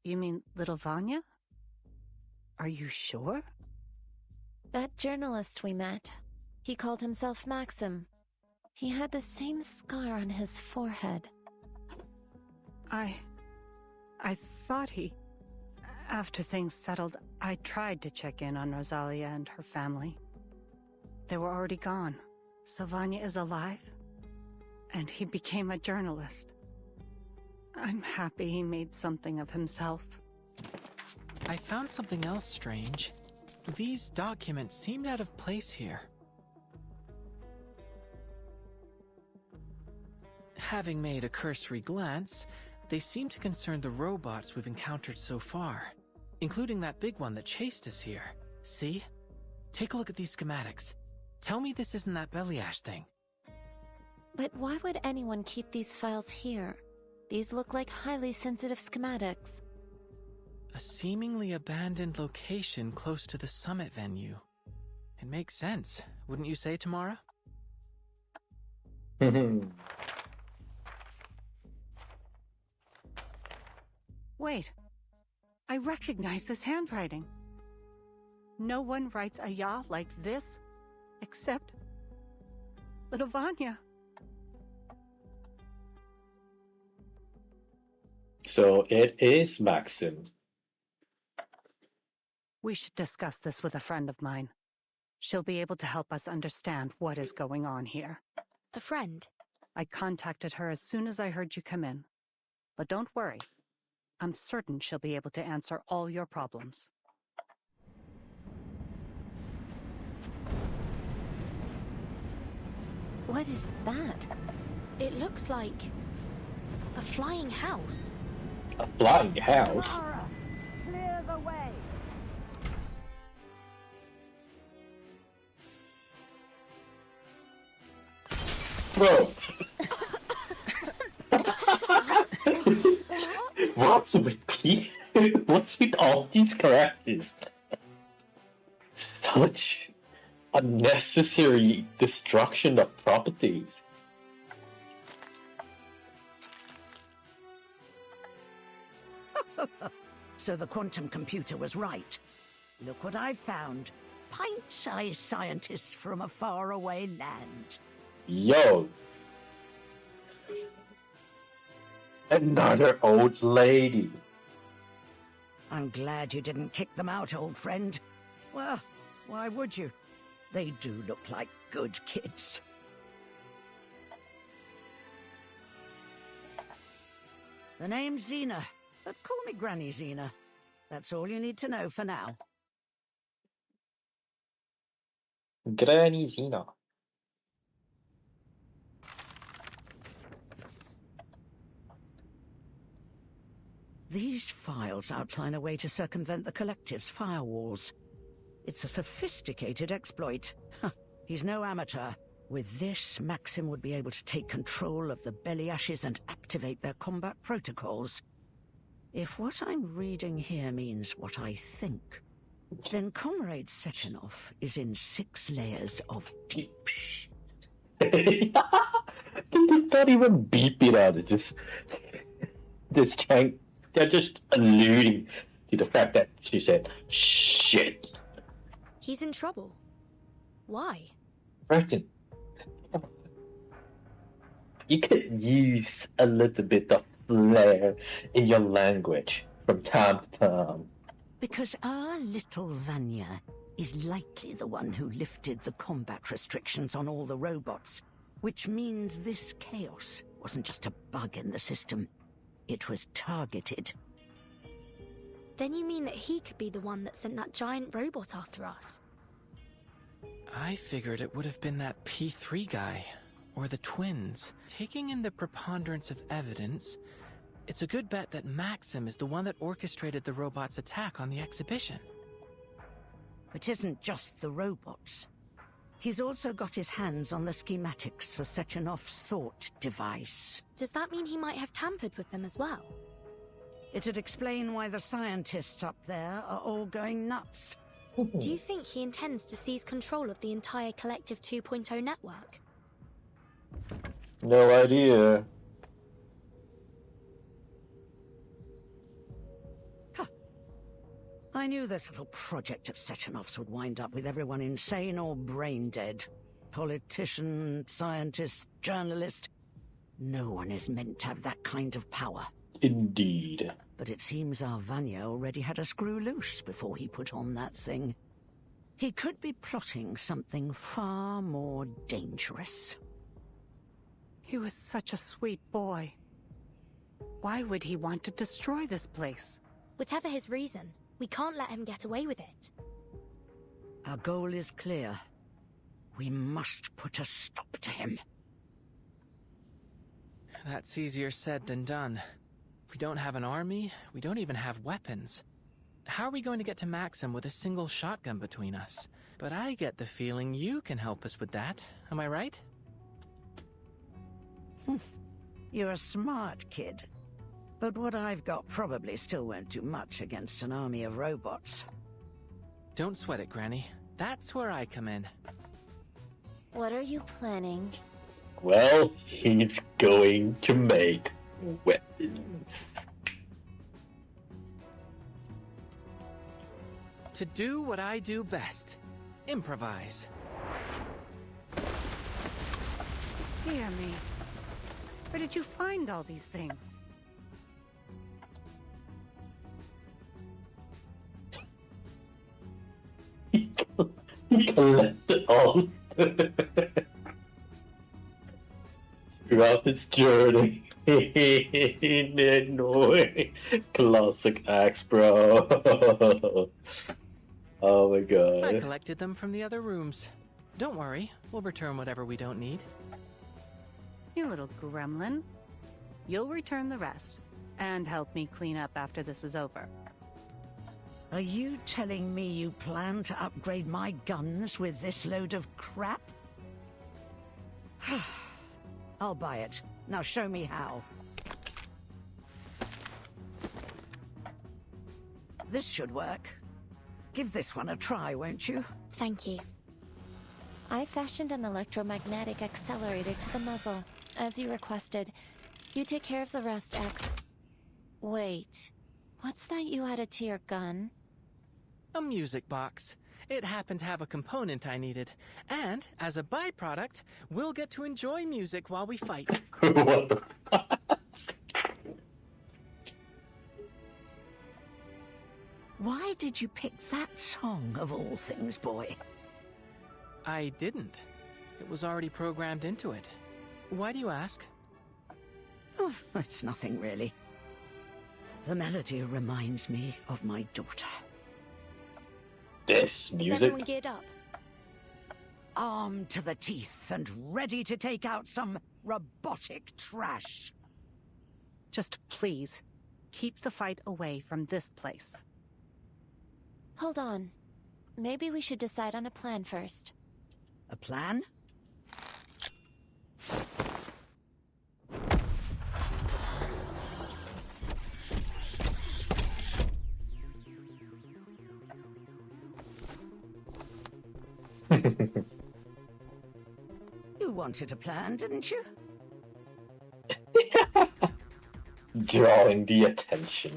You mean little Vanya? Are you sure? That journalist we met, he called himself Maxim. He had the same scar on his forehead. I thought he... After things settled, I tried to check in on Rosalia and her family. They were already gone, so Vanya is alive, and he became a journalist. I'm happy he made something of himself. I found something else strange. These documents seemed out of place here. Having made a cursory glance, they seem to concern the robots we've encountered so far, including that big one that chased us here. See? Take a look at these schematics. Tell me this isn't that Beliash thing. But why would anyone keep these files here? These look like highly sensitive schematics. A seemingly abandoned location close to the summit venue. It makes sense, wouldn't you say, Tamara? Wait, I recognize this handwriting. No one writes a ya like this, except little Vanya. So it is Maxim. We should discuss this with a friend of mine. She'll be able to help us understand what is going on here. A friend? I contacted her as soon as I heard you come in. But don't worry. I'm certain she'll be able to answer all your problems. What is that? It looks like a flying house. A flying house? Clear the way. Bro! What's what's with all these characters? Such unnecessary destruction of properties. So the quantum computer was right. Look what I've found. Pint-sized scientists from a faraway land. Yo! Another old lady. I'm glad you didn't kick them out, old friend. Well, why would you? They do look like good kids. The name's Xena, but call me Granny Xena. That's all you need to know for now. Granny Xena. These files outline a way to circumvent the Collective's firewalls. It's a sophisticated exploit. He's no amateur. With this, Maxim would be able to take control of the Belly Ashes and activate their combat protocols. If what I'm reading here means what I think, then Comrade Sechenov is in 6 layers of deep shit. They did not even beep it out. It's just trying. They're just alluding to the fact that she said shit. He's in trouble. Why? Burton, you could use a little bit of flair in your language from time to time. Because our little Vanya is likely the one who lifted the combat restrictions on all the robots, which means this chaos wasn't just a bug in the system. It was targeted. Then you mean that he could be the one that sent that giant robot after us? I figured it would have been that P3 guy, or the twins. Taking in the preponderance of evidence, it's a good bet that Maxim is the one that orchestrated the robot's attack on the exhibition. It isn't just the robots. He's also got his hands on the schematics for Sechenov's thought device. Does that mean he might have tampered with them as well? It'd explain why the scientists up there are all going nuts. Do you think he intends to seize control of the entire Collective 2.0 network? No idea. I knew this little project of Sechenov's would wind up with everyone insane or brain dead. Politician, scientist, journalist. No one is meant to have that kind of power. Indeed. But it seems our Vanya already had a screw loose before he put on that thing. He could be plotting something far more dangerous. He was such a sweet boy. Why would he want to destroy this place? Whatever his reason, we can't let him get away with it. Our goal is clear. We must put a stop to him. That's easier said than done. We don't have an army, we don't even have weapons. How are we going to get to Maxim with a single shotgun between us? But I get the feeling you can help us with that, am I right? You're a smart kid. But what I've got probably still won't do much against an army of robots. Don't sweat it, Granny. That's where I come in. What are you planning? Well, he's going to make weapons. To do what I do best. Improvise. Dear me. Where did you find all these things? He collected all throughout his journey. No way. Classic axe, bro. Oh my god. I collected them from the other rooms. Don't worry, we'll return whatever we don't need. You little gremlin. You'll return the rest, and help me clean up after this is over. Are you telling me you plan to upgrade my guns with this load of crap? I'll buy it. Now show me how. This should work. Give this one a try, won't you? Thank you. I fashioned an electromagnetic accelerator to the muzzle, as you requested. You take care of the rest, X. Wait, what's that you added to your gun? A music box. It happened to have a component I needed. And, as a byproduct, we'll get to enjoy music while we fight. What the? Why did you pick that song, of all things, boy? I didn't. It was already programmed into it. Why do you ask? Oh, it's nothing, really. The melody reminds me of my daughter. This Is music? everyone geared up? Armed to the teeth and ready to take out some robotic trash. Just please, keep the fight away from this place. Hold on. Maybe we should decide on a plan first. A plan? You wanted a plan, didn't you? Drawing the attention.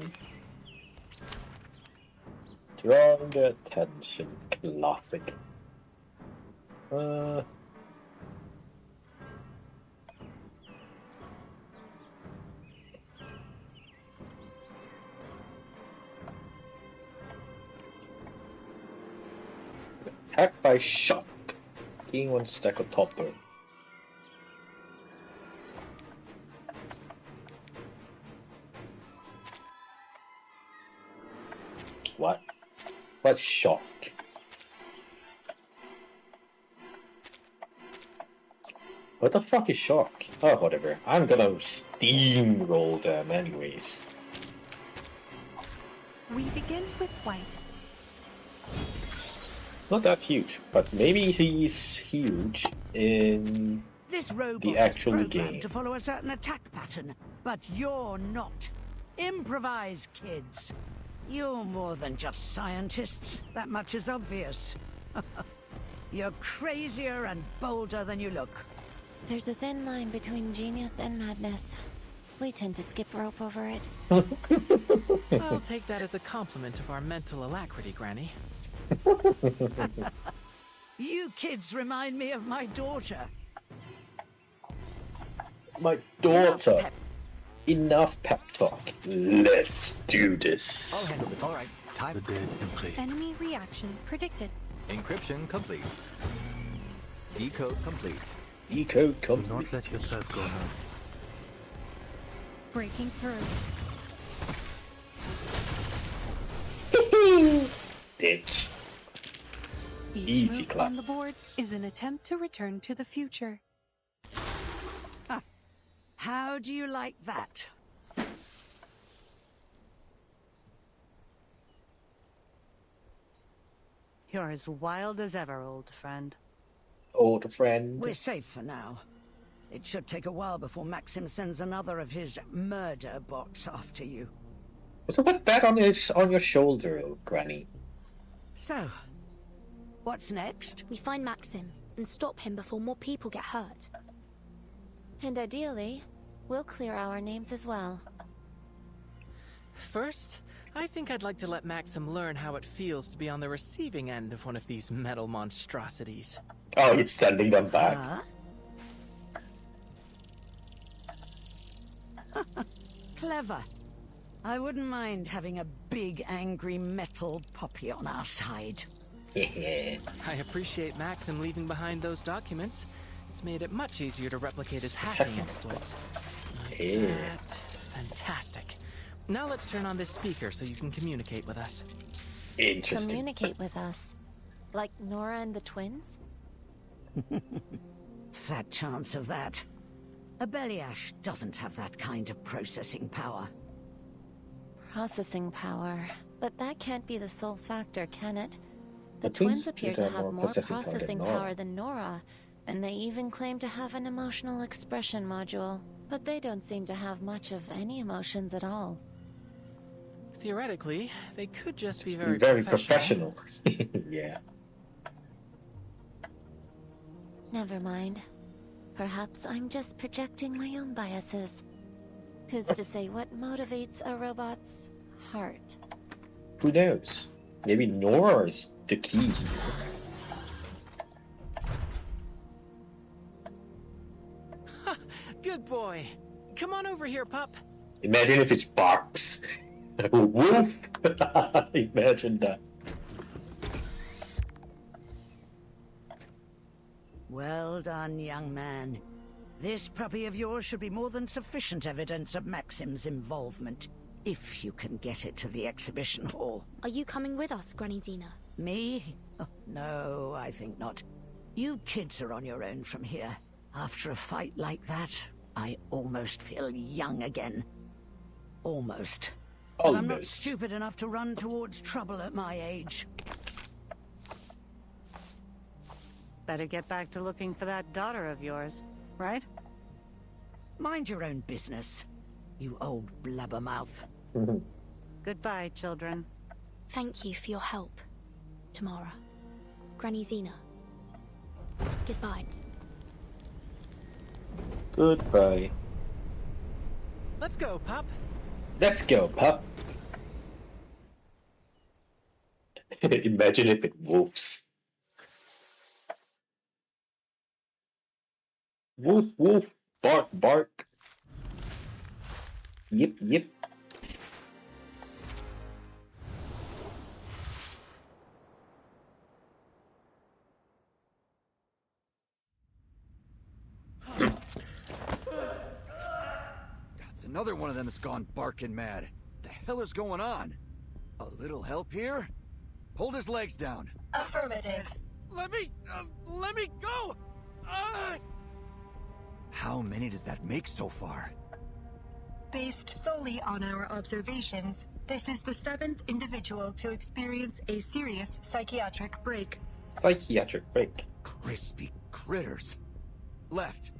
Drawing the attention. Classic. Attacked by shock. Gain 1 stack of topper. What? What shock? What the fuck is shock? Oh, whatever. I'm gonna steamroll them anyways. We begin with white. It's not that huge, but maybe he's huge in This robot the actual is programmed game. to follow a certain attack pattern, but you're not. Improvise, kids. You're more than just scientists. That much is obvious. You're crazier and bolder than you look. There's a thin line between genius and madness. We tend to skip rope over it. I'll take that as a compliment of our mental alacrity, Granny. You kids remind me of my daughter. My daughter. Enough pep talk. Let's do this. All right, time. The dead in place. Enemy reaction predicted. Encryption complete. Decode complete. Decode Do complete. not let yourself go now. Breaking through. Bitch. Each Easy move clap. on the board is an attempt to return to the future. How do you like that? You're as wild as ever, old friend. Old friend. We're safe for now. It should take a while before Maxim sends another of his murder bots after you. So what's that on your shoulder, Granny? So, what's next? We find Maxim and stop him before more people get hurt. And ideally, we'll clear our names as well. First, I think I'd like to let Maxim learn how it feels to be on the receiving end of one of these metal monstrosities. Oh, he's sending them back. Clever. I wouldn't mind having a big angry metal poppy on our side. I appreciate Maxim leaving behind those documents. It's made it much easier to replicate his hacking exploits. Like that. Fantastic. Now let's turn on this speaker so you can communicate with us. Interesting. Communicate with us. Like Nora and the twins? Fat chance of that. A Beliash doesn't have that kind of processing power. Processing power. But that can't be the sole factor, can it? The The twins twins appear appear to have more processing Nora. power than Nora, and they even claim to have an emotional expression module. But they don't seem to have much of any emotions at all. Theoretically, they could just be very, Very professional. professional. Yeah. Never mind. Perhaps I'm just projecting my own biases. Who's to say what motivates a robot's heart? Who knows? Maybe Nora is the key here. Good boy. Come on over here, pup. Imagine if it's Box. Woof! Imagine that. Well done, young man. This puppy of yours should be more than sufficient evidence of Maxim's involvement, if you can get it to the exhibition hall. Are you coming with us, Granny Xena? Me? Oh, no, I think not. You kids are on your own from here. After a fight like that, I almost feel young again. Almost. But I'm not stupid enough to run towards trouble at my age. Better get back to looking for that daughter of yours, right? Mind your own business, you old blabbermouth. Goodbye, children. Thank you for your help, Tamara. Granny Xena. Goodbye. Goodbye. Let's go, pup. Let's go, pup. Imagine if it wolfs. Woof, woof, bark, bark. Yip, yip. It's another one of them that's gone barking mad. The hell is going on? A little help here? Hold his legs down. Affirmative. Let me go! How many does that make so far? Based solely on our observations, this is the 7th individual to experience a serious psychiatric break. Psychiatric break. Crispy critters. Left.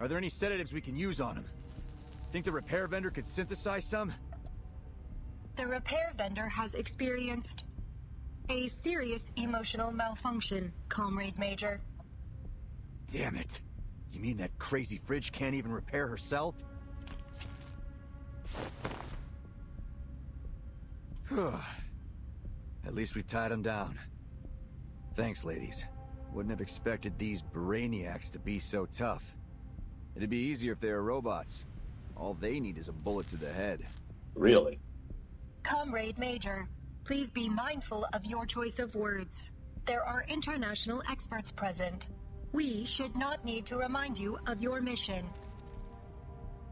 Are there any sedatives we can use on him? Think the repair vendor could synthesize some? The repair vendor has experienced a serious emotional malfunction, Comrade Major. Damn it. You mean that crazy fridge can't even repair herself? At least we tied him down. Thanks, ladies. Wouldn't have expected these brainiacs to be so tough. It'd be easier if they were robots. All they need is a bullet to the head. Really? Comrade Major, please be mindful of your choice of words. There are international experts present. We should not need to remind you of your mission.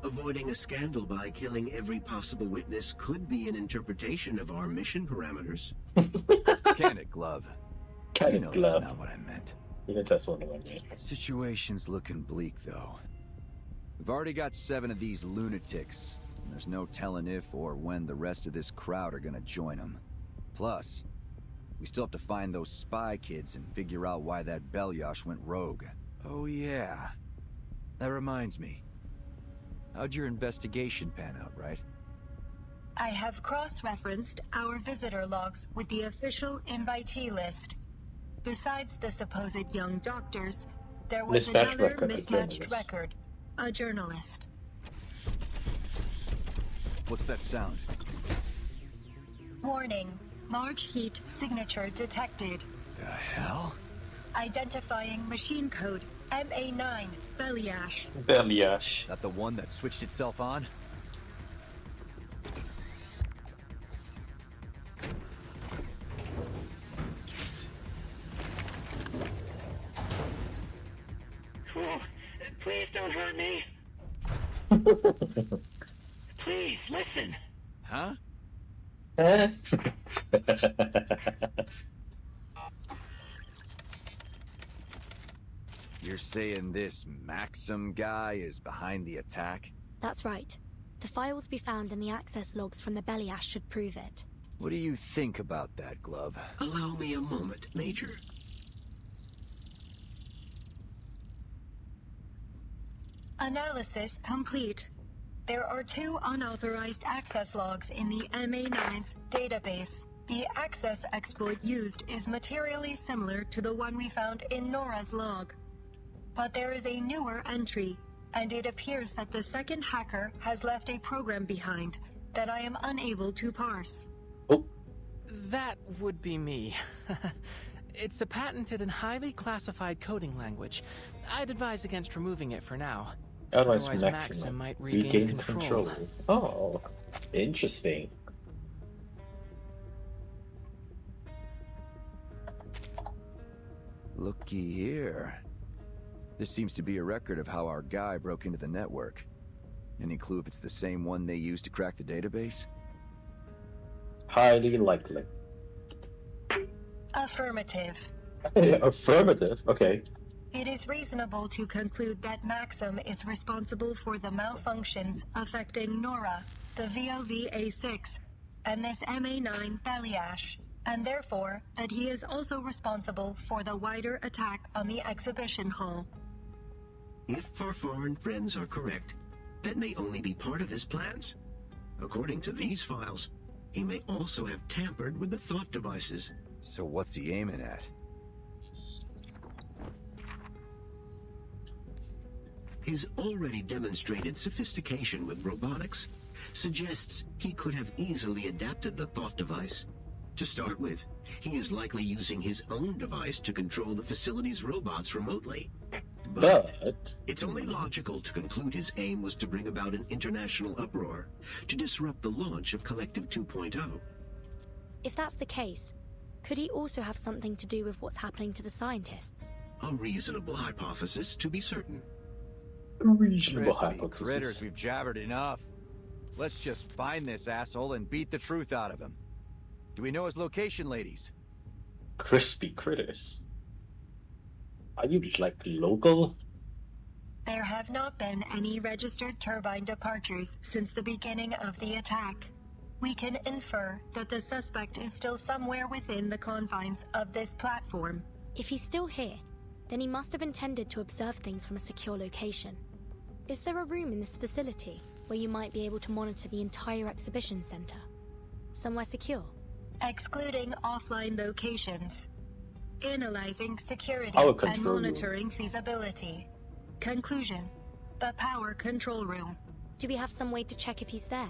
Avoiding a scandal by killing every possible witness could be an interpretation of our mission parameters. Can it, Glove? Can You it, know Glove? That's not what I meant. You know that's what I meant. Situation's looking bleak, though. We've already got 7 of these lunatics, and there's no telling if or when the rest of this crowd are gonna join them. Plus, we still have to find those spy kids and figure out why that Belyash went rogue. Oh yeah. That reminds me. How'd your investigation pan out, right? I have cross-referenced our visitor logs with the official invitee list. Besides the supposed young doctors, there was Mismatched another record, a mismatched journalist. record. A journalist. What's that sound? Warning. Large heat signature detected. The hell? Identifying machine code MA9 Belyash. Belyash. That the one that switched itself on? Please don't hurt me. Please, listen. Huh? You're saying this Maxim guy is behind the attack? That's right. The files we found in the access logs from the Beliash should prove it. What do you think about that, Glove? Allow me a moment, Major. Analysis complete. There are 2 unauthorized access logs in the MA9's database. The access exploit used is materially similar to the one we found in Nora's log. But there is a newer entry, and it appears that the second hacker has left a program behind that I am unable to parse. That would be me. It's a patented and highly classified coding language. I'd advise against removing it for now. Otherwise, Maxim might regain control. Oh, interesting. Looky here. This seems to be a record of how our guy broke into the network. Any clue if it's the same one they used to crack the database? Highly likely. Affirmative. Affirmative? Okay. It is reasonable to conclude that Maxim is responsible for the malfunctions affecting Nora, the VOV-A6, and this MA9 Beliash, and therefore that he is also responsible for the wider attack on the exhibition hall. If our foreign friends are correct, that may only be part of his plans. According to these files, he may also have tampered with the thought devices. So what's he aiming at? His already demonstrated sophistication with robotics suggests he could have easily adapted the thought device. To start with, he is likely using his own device to control the facility's robots remotely. But it's only logical to conclude his aim was to bring about an international uproar, to disrupt the launch of Collective 2.0. If that's the case, could he also have something to do with what's happening to the scientists? A reasonable hypothesis, to be certain. A reasonable Crispy hypothesis. critters, we've jabbered enough. Let's just find this asshole and beat the truth out of him. Do we know his location, ladies? Crispy critters. Are you like local? There have not been any registered turbine departures since the beginning of the attack. We can infer that the suspect is still somewhere within the confines of this platform. If he's still here, then he must have intended to observe things from a secure location. Is there a room in this facility where you might be able to monitor the entire exhibition center? Somewhere secure? Excluding offline locations. Analyzing security Power and control room. monitoring feasibility. Conclusion. The power control room. Do we have some way to check if he's there?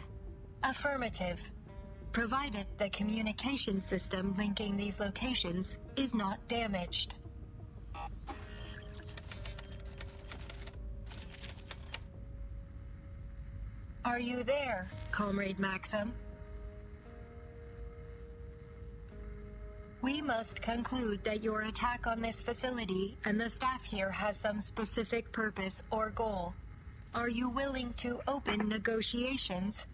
Affirmative. Provided the communication system linking these locations is not damaged. Are you there, Comrade Maxim? We must conclude that your attack on this facility and the staff here has some specific purpose or goal. Are you willing to open negotiations?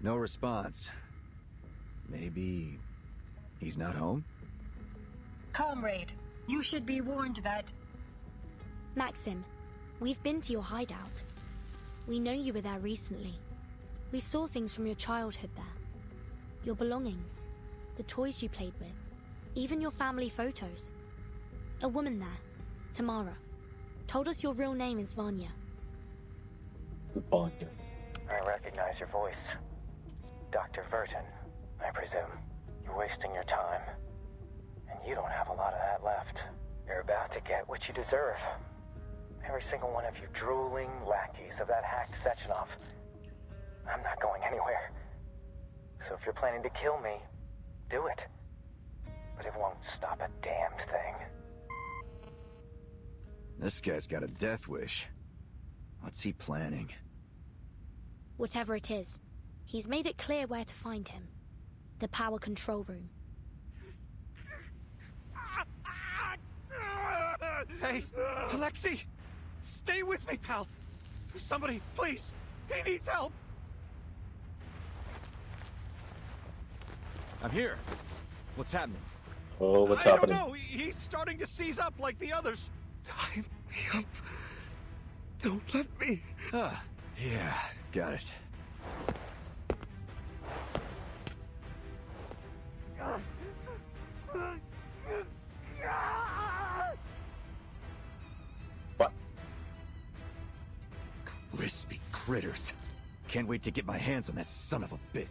No response. Maybe he's not home? Comrade, you should be warned that... Maxim, we've been to your hideout. We know you were there recently. We saw things from your childhood there. Your belongings, the toys you played with, even your family photos. A woman there, Tamara, told us your real name is Vanya. Vanya. I recognize your voice. Dr. Verton, I presume. You're wasting your time. And you don't have a lot of that left. You're about to get what you deserve. Every single one of you drooling lackeys of that hack Sechenov. I'm not going anywhere. So if you're planning to kill me, do it. But it won't stop a damned thing. This guy's got a death wish. What's he planning? Whatever it is, he's made it clear where to find him. The power control room. Hey, Alexei! Stay with me, pal! Somebody, please! He needs help! I'm here. What's happening? Oh, what's I happening? don't know. He's starting wanting to seize up like the others. Time me up. Don't let me. Yeah, got it. What? Crispy critters. Can't wait to get my hands on that son of a bitch.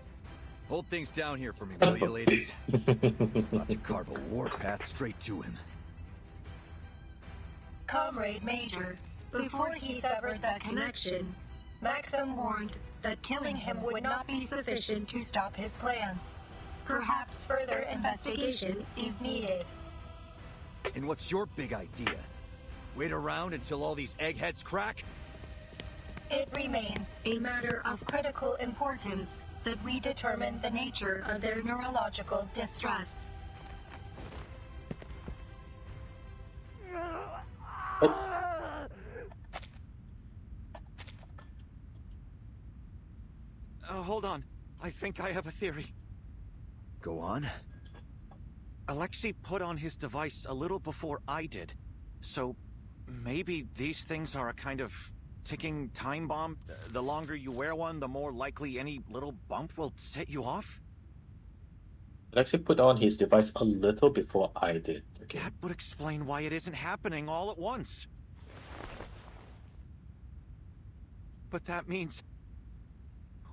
Hold things down here for me, will you, ladies? About to carve a warpath straight to him. Comrade Major, before he severed that connection, Maxim warned that killing him would not be sufficient to stop his plans. Perhaps further investigation is needed. And what's your big idea? Wait around until all these eggheads crack? It remains a matter of critical importance that we determine the nature of their neurological distress. Hold on. I think I have a theory. Go on. Alexei put on his device a little before I did. So maybe these things are a kind of ticking time bomb? The longer you wear one, the more likely any little bump will set you off? Alexei put on his device a little before I did. Okay. That would explain why it isn't happening all at once. But that means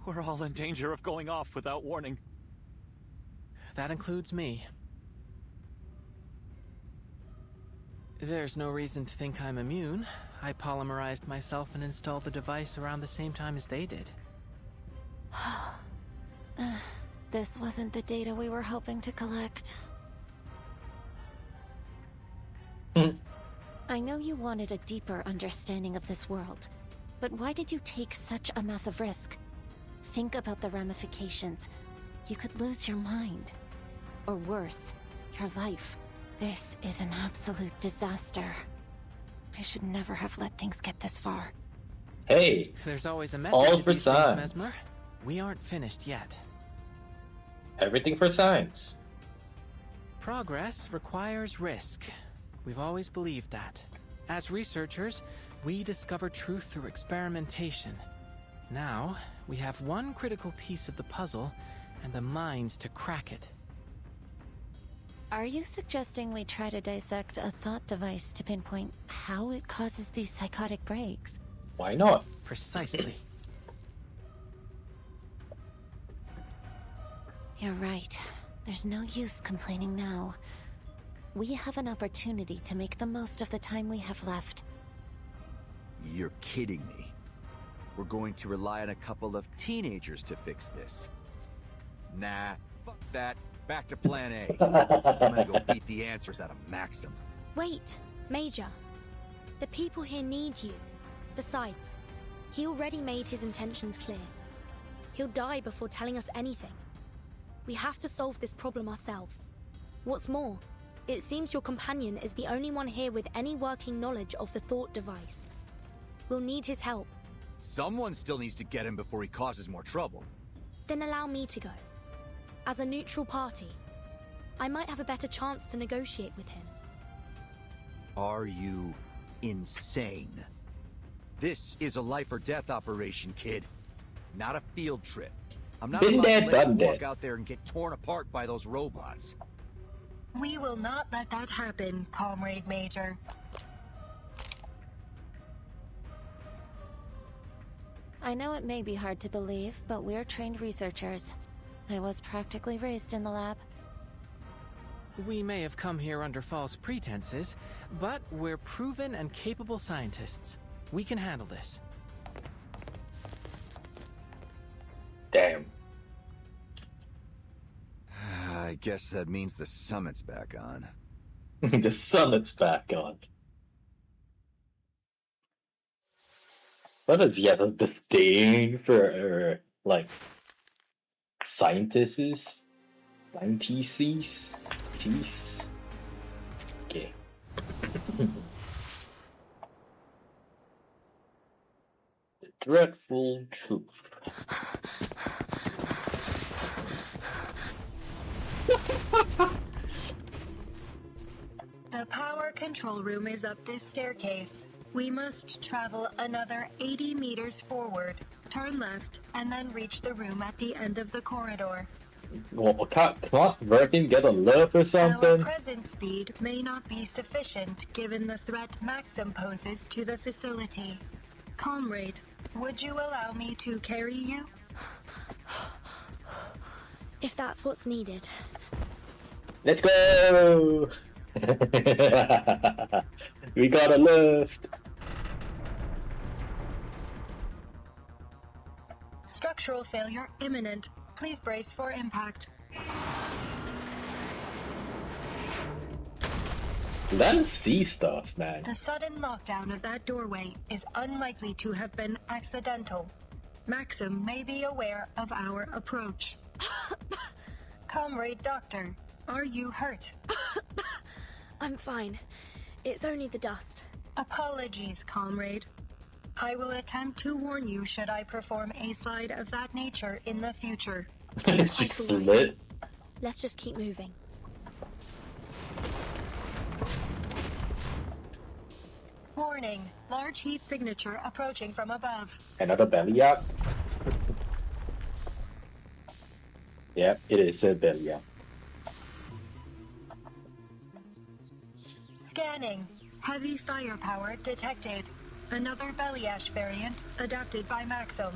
we're all in danger of going off without warning. That includes me. There's no reason to think I'm immune. I polymerized myself and installed the device around the same time as they did. This wasn't the data we were hoping to collect. I know you wanted a deeper understanding of this world, but why did you take such a massive risk? Think about the ramifications. You could lose your mind. Or worse, your life. This is an absolute disaster. I should never have let things get this far. Hey! There's always a method all to for these things, science. Mesmer. We aren't finished yet. Everything for science. Progress requires risk. We've always believed that. As researchers, we discover truth through experimentation. Now, we have one critical piece of the puzzle, and the minds to crack it. Are you suggesting we try to dissect a thought device to pinpoint how it causes these psychotic breaks? Why not? Precisely. You're right. There's no use complaining now. We have an opportunity to make the most of the time we have left. You're kidding me. We're going to rely on a couple of teenagers to fix this. Nah, fuck that. Back to plan A. I'm gonna go beat the answers out of Maxim. Wait, Major. The people here need you. Besides, he already made his intentions clear. He'll die before telling us anything. We have to solve this problem ourselves. What's more, it seems your companion is the only one here with any working knowledge of the thought device. We'll need his help. Someone still needs to get him before he causes more trouble. Then allow me to go. As a neutral party, I might have a better chance to negotiate with him. Are you insane? This is a life or death operation, kid. Not a field trip. I'm not Been allowed there, to let done you walk that. out there and get torn apart by those robots. We will not let that happen, Comrade Major. I know it may be hard to believe, but we're trained researchers. I was practically raised in the lab. We may have come here under false pretenses, but we're proven and capable scientists. We can handle this. Damn. I guess that means the summit's back on. The summit's back on. What is he have a disdain for, like, scientists? Scientists? Tease? Okay. The dreadful truth. The power control room is up this staircase. We must travel another 80 meters forward, turn left, and then reach the room at the end of the corridor. Well, can't Virgin get a lift or Our something? present speed may not be sufficient given the threat Maxim poses to the facility. Comrade, would you allow me to carry you? If that's what's needed. Let's go! We got a lift! Structural failure imminent. Please brace for impact. Let us see stuff, man. The sudden lockdown of that doorway is unlikely to have been accidental. Maxim may be aware of our approach. Comrade Doctor, are you hurt? I'm fine. It's only the dust. Apologies, comrade. I will attempt to warn you should I perform a slide of that nature in the future. It's just slit. Let's just keep moving. Warning, large heat signature approaching from above. Another belly up? Yep, it is a belly up. Scanning. Heavy firepower detected. Another belly ash variant adapted by Maxim.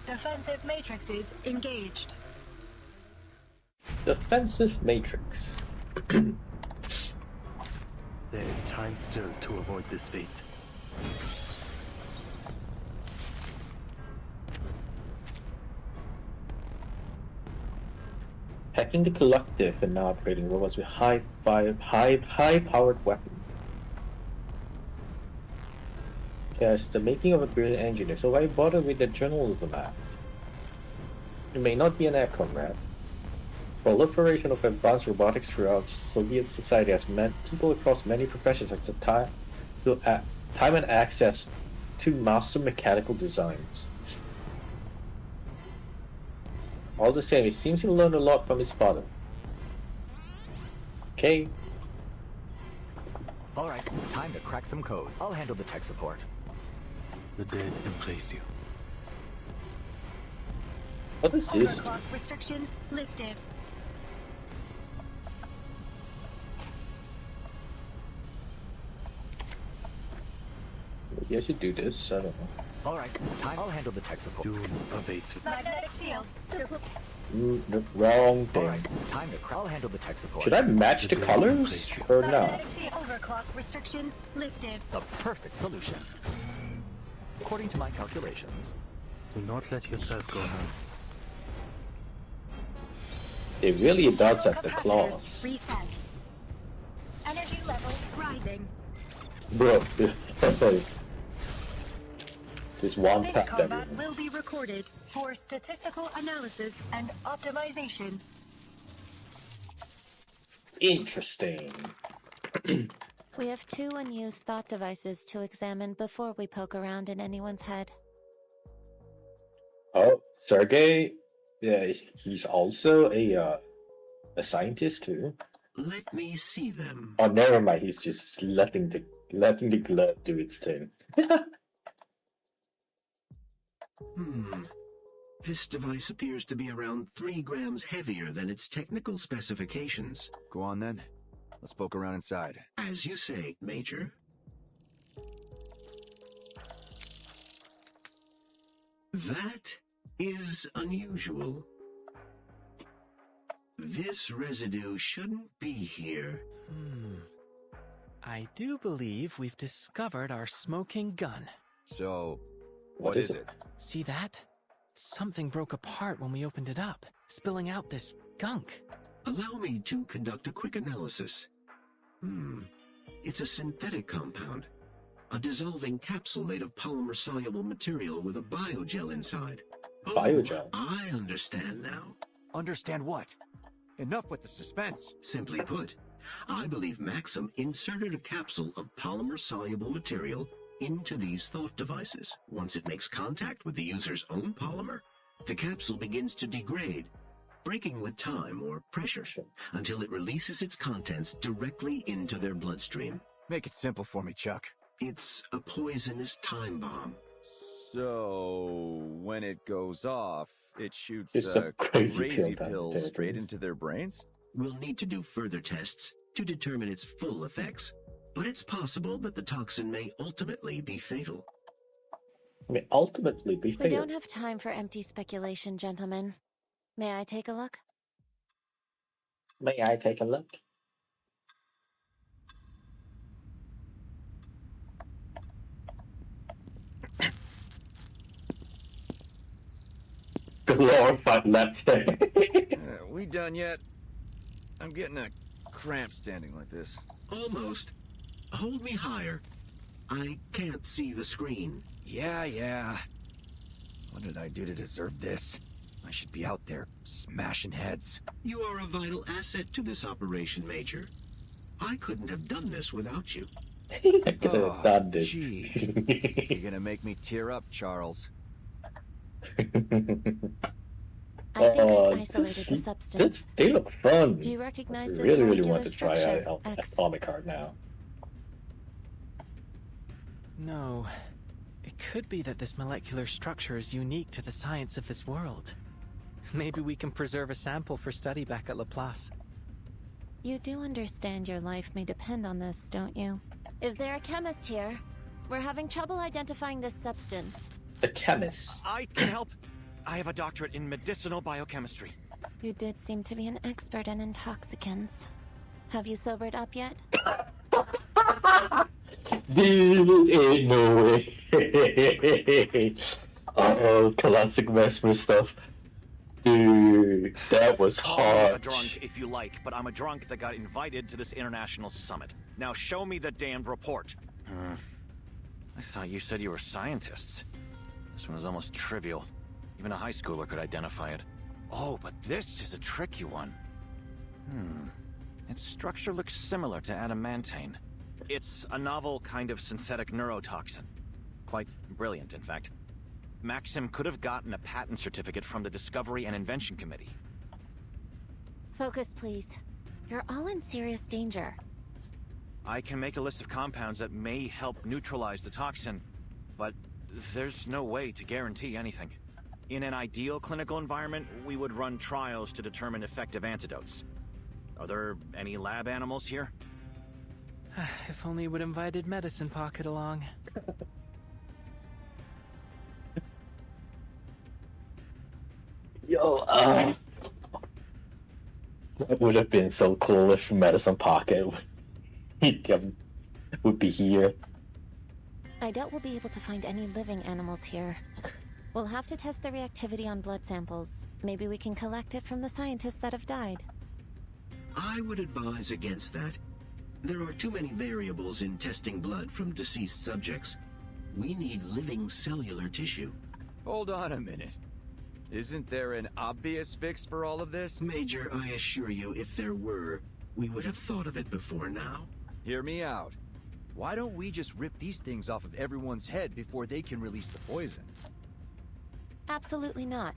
Defensive matrices engaged. Defensive matrix. There is time still to avoid this fate. Hacking the collective and now upgrading robots with high-powered weapons. Yes, the making of a brilliant engineer, so why bother with the journalism app? It may not be an ad, comrade. Proliferation of advanced robotics throughout Soviet society has meant people across many professions have the time and access to master mechanical designs. All the same, it seems he learned a lot from his father. Okay. Alright, time to crack some codes. I'll handle the tech support. The dead embrace you. What is this? Overclock restrictions lifted. Maybe I should do this, I don't know. Alright, time. I'll handle the tech support. Doom awaits you. Magnetic field. The wrong thing. Alright, time to crack. I'll handle the tech support. Should I match the colors or not? Magnetic field. Overclock restrictions lifted. The perfect solution. According to my calculations. Do not let yourself go home. It really does have the Capacitors claws. Reset. Energy level rising. Bro, this one This tapped combat everything. will be recorded for statistical analysis and optimization. Interesting. We have 2 unused thought devices to examine before we poke around in anyone's head. Oh, Sergey? Yeah, he's also a scientist too. Let me see them. Oh, never mind. He's just letting the glove do its thing. This device appears to be around 3 grams heavier than its technical specifications. Go on then. Let's poke around inside. As you say, Major. That is unusual. This residue shouldn't be here. I do believe we've discovered our smoking gun. So, What is it? See that? Something broke apart when we opened it up, spilling out this gunk. Allow me to conduct a quick analysis. It's a synthetic compound. A dissolving capsule made of polymer-soluble material with a biogel inside. Biogel? I understand now. Understand what? Enough with the suspense. Simply put, I believe Maxim inserted a capsule of polymer-soluble material into these thought devices. Once it makes contact with the user's own polymer, the capsule begins to degrade, breaking with time or pressure, until it releases its contents directly into their bloodstream. Make it simple for me, Chuck. It's a poisonous time bomb. So, when it goes off, it shoots It's a a crazy crazy pill down pill the straight brains. into their brains? We'll need to do further tests to determine its full effects, but it's possible that the toxin may ultimately be fatal. May ultimately be We fatal. don't have time for empty speculation, gentlemen. May I take a look? May I take a look? Glorified left there. We done yet? I'm getting a cramp standing like this. Almost. Hold me higher. I can't see the screen. Yeah. What did I do to deserve this? I should be out there smashing heads. You are a vital asset to this operation, Major. I couldn't have done this without you. I could have done this. Gee. You're gonna make me tear up, Charles. I think I've isolated the substance. They look fun. Do you recognize I this really molecular want to try structure? out X. Atomic Heart now. No. It could be that this molecular structure is unique to the science of this world. Maybe we can preserve a sample for study back at Laplace. You do understand your life may depend on this, don't you? Is there a chemist here? We're having trouble identifying this substance. The chemist. I can help. I have a doctorate in medicinal biochemistry. You did seem to be an expert in intoxicants. Have you sobered up yet? Dude, ain't no way. Oh, classic Vesper stuff. Dude, that was Call me a hard. drunk if you like, but I'm a drunk that got invited to this international summit. Now show me the damned report. I thought you said you were scientists. This one was almost trivial. Even a high schooler could identify it. Oh, but this is a tricky one. Its structure looks similar to adamantane. It's a novel kind of synthetic neurotoxin. Quite brilliant, in fact. Maxim could have gotten a patent certificate from the Discovery and Invention Committee. Focus, please. You're all in serious danger. I can make a list of compounds that may help neutralize the toxin, but there's no way to guarantee anything. In an ideal clinical environment, we would run trials to determine effective antidotes. Are there any lab animals here? If only we'd invited Medicine Pocket along. Yo, that would have been so cool if Medicine Pocket would be here. I doubt we'll be able to find any living animals here. We'll have to test the reactivity on blood samples. Maybe we can collect it from the scientists that have died. I would advise against that. There are too many variables in testing blood from deceased subjects. We need living cellular tissue. Hold on a minute. Isn't there an obvious fix for all of this? Major, I assure you, if there were, we would have thought of it before now. Hear me out. Why don't we just rip these things off of everyone's head before they can release the poison? Absolutely not.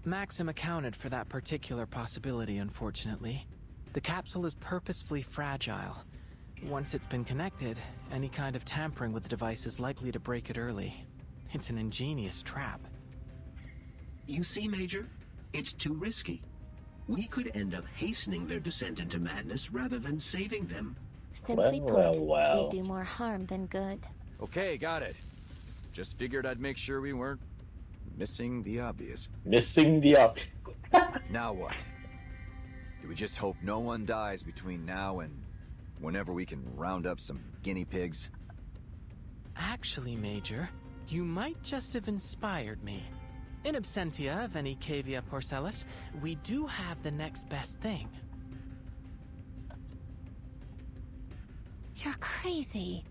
Maxim accounted for that particular possibility, unfortunately. The capsule is purposefully fragile. Once it's been connected, any kind of tampering with the device is likely to break it early. It's an ingenious trap. You see, Major? It's too risky. We could end up hastening their descent into madness rather than saving them. Simply put, we do more harm than good. Okay, got it. Just figured I'd make sure we weren't missing the obvious. Missing the obvious. Now what? Do we just hope no one dies between now and whenever we can round up some guinea pigs? Actually, Major, you might just have inspired me. In absentia of any cavia porcellus, we do have the next best thing. You're crazy.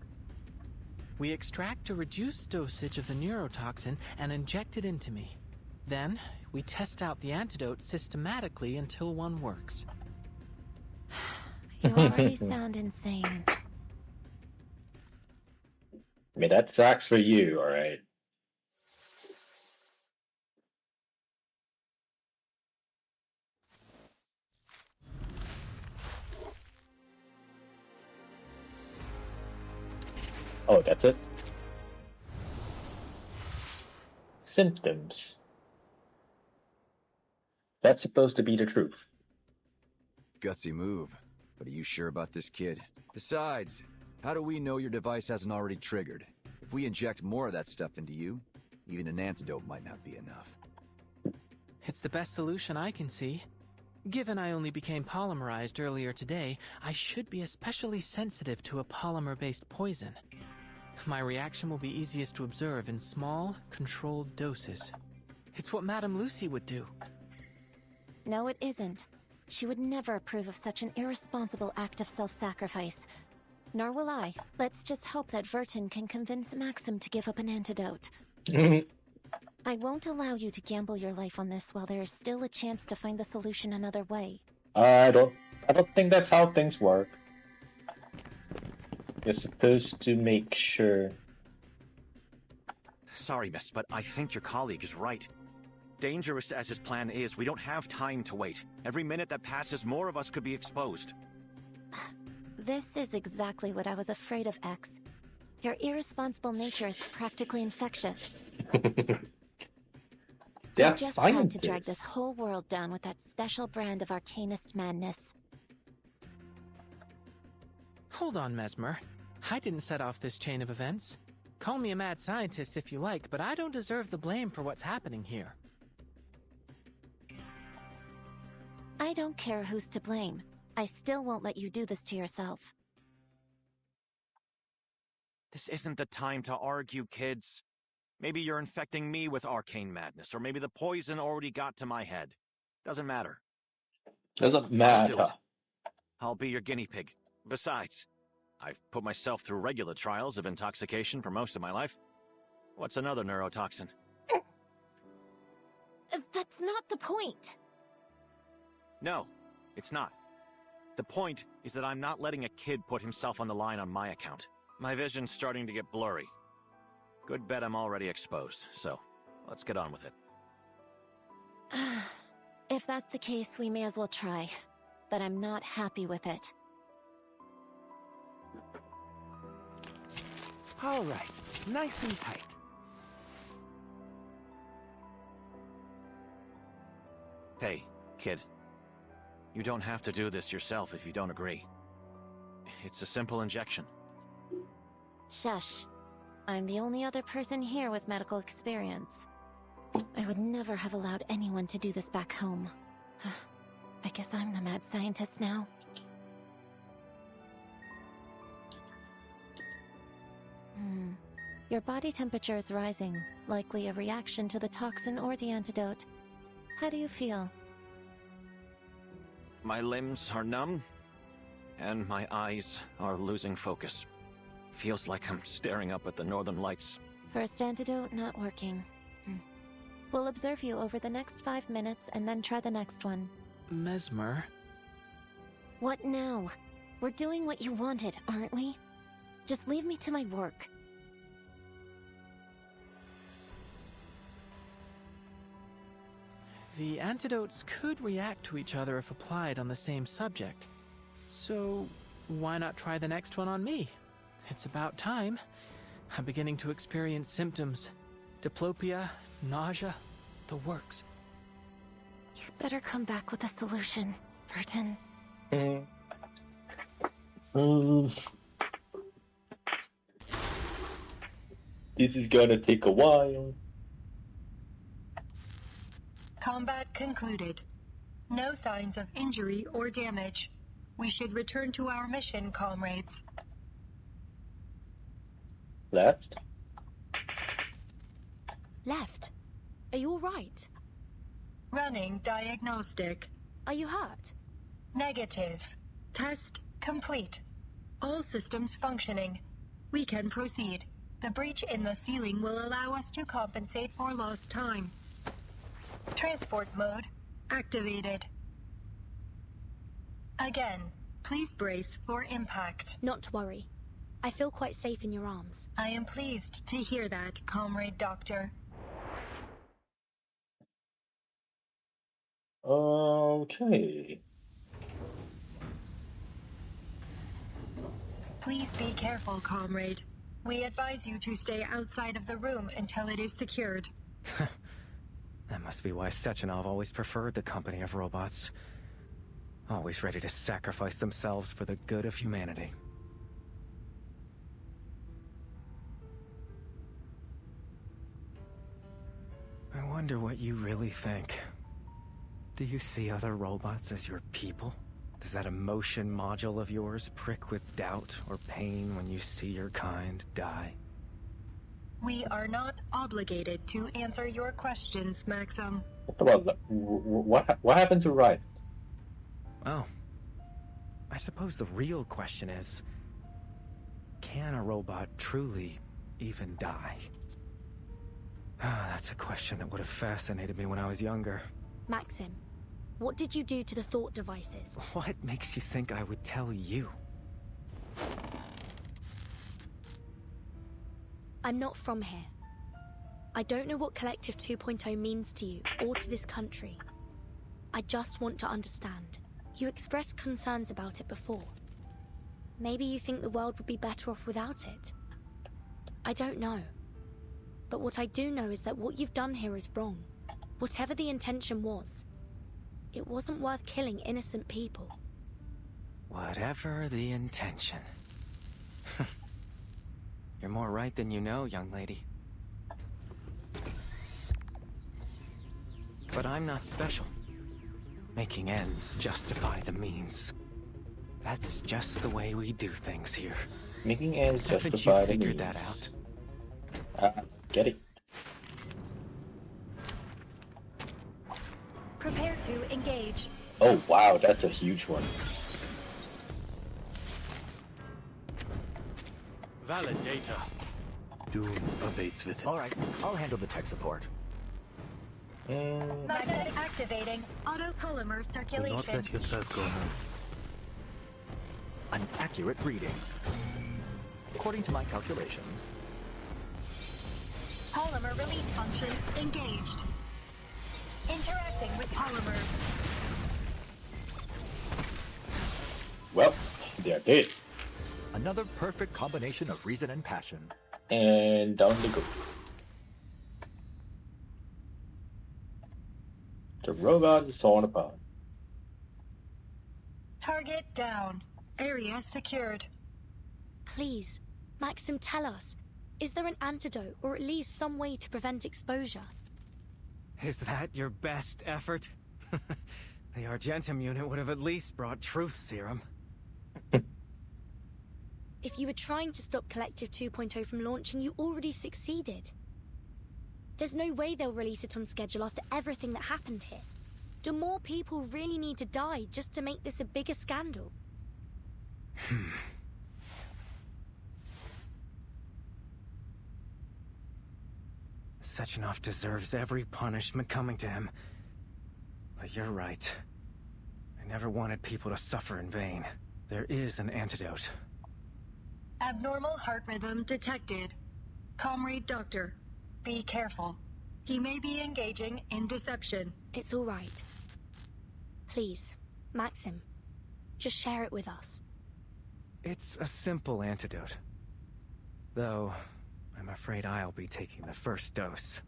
We extract a reduced dosage of the neurotoxin and inject it into me. Then, we test out the antidote systematically until one works. You already sound insane. I mean, that sucks for you, alright? Oh, that's it? Symptoms. That's supposed to be the truth. Gutsy move. But are you sure about this kid? Besides, how do we know your device hasn't already triggered? If we inject more of that stuff into you, even an antidote might not be enough. It's the best solution I can see. Given I only became polymerized earlier today, I should be especially sensitive to a polymer-based poison. My reaction will be easiest to observe in small, controlled doses. It's what Madame Lucy would do. No, it isn't. She would never approve of such an irresponsible act of self-sacrifice. Nor will I. Let's just hope that Vertin can convince Maxim to give up an antidote. I won't allow you to gamble your life on this while there is still a chance to find the solution another way. I don't think that's how things work. You're supposed to make sure. Sorry, miss, but I think your colleague is right. Dangerous as his plan is, we don't have time to wait. Every minute that passes, more of us could be exposed. This is exactly what I was afraid of, X. Your irresponsible nature is practically infectious. They're You just had to drag scientists. this whole world down with that special brand of arcanist madness. Hold on, Mesmer. I didn't set off this chain of events. Call me a mad scientist if you like, but I don't deserve the blame for what's happening here. I don't care who's to blame. I still won't let you do this to yourself. This isn't the time to argue, kids. Maybe you're infecting me with arcane madness, or maybe the poison already got to my head. Doesn't matter. Doesn't I'll do matter. it. I'll be your guinea pig. Besides, I've put myself through regular trials of intoxication for most of my life. What's another neurotoxin? That's not the point. No, it's not. The point is that I'm not letting a kid put himself on the line on my account. My vision's starting to get blurry. Good bet I'm already exposed, so let's get on with it. If that's the case, we may as well try. But I'm not happy with it. All right, nice and tight. Hey, kid. You don't have to do this yourself if you don't agree. It's a simple injection. Shush. I'm the only other person here with medical experience. I would never have allowed anyone to do this back home. I guess I'm the mad scientist now. Your body temperature is rising, likely a reaction to the toxin or the antidote. How do you feel? My limbs are numb, and my eyes are losing focus. Feels like I'm staring up at the northern lights. First antidote not working. We'll observe you over the next 5 minutes and then try the next one. Mesmer? What now? We're doing what you wanted, aren't we? Just leave me to my work. The antidotes could react to each other if applied on the same subject. So, why not try the next one on me? It's about time. I'm beginning to experience symptoms. Diplopia, nausea, the works. You'd better come back with a solution, Vertin. This is gonna take a while. Combat concluded. No signs of injury or damage. We should return to our mission, comrades. Left? Left? Are you alright? Running diagnostic. Are you hurt? Negative. Test complete. All systems functioning. We can proceed. The breach in the ceiling will allow us to compensate for lost time. Transport mode activated. Again, please brace for impact. Not to worry. I feel quite safe in your arms. I am pleased to hear that, Comrade Doctor. Okay. Please be careful, Comrade. We advise you to stay outside of the room until it is secured. That must be why Sechenov always preferred the company of robots. Always ready to sacrifice themselves for the good of humanity. I wonder what you really think. Do you see other robots as your people? Does that emotion module of yours prick with doubt or pain when you see your kind die? We are not obligated to answer your questions, Maxim. What happened to Wright? Oh. I suppose the real question is, can a robot truly even die? That's a question that would have fascinated me when I was younger. Maxim, what did you do to the thought devices? What makes you think I would tell you? I'm not from here. I don't know what Collective 2.0 means to you or to this country. I just want to understand. You expressed concerns about it before. Maybe you think the world would be better off without it. I don't know. But what I do know is that what you've done here is wrong. Whatever the intention was, it wasn't worth killing innocent people. Whatever the intention. You're more right than you know, young lady. But I'm not special. Making ends justify the means. That's just the way we do things here. Making ends Haven't justify you the figured means. that out? Get it. Prepare to engage. Oh wow, that's a huge one. Validator. Doom awaits with it. All right, I'll handle the tech support. Magnetic activating. Autopolymer Do circulation. not let yourself go home. An accurate reading. According to my calculations. Polymer release function engaged. Interacting with polymer. Well, they're dead. Another perfect combination of reason and passion. And down they go. The robot is torn apart. Target down. Area secured. Please, Maxim, tell us. Is there an antidote, or at least some way to prevent exposure? Is that your best effort? The Argentum unit would have at least brought truth serum. If you were trying to stop Collective 2.0 from launching, you already succeeded. There's no way they'll release it on schedule after everything that happened here. Do more people really need to die just to make this a bigger scandal? Sechenov deserves every punishment coming to him. But you're right. I never wanted people to suffer in vain. There is an antidote. Abnormal heart rhythm detected. Comrade Doctor, be careful. He may be engaging in deception. It's all right. Please, Maxim, just share it with us. It's a simple antidote. Though, I'm afraid I'll be taking the first dose.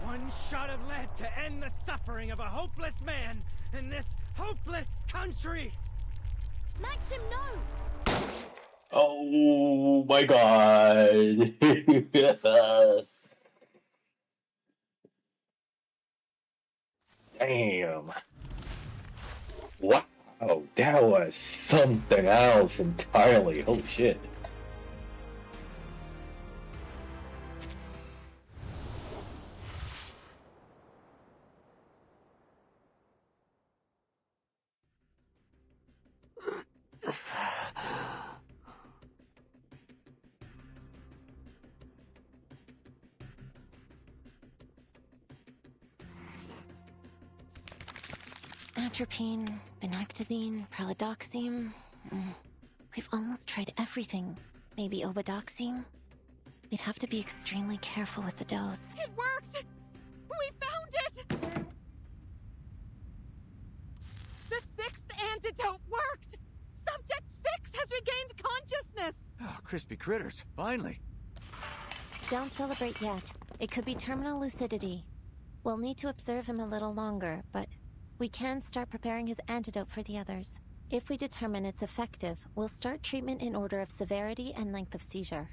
One shot of lead to end the suffering of a hopeless man in this hopeless country! Maxim, no! Oh my god. Damn. Wow, that was something else entirely. Holy shit. Atropine, vinactazine, pralidoxime. We've almost tried everything. Maybe obidoxime? We'd have to be extremely careful with the dose. It worked! We found it! The 6th antidote worked! Subject 6 has regained consciousness! Crispy critters, finally. Don't celebrate yet. It could be terminal lucidity. We'll need to observe him a little longer, but we can start preparing his antidote for the others. If we determine it's effective, we'll start treatment in order of severity and length of seizure.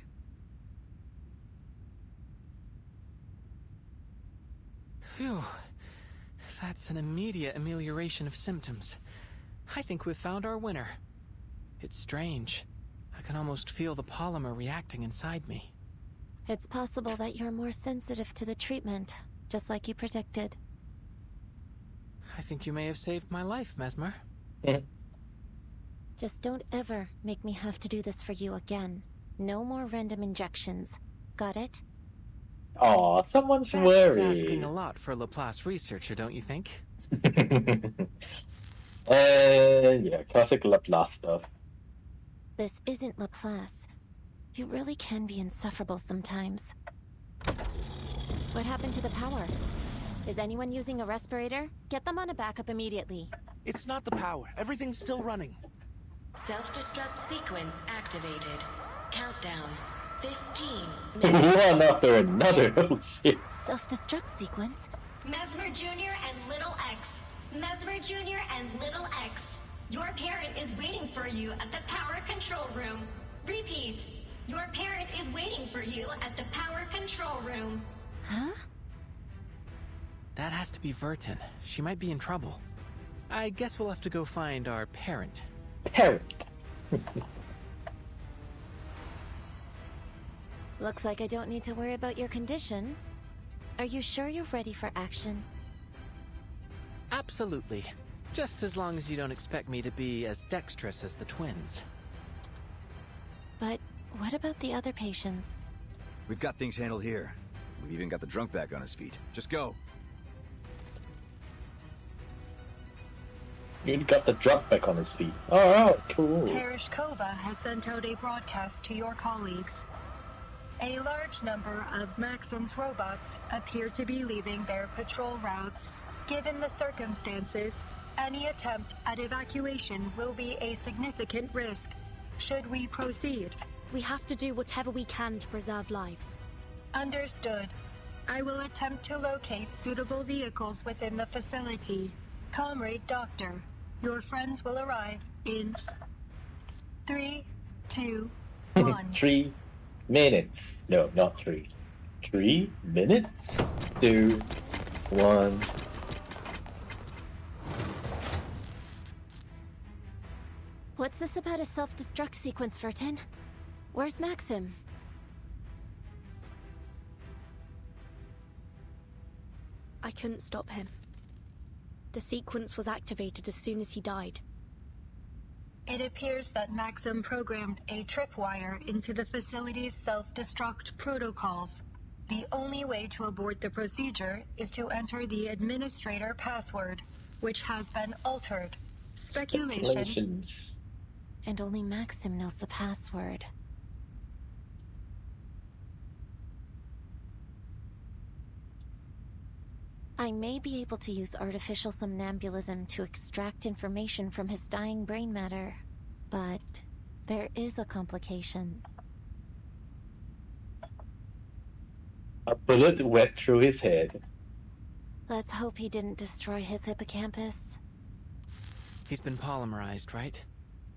Phew. That's an immediate amelioration of symptoms. I think we've found our winner. It's strange. I can almost feel the polymer reacting inside me. It's possible that you're more sensitive to the treatment, just like you predicted. I think you may have saved my life, Mesmer. Just don't ever make me have to do this for you again. No more random injections. Got it? Aw, someone's That's worried. asking a lot for a Laplace researcher, don't you think? Yeah, classic Laplace stuff. This isn't Laplace. You really can be insufferable sometimes. What happened to the power? Is anyone using a respirator? Get them on a backup immediately. It's not the power. Everything's still running. Self-destruct sequence activated. Countdown. 15 minutes. One after another. Oh shit. Self-destruct sequence? Mesmer Jr. and Little X. Mesmer Jr. and Little X. Your parent is waiting for you at the power control room. Repeat. Your parent is waiting for you at the power control room. Huh? That has to be Vertin. She might be in trouble. I guess we'll have to go find our parent. Parent. Looks like I don't need to worry about your condition. Are you sure you're ready for action? Absolutely. Just as long as you don't expect me to be as dexterous as the twins. But what about the other patients? We've got things handled here. We've even got the drunk back on his feet. Just go. You got the drop back on his feet. Alright, cool. Tereshkova has sent out a broadcast to your colleagues. A large number of Maxim's robots appear to be leaving their patrol routes. Given the circumstances, any attempt at evacuation will be a significant risk. Should we proceed? We have to do whatever we can to preserve lives. Understood. I will attempt to locate suitable vehicles within the facility. Comrade Doctor, your friends will arrive in 3, 2, 1. 3 minutes. No, not 3. 3 minutes? 2, 1. What's this about a self-destruct sequence, Vertin? Where's Maxim? I couldn't stop him. The sequence was activated as soon as he died. It appears that Maxim programmed a tripwire into the facility's self-destruct protocols. The only way to abort the procedure is to enter the administrator password, which has been altered. Speculations. And only Maxim knows the password. I may be able to use artificial somnambulism to extract information from his dying brain matter, but there is a complication. A bullet went through his head. Let's hope he didn't destroy his hippocampus. He's been polymerized, right?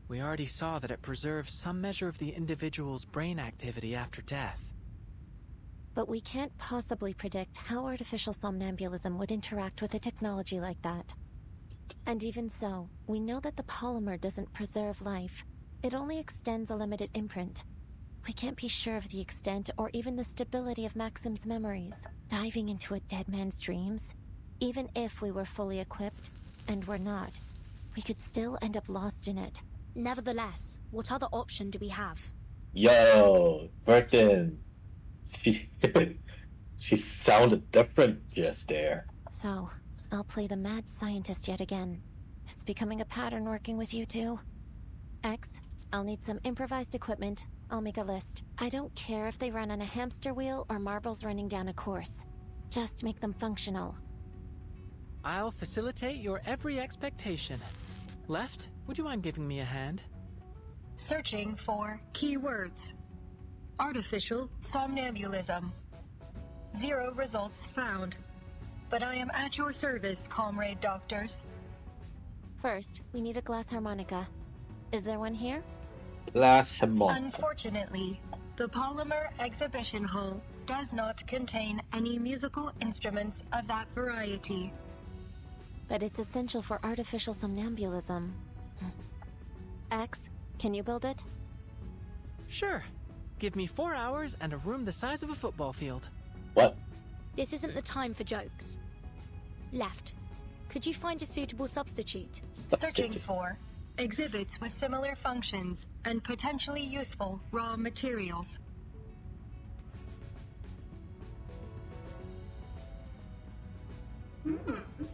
We already saw that it preserves some measure of the individual's brain activity after death. But we can't possibly predict how artificial somnambulism would interact with a technology like that. And even so, we know that the polymer doesn't preserve life. It only extends a limited imprint. We can't be sure of the extent or even the stability of Maxim's memories. Diving into a dead man's dreams, even if we were fully equipped, and we're not, we could still end up lost in it. Nevertheless, what other option do we have? Yo, Vertin. She sounded different just there. So, I'll play the mad scientist yet again. It's becoming a pattern working with you two. X, I'll need some improvised equipment. I'll make a list. I don't care if they run on a hamster wheel or marbles running down a course. Just make them functional. I'll facilitate your every expectation. Left, would you mind giving me a hand? Searching for keywords. artificial somnambulism. 0 results found. But I am at your service, comrade doctors. First, we need a glass harmonica. Is there one here? Glass harmonica. Unfortunately, the Polymer Exhibition Hall does not contain any musical instruments of that variety. But it's essential for artificial somnambulism. X, can you build it? Sure. Give me 4 hours and a room the size of a football field. What? This isn't the time for jokes. Left. Could you find a suitable substitute? Searching for exhibits with similar functions and potentially useful raw materials.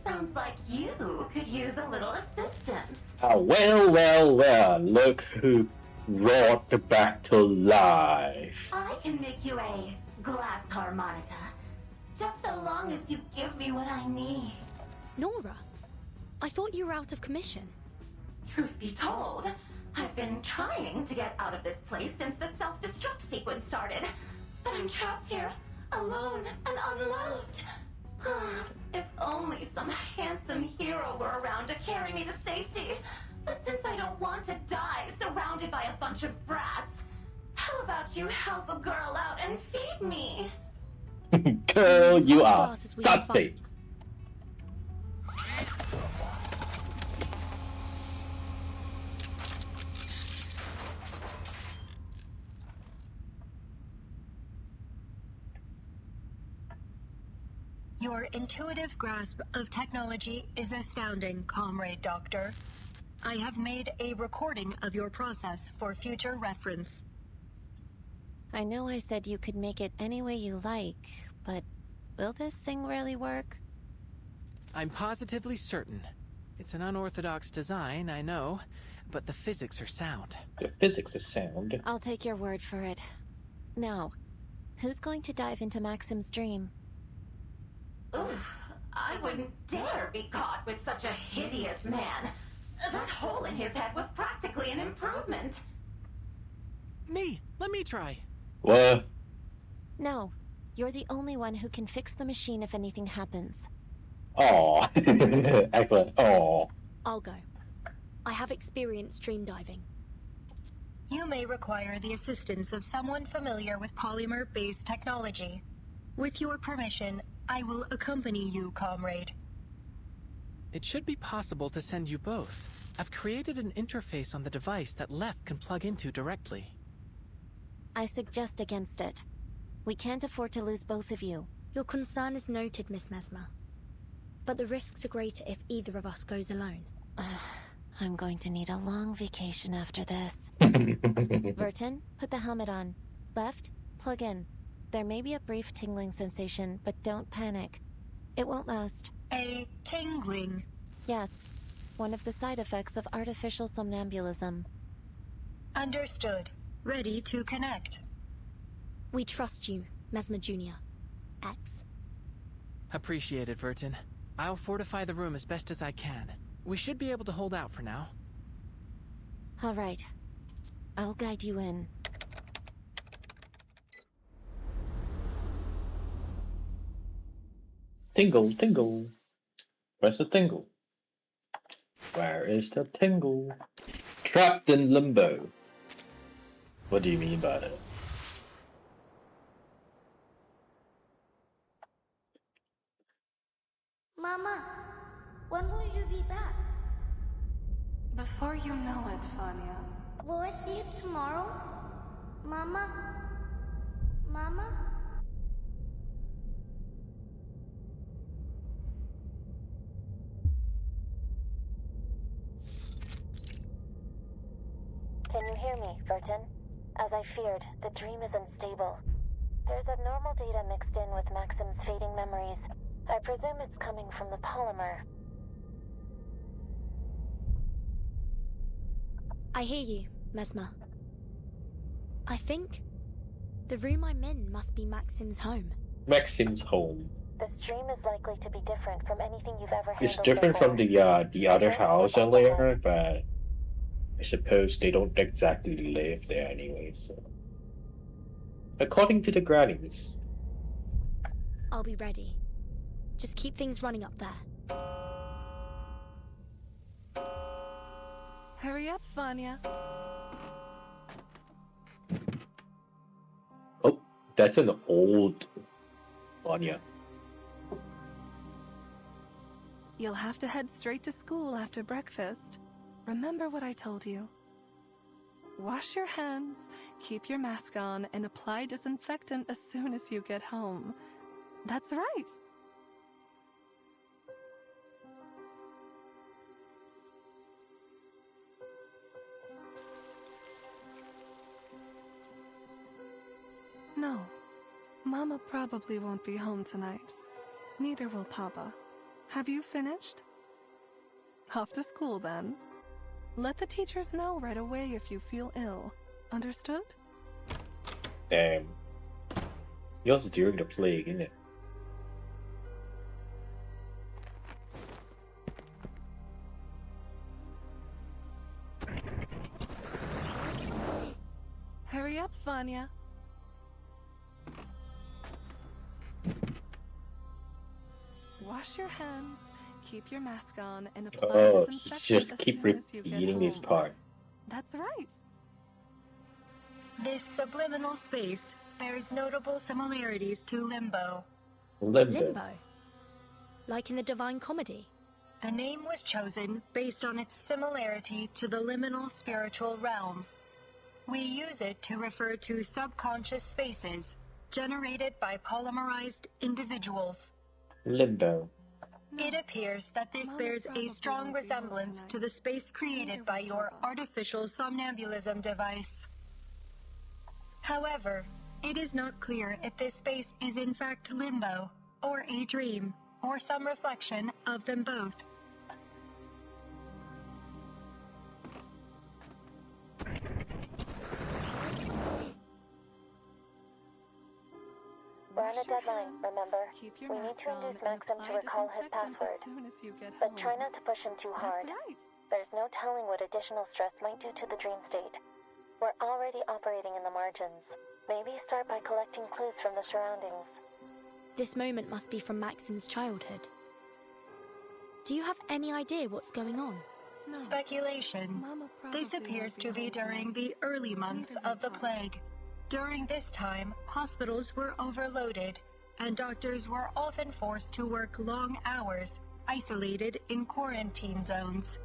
Sounds like you could use a little assistance. Oh, well, look who brought the back to life. I can make you a glass harmonica. Just so long as you give me what I need. Nora, I thought you were out of commission. Truth be told, I've been trying to get out of this place since the self-destruct sequence started. But I'm trapped here, alone and unloved. If only some handsome hero were around to carry me to safety. But since I don't want to die surrounded by a bunch of brats, how about you help a girl out and feed me? Girl, you are stuffy. Your intuitive grasp of technology is astounding, comrade doctor. I have made a recording of your process for future reference. I know I said you could make it any way you like, but will this thing really work? I'm positively certain. It's an unorthodox design, I know, but the physics are sound. The physics is sound. I'll take your word for it. Now, who's going to dive into Maxim's dream? Oof, I wouldn't dare be caught with such a hideous man. That hole in his head was practically an improvement. Me! Let me try. What? No, you're the only one who can fix the machine if anything happens. Aw. Excellent. Aw. I'll go. I have experience dream diving. You may require the assistance of someone familiar with polymer-based technology. With your permission, I will accompany you, comrade. It should be possible to send you both. I've created an interface on the device that Left can plug into directly. I suggest against it. We can't afford to lose both of you. Your concern is noted, Miss Mesmer. But the risks are greater if either of us goes alone. I'm going to need a long vacation after this. Vertin, put the helmet on. Left, plug in. There may be a brief tingling sensation, but don't panic. It won't last. A tingling? Yes. One of the side effects of artificial somnambulism. Understood. Ready to connect. We trust you, Mesmer Jr. X. Appreciated, Vertin. I'll fortify the room as best as I can. We should be able to hold out for now. All right. I'll guide you in. Tingle, tingle. Where's the tingle? Where is the tingle? Trapped in limbo. What do you mean by that? Mama, when will you be back? Before you know it, Fania. Will I see you tomorrow? Mama? Mama? Can you hear me, Vertin? As I feared, the dream is unstable. There's abnormal data mixed in with Maxim's fading memories. I presume it's coming from the polymer. I hear you, Mesmer. I think the room I'm in must be Maxim's home. Maxim's home. This dream is likely to be different from anything you've ever handled It's different before. from the other house earlier, but I suppose they don't exactly live there anyway, so. According to the grannies. I'll be ready. Just keep things running up there. Hurry up, Vanya. Oh, that's an old Vanya. You'll have to head straight to school after breakfast. Remember what I told you. Wash your hands, keep your mask on, and apply disinfectant as soon as you get home. That's right. No, Mama probably won't be home tonight. Neither will Papa. Have you finished? Off to school then. Let the teachers know right away if you feel ill. Understood? Damn. Yours during the plague, isn't it? Hurry up, Vanya. Wash your hands, keep your mask on, and apply disinfectant Just as keep soon as you get repeating this home. part. That's right. This subliminal space bears notable similarities to Limbo. Limbo? Like in the Divine Comedy? The name was chosen based on its similarity to the liminal spiritual realm. We use it to refer to subconscious spaces generated by polymerized individuals. Limbo. It appears that this bears a strong resemblance to the space created by your artificial somnambulism device. However, it is not clear if this space is in fact limbo, or a dream, or some reflection of them both. We're on a deadline, remember? We need to induce Maxim to recall his password. But try not to push him too hard. There's no telling what additional stress might do to the dream state. We're already operating in the margins. Maybe start by collecting clues from the surroundings. This moment must be from Maxim's childhood. Do you have any idea what's going on? Speculation. This appears to be during the early months of the plague. During this time, hospitals were overloaded, and doctors were often forced to work long hours, isolated in quarantine zones.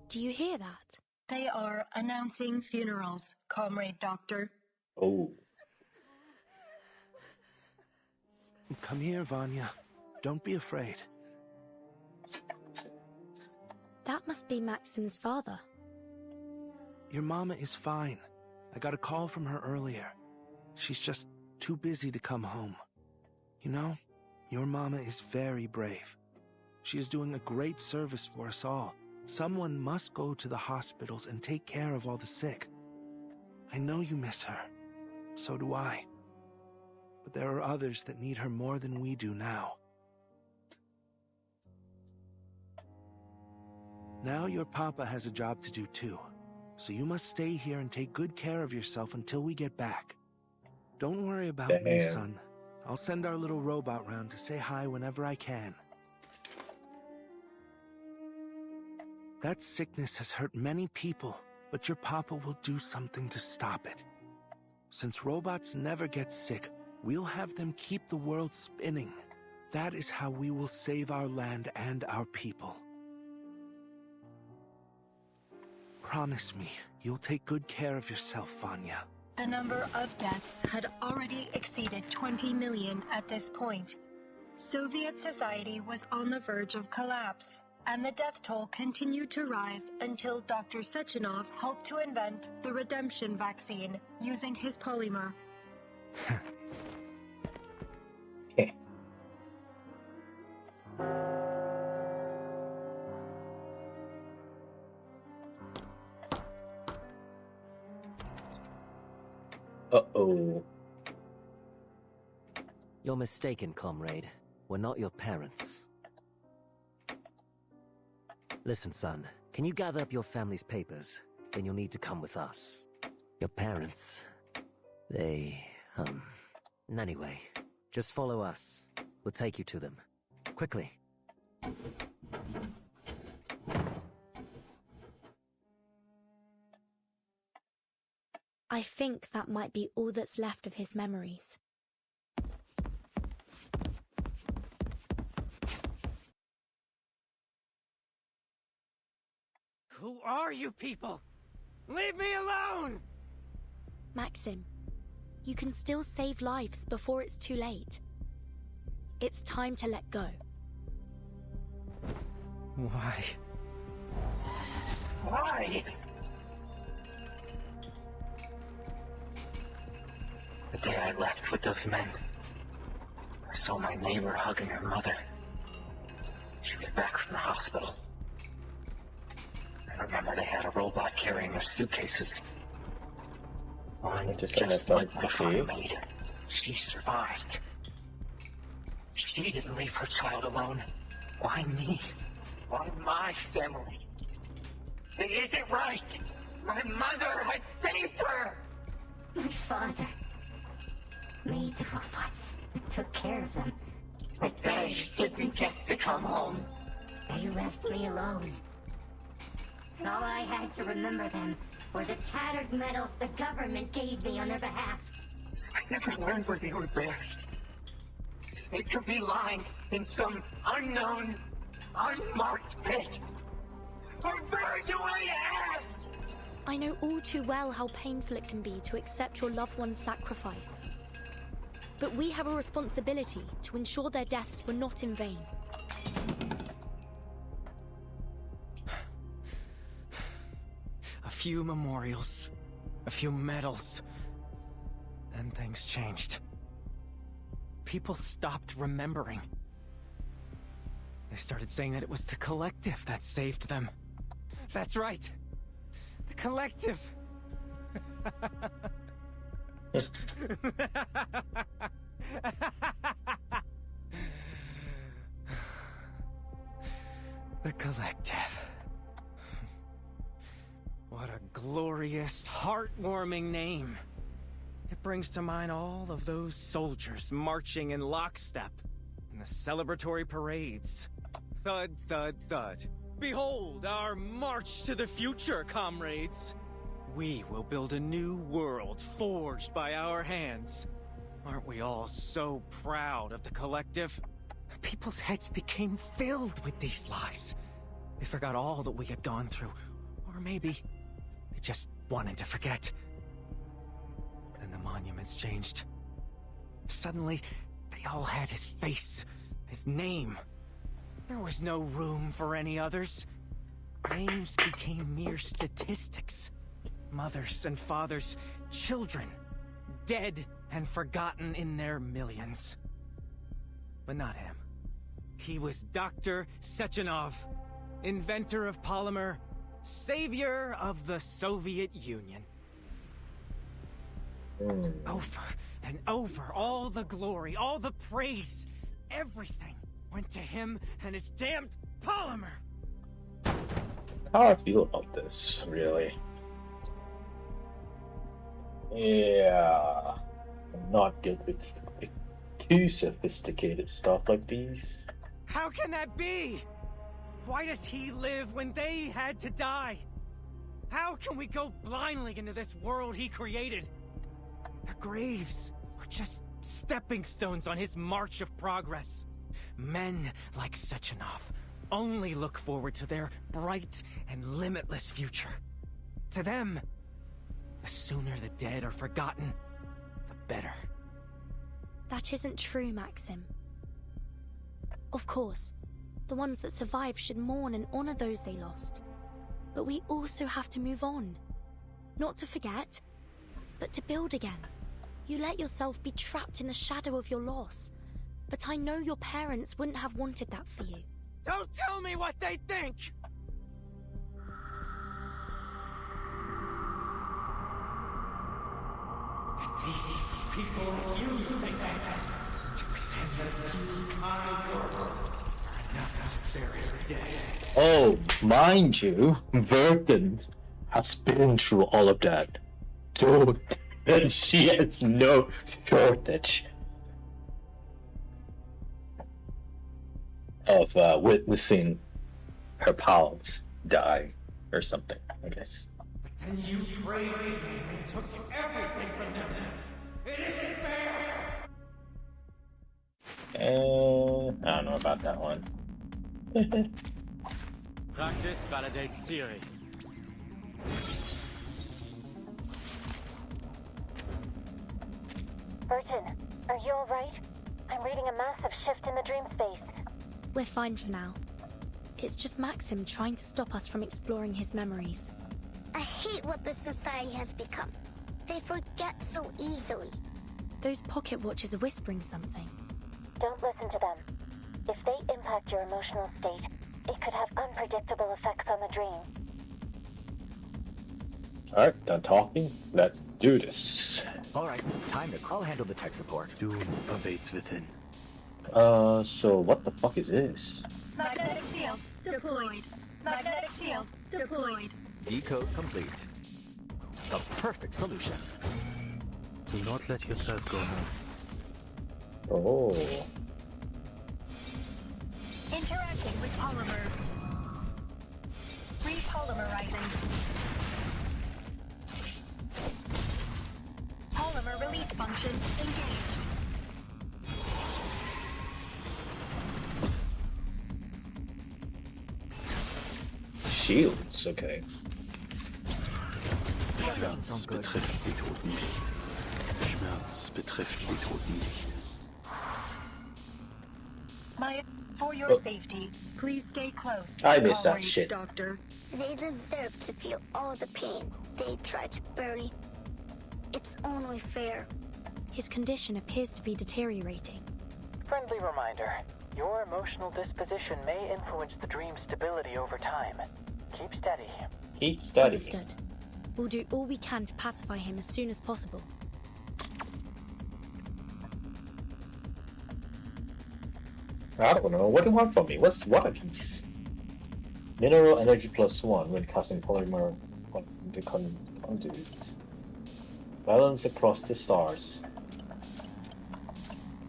Do you hear that? They are announcing funerals, Comrade Doctor. Oh. Come here, Vanya. Don't be afraid. That must be Maxim's father. Your mama is fine. I got a call from her earlier. She's just too busy to come home. You know, your mama is very brave. She is doing a great service for us all. Someone must go to the hospitals and take care of all the sick. I know you miss her. So do I. But there are others that need her more than we do now. Now your papa has a job to do too. So you must stay here and take good care of yourself until we get back. Don't worry about me, son. I'll send our little robot round to say hi whenever I can. That sickness has hurt many people, but your papa will do something to stop it. Since robots never get sick, we'll have them keep the world spinning. That is how we will save our land and our people. Promise me, you'll take good care of yourself, Vanya. The number of deaths had already exceeded 20 million at this point. Soviet society was on the verge of collapse, and the death toll continued to rise until Dr. Sechenov helped to invent the redemption vaccine using his polymer. Uh-oh. You're mistaken, comrade. We're not your parents. Listen, son, can you gather up your family's papers? Then you'll need to come with us. Your parents, they, Anyway, just follow us. We'll take you to them. Quickly. I think that might be all that's left of his memories. Who are you people? Leave me alone! Maxim, you can still save lives before it's too late. It's time to let go. Why? Why? The day I left with those men, I saw my neighbor hugging her mother. She was back from the hospital. I remember they had a robot carrying her suitcases. One just like my father made. She survived. She didn't leave her child alone. Why me? Why my family? It isn't right! My mother had saved her! My father made the robots that took care of them. But they didn't get to come home. They left me alone. And all I had to remember them were the tattered medals the government gave me on their behalf. I never learned where they were buried. They could be lying in some unknown, unmarked pit. Or buried away ass! I know all too well how painful it can be to accept your loved one's sacrifice. But we have a responsibility to ensure their deaths were not in vain. A few memorials, a few medals, and things changed. People stopped remembering. They started saying that it was the Collective that saved them. That's right! The Collective! The Collective. What a glorious, heartwarming name. It brings to mind all of those soldiers marching in lockstep in the celebratory parades. Thud, thud, thud. Behold our march to the future, comrades. We will build a new world forged by our hands. Aren't we all so proud of the Collective? People's heads became filled with these lies. They forgot all that we had gone through. Or maybe they just wanted to forget. Then the monuments changed. Suddenly, they all had his face, his name. There was no room for any others. Names became mere statistics. Mothers and fathers, children, dead and forgotten in their millions. But not him. He was Dr. Sechenov, inventor of polymer, savior of the Soviet Union. Over and over, all the glory, all the praise, everything went to him and his damned polymer. How I feel about this, really? Yeah, I'm not good with too sophisticated stuff like these. How can that be? Why does he live when they had to die? How can we go blindly into this world he created? Our graves were just stepping stones on his march of progress. Men like Sechenov only look forward to their bright and limitless future. To them, the sooner the dead are forgotten, the better. That isn't true, Maxim. Of course, the ones that survived should mourn and honor those they lost. But we also have to move on. Not to forget, but to build again. You let yourself be trapped in the shadow of your loss. But I know your parents wouldn't have wanted that for you. Don't tell me what they think! It's easy for people like you to think that. To pretend that a few kind words are enough to bury the dead. Oh, mind you, Virgin has been through all of that. Dude, and she has no shortage of witnessing her pals die or something, I guess. And you praised me and took everything from them. It isn't fair! I don't know about that one. Practice validates theory. Burton, are you alright? I'm reading a massive shift in the dream space. We're fine for now. It's just Maxim trying to stop us from exploring his memories. I hate what this society has become. They forget so easily. Those pocket watches are whispering something. Don't listen to them. If they impact your emotional state, it could have unpredictable effects on the dream. Alright, done talking. Let's do this. Alright, time to I'll handle the tech support. Doom awaits within. So what the fuck is this? Magnetic field deployed. Magnetic field deployed. Decode complete. The perfect solution. Do not let yourself go now. Oh. Interacting with polymer. Repolymerizing. Polymer release function engaged. Shields, okay. Schmerz betrifft die Toten nicht. Schmerz betrifft die Toten nicht. For your safety, please stay close. I missed that Comrade shit. Doctor. They deserve to feel all the pain they tried to bury. It's only fair. His condition appears to be deteriorating. Friendly reminder. Your emotional disposition may influence the dream's stability over time. Keep steady. Keep steady. Understood. We'll do all we can to pacify him as soon as possible. I don't know. What do you want from me? What are these? Mineral energy +1 when casting polymer on the conduits. Balance across the stars.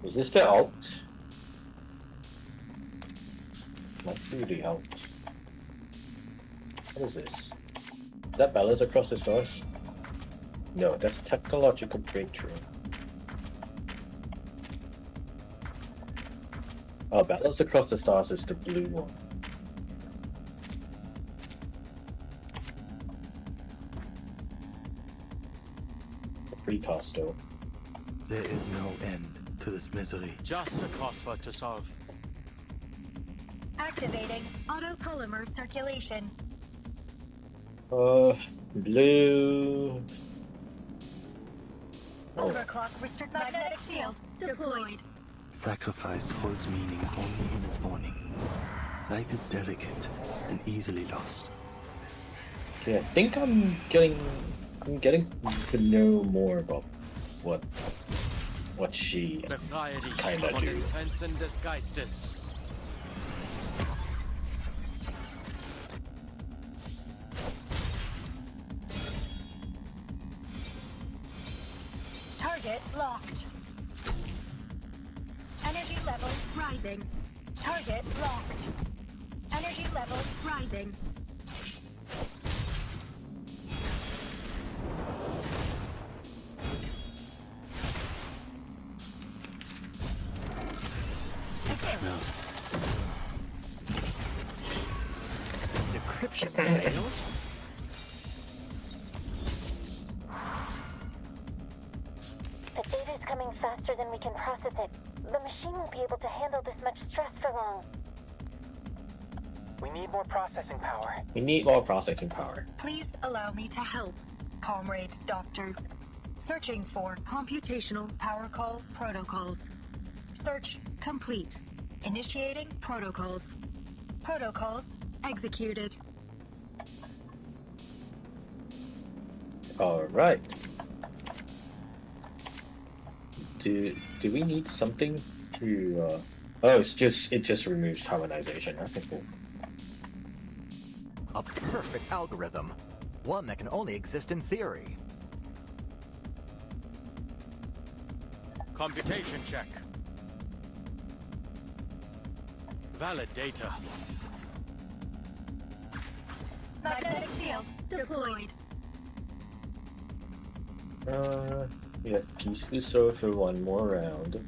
Is this the alt? Not really alt. What is this? Is that balance across the stars? No, that's technological breakthrough. Oh, balance across the stars is the blue one. The precast though. There is no end to this misery. Just a crossword to solve. Activating autopolymer circulation. Blue. Oh. Overclock restrict magnetic field deployed. Sacrifice holds meaning only in its warning. Life is delicate and easily lost. Okay, I think I'm getting to know more about what she kinda do. Target locked. Energy level rising. Target locked. Energy level rising. Decryption failed? The data's coming faster than we can process it. The machine won't be able to handle this much stress for long. We need more processing power. We need more processing power. Please allow me to help, Comrade Doctor. Searching for computational power call protocols. Search complete. Initiating protocols. Protocols executed. All right. Do we need something to? Oh, it just removes harmonization. Okay, cool. A perfect algorithm. One that can only exist in theory. Computation check. Valid data. Magnetic field deployed. We have peacefully served for one more round.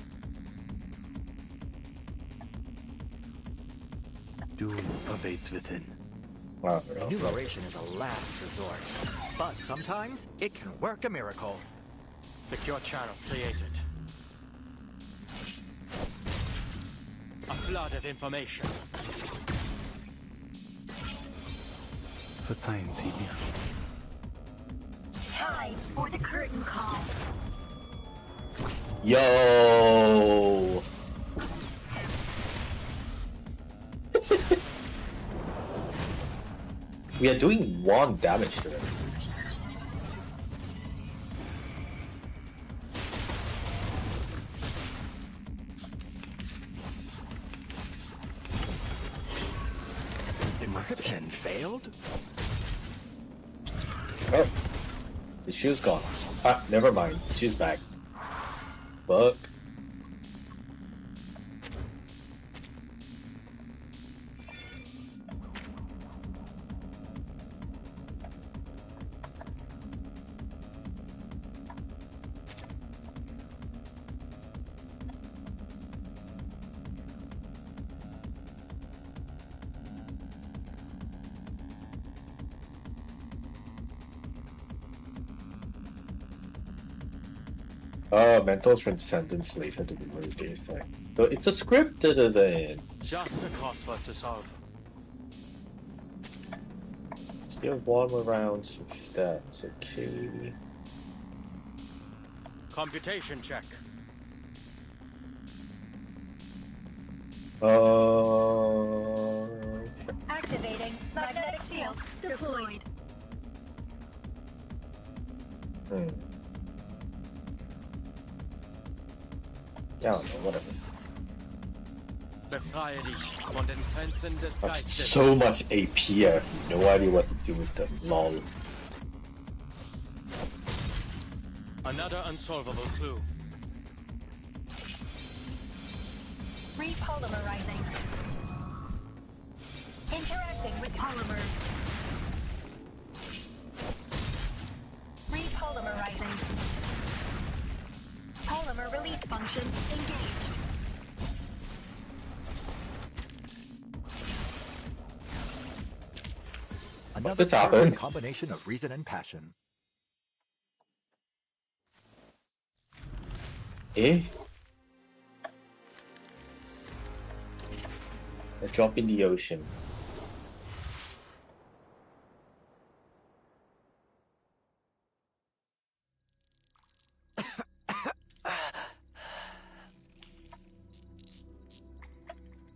Doom awaits within. Wow. Enumeration is a last resort, but sometimes it can work a miracle. Secure channel created. A flood of information. Verzeihen Sie mir. Time for the curtain call. Yo! We are doing 1 damage to him. Encryption failed? Oh, the shoe's gone. Ah, never mind. She's back. Fuck. Mental transcendence later to remove the effect. So it's a scripted event. Just a crossword to solve. Still 1 more rounds of that's okay. Computation check. Activating magnetic field deployed. I don't know, whatever. Befreie dich von den Grenzen des That's Geistes. so much AP, I have no idea what to do with them. Lol. Another unsolvable clue. Repolymerizing. Interacting with polymer. Repolymerizing. Polymer release function engaged. Another This happened. combination of reason and passion. Eh? A drop in the ocean.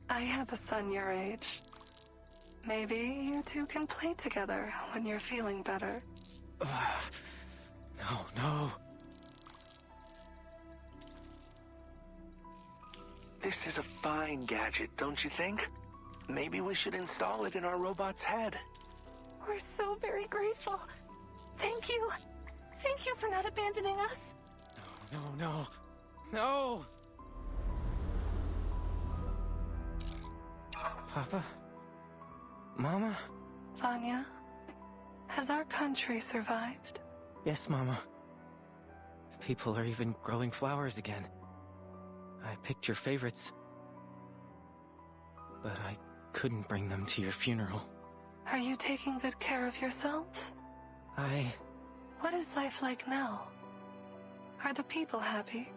I have a son your age. Maybe you two can play together when you're feeling better. No. This is a fine gadget, don't you think? Maybe we should install it in our robot's head. We're so very grateful. Thank you. Thank you for not abandoning us. No! Papa? Mama? Vanya, has our country survived? Yes, Mama. People are even growing flowers again. I picked your favorites. But I couldn't bring them to your funeral. Are you taking good care of yourself? What is life like now? Are the people happy?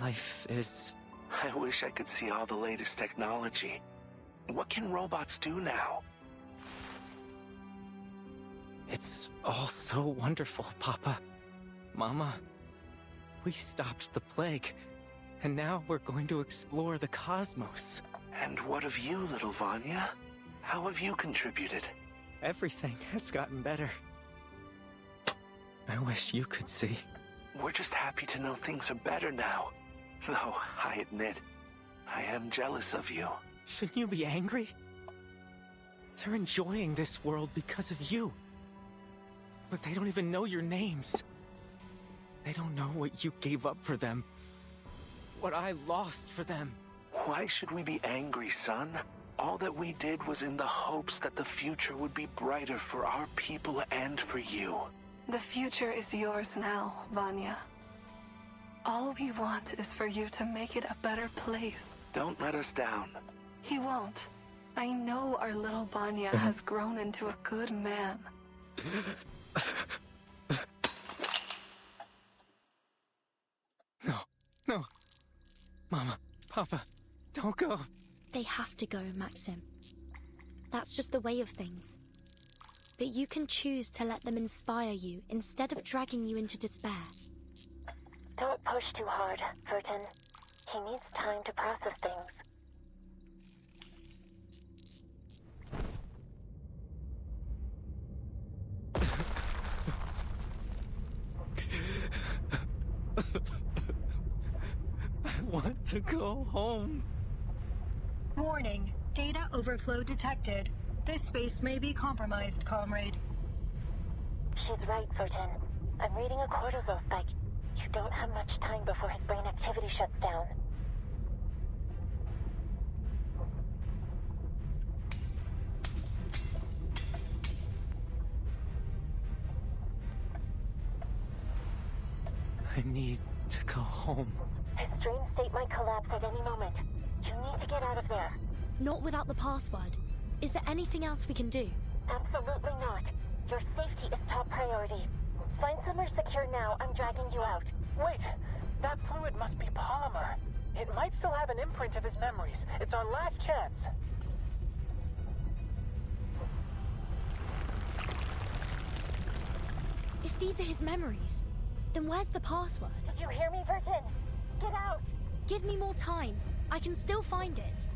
Life is... I wish I could see all the latest technology. What can robots do now? It's all so wonderful, Papa. Mama. We stopped the plague. And now we're going to explore the cosmos. And what of you, little Vanya? How have you contributed? Everything has gotten better. I wish you could see. We're just happy to know things are better now. Though, I admit, I am jealous of you. Shouldn't you be angry? They're enjoying this world because of you. But they don't even know your names. They don't know what you gave up for them. What I lost for them. Why should we be angry, son? All that we did was in the hopes that the future would be brighter for our people and for you. The future is yours now, Vanya. All we want is for you to make it a better place. Don't let us down. He won't. I know our little Vanya has grown into a good man. No. Mama, Papa, don't go. They have to go, Maxim. That's just the way of things. But you can choose to let them inspire you instead of dragging you into despair. Don't push too hard, Furton. He needs time to process things. I want to go home. Warning. Data overflow detected. This space may be compromised, comrade. She's right, Furton. I'm reading a cortisol spike. You don't have much time before his brain activity shuts down. I need to go home. His dream state might collapse at any moment. You need to get out of there. Not without the password. Is there anything else we can do? Absolutely not. Your safety is top priority. Find somewhere secure now. I'm dragging you out. Wait! That fluid must be polymer. It might still have an imprint of his memories. It's our last chance. If these are his memories, then where's the password? Did you hear me, Vertin? Get out! Give me more time. I can still find it.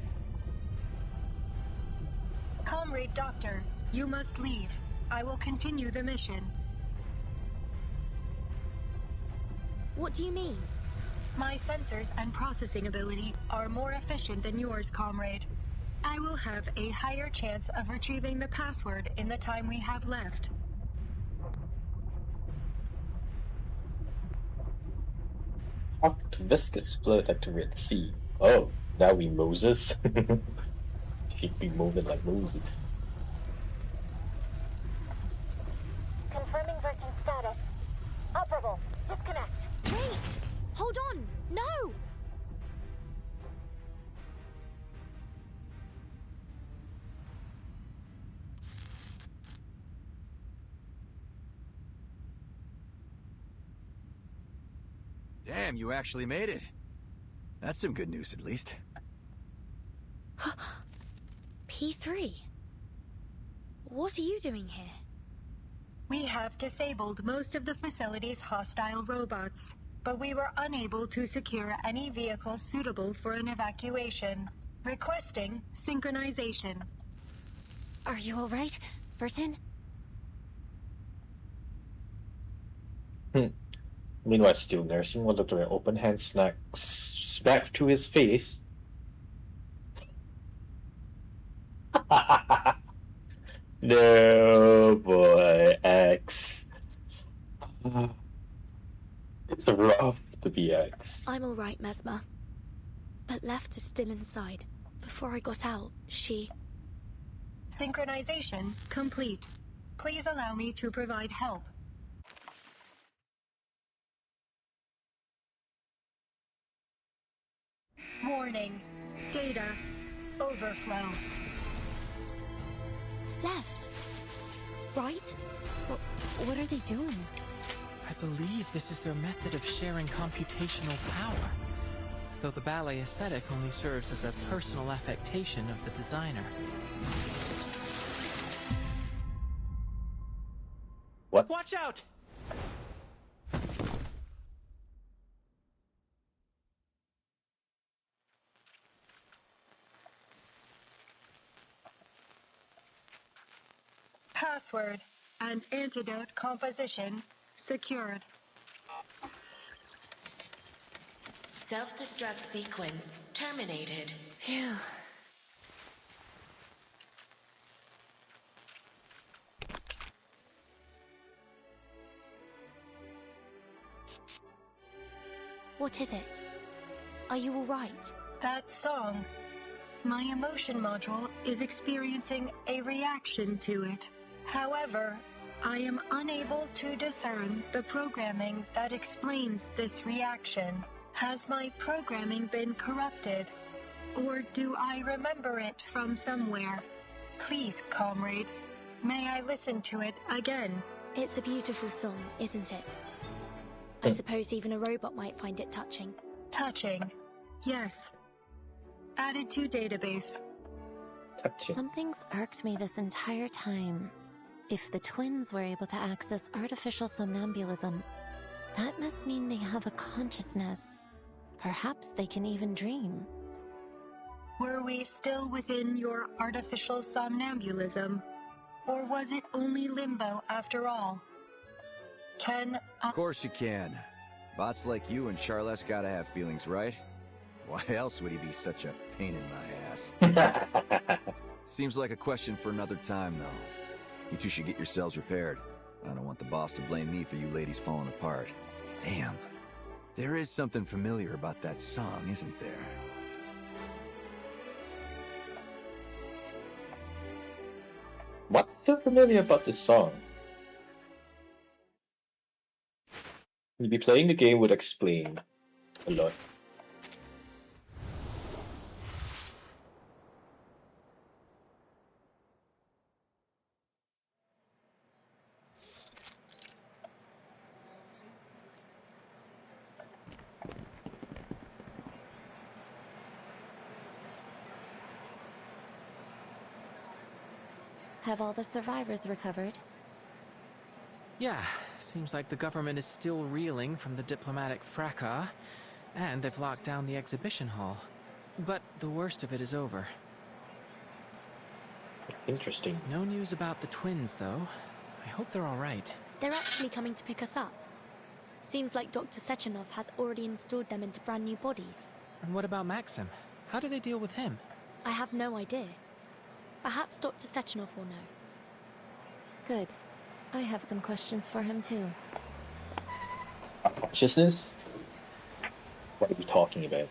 Comrade Doctor, you must leave. I will continue the mission. What do you mean? My sensors and processing ability are more efficient than yours, comrade. I will have a higher chance of retrieving the password in the time we have left. Hot viscous blood at the Red Sea. Oh, now we Moses. She'd be moving like Moses. Confirming Vertin's status. Operable. Disconnect. Wait! Hold on! No! Damn, you actually made it. That's some good news, at least. P3? What are you doing here? We have disabled most of the facility's hostile robots, but we were unable to secure any vehicles suitable for an evacuation. Requesting synchronization. Are you alright, Burton? Meanwhile, still nursing while Dr. Open Hand smacked to his face. No, boy, X. It's rough to be X. I'm alright, Mesmer. But Left is still inside. Before I got out, she... Synchronization complete. Please allow me to provide help. Warning. Data overflow. Left. Right? What are they doing? I believe this is their method of sharing computational power, though the ballet aesthetic only serves as a personal affectation of the designer. What? Watch out! Password and antidote composition secured. Self-destruct sequence terminated. Phew. What is it? Are you alright? That song. My emotion module is experiencing a reaction to it. However, I am unable to discern the programming that explains this reaction. Has my programming been corrupted? Or do I remember it from somewhere? Please, comrade, may I listen to it again? It's a beautiful song, isn't it? I suppose even a robot might find it touching. Touching. Yes. Added to database. Touching. Something's irked me this entire time. If the twins were able to access artificial somnambulism, that must mean they have a consciousness. Perhaps they can even dream. Were we still within your artificial somnambulism? Or was it only limbo after all? Of course you can. Bots like you and Charles gotta have feelings, right? Why else would he be such a pain in my ass? Seems like a question for another time, though. You two should get yourselves repaired. I don't want the boss to blame me for you ladies falling apart. Damn. There is something familiar about that song, isn't there? What's so familiar about this song? Maybe playing the game would explain a lot. Have all the survivors recovered? Yeah, seems like the government is still reeling from the diplomatic fracas, and they've locked down the exhibition hall. But the worst of it is over. Interesting. No news about the twins, though. I hope they're all right. They're actually coming to pick us up. Seems like Dr. Sechenov has already installed them into brand new bodies. And what about Maxim? How do they deal with him? I have no idea. Perhaps Dr. Sechenov will know. Good. I have some questions for him too. Consciousness? What are we talking about?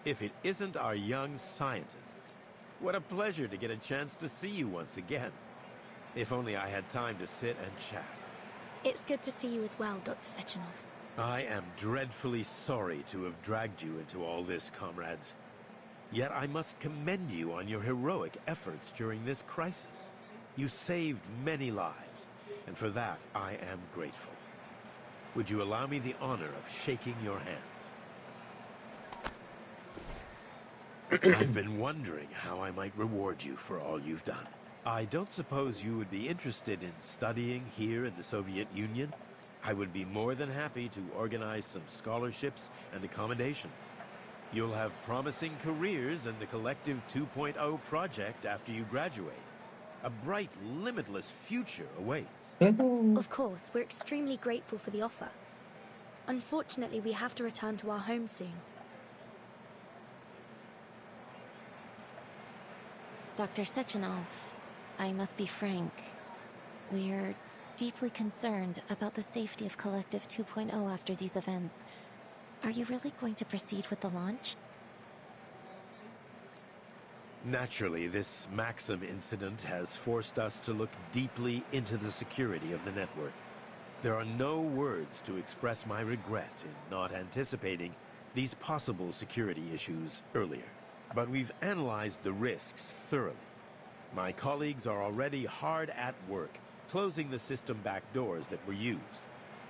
If it isn't our young scientists, what a pleasure to get a chance to see you once again. If only I had time to sit and chat. It's good to see you as well, Dr. Sechenov. I am dreadfully sorry to have dragged you into all this, comrades. Yet I must commend you on your heroic efforts during this crisis. You saved many lives, and for that I am grateful. Would you allow me the honor of shaking your hands? I've been wondering how I might reward you for all you've done. I don't suppose you would be interested in studying here in the Soviet Union? I would be more than happy to organize some scholarships and accommodations. You'll have promising careers in the Collective 2.0 project after you graduate. A bright, limitless future awaits. Of course, we're extremely grateful for the offer. Unfortunately, we have to return to our home soon. Dr. Sechenov, I must be frank. We're deeply concerned about the safety of Collective 2.0 after these events. Are you really going to proceed with the launch? Naturally, this Maxim incident has forced us to look deeply into the security of the network. There are no words to express my regret in not anticipating these possible security issues earlier. But we've analyzed the risks thoroughly. My colleagues are already hard at work closing the system back doors that were used,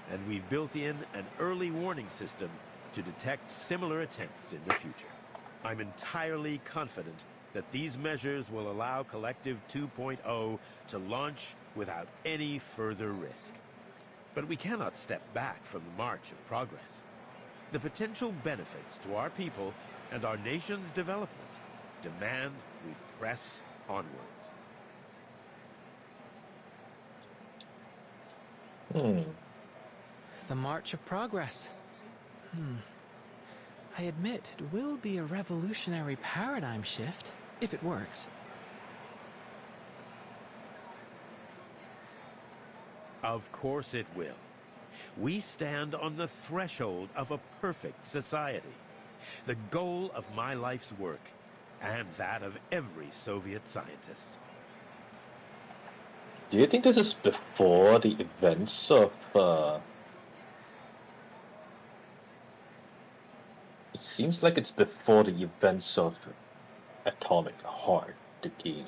and we've built in an early warning system to detect similar attempts in the future. I'm entirely confident that these measures will allow Collective 2.0 to launch without any further risk. But we cannot step back from the march of progress. The potential benefits to our people and our nation's development demand we press onwards. The March of Progress. I admit, it will be a revolutionary paradigm shift, if it works. Of course it will. We stand on the threshold of a perfect society. The goal of my life's work, and that of every Soviet scientist. Do you think this is before the events of, It seems like it's before the events of Atomic Heart, the game.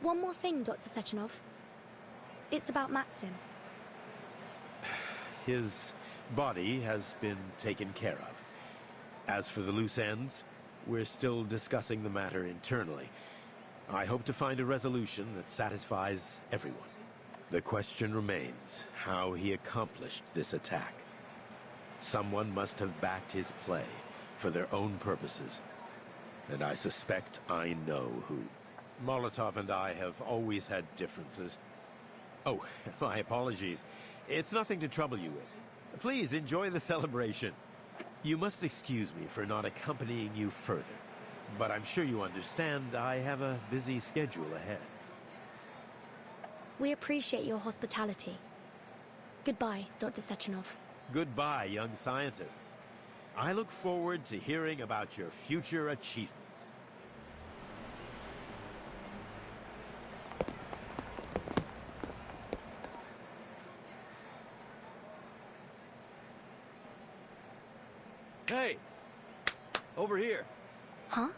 One more thing, Dr. Sechenov. It's about Maxim. His body has been taken care of. As for the loose ends, we're still discussing the matter internally. I hope to find a resolution that satisfies everyone. The question remains how he accomplished this attack. Someone must have backed his play for their own purposes. And I suspect I know who. Molotov and I have always had differences. Oh, my apologies. It's nothing to trouble you with. Please enjoy the celebration. You must excuse me for not accompanying you further. But I'm sure you understand I have a busy schedule ahead. We appreciate your hospitality. Goodbye, Dr. Sechenov. Goodbye, young scientists. I look forward to hearing about your future achievements. Hey! Over here. Huh?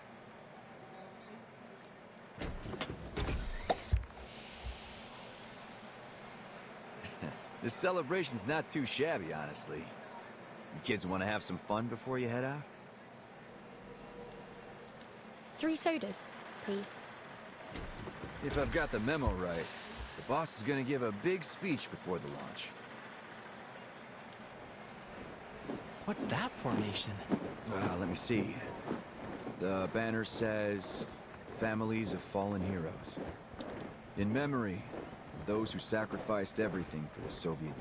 This celebration's not too shabby, honestly. You kids want to have some fun before you head out? 3 sodas, please. If I've got the memo right, the boss is gonna give a big speech before the launch. What's that formation? Let me see. The banner says, "Families of Fallen Heroes. In memory of those who sacrificed everything for the Soviet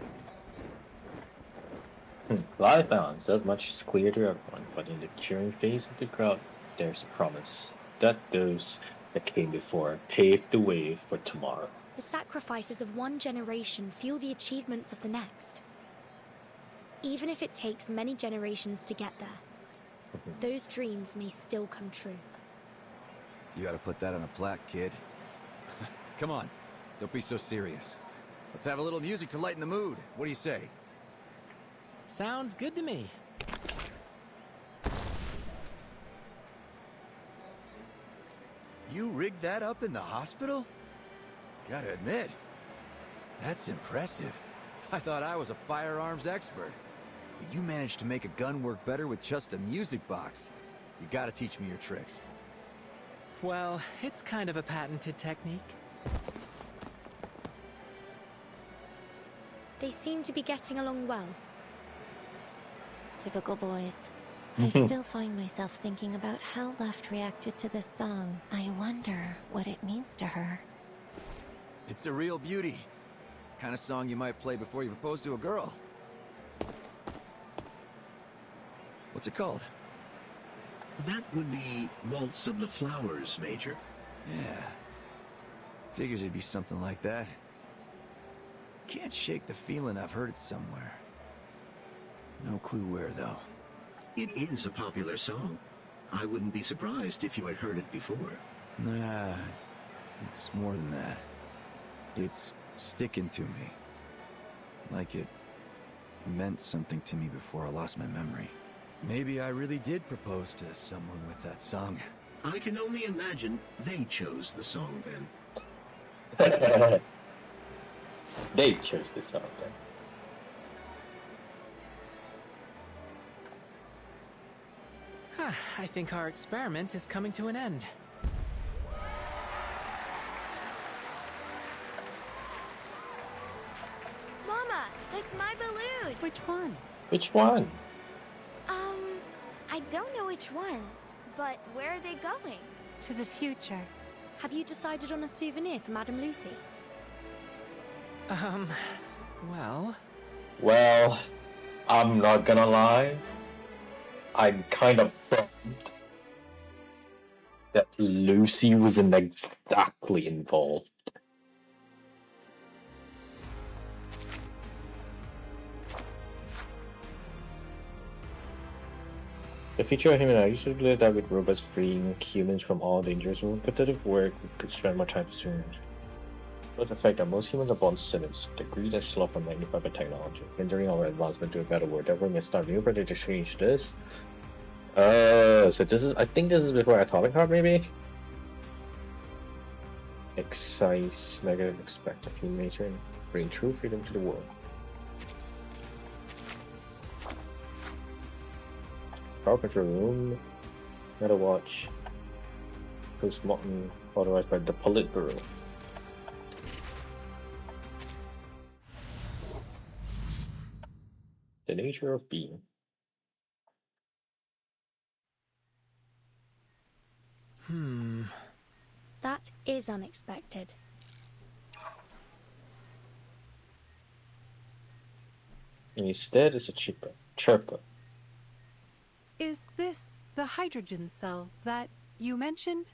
Union." Live balance does much clear to everyone, but in the cheering phase of the crowd, there's a promise that those that came before paved the way for tomorrow. The sacrifices of one generation fuel the achievements of the next. Even if it takes many generations to get there, those dreams may still come true. You gotta put that on a plaque, kid. Come on, don't be so serious. Let's have a little music to lighten the mood. What do you say? Sounds good to me. You rigged that up in the hospital? Gotta admit, that's impressive. I thought I was a firearms expert. But you managed to make a gun work better with just a music box. You gotta teach me your tricks. Well, it's kind of a patented technique. They seem to be getting along well. Typical boys. I still find myself thinking about how Left reacted to this song. I wonder what it means to her. It's a real beauty. Kind of song you might play before you propose to a girl. What's it called? That would be Waltz of the Flowers, Major. Yeah. Figures it'd be something like that. Can't shake the feeling I've heard it somewhere. No clue where, though. It is a popular song. I wouldn't be surprised if you had heard it before. Nah, it's more than that. It's sticking to me. Like it meant something to me before I lost my memory. Maybe I really did propose to someone with that song. I can only imagine they chose the song then. They chose the song then. I think our experiment is coming to an end. Mama, that's my balloon. Which one? Which one? I don't know which one, but where are they going? To the future. Have you decided on a souvenir for Madame Lucy? Well... Well, I'm not gonna lie. I'm kind of bummed that Lucy wasn't exactly involved. The future of human age should be that with robots freeing humans from all dangers and repetitive work, we could spend more time soon. But the fact that most humans are born cynics, the greed and sloth are magnified by technology, hindering our advancement to a better world. Therefore, we must start new project to change this. So this is, I think this is before Atomic Heart, maybe? Excise negative expect of human nature and bring true freedom to the world. Power control room, metal watch, post-mortem authorized by the Politburo. The nature of being. That is unexpected. Instead, it's a chirper. Is this the hydrogen cell that you mentioned?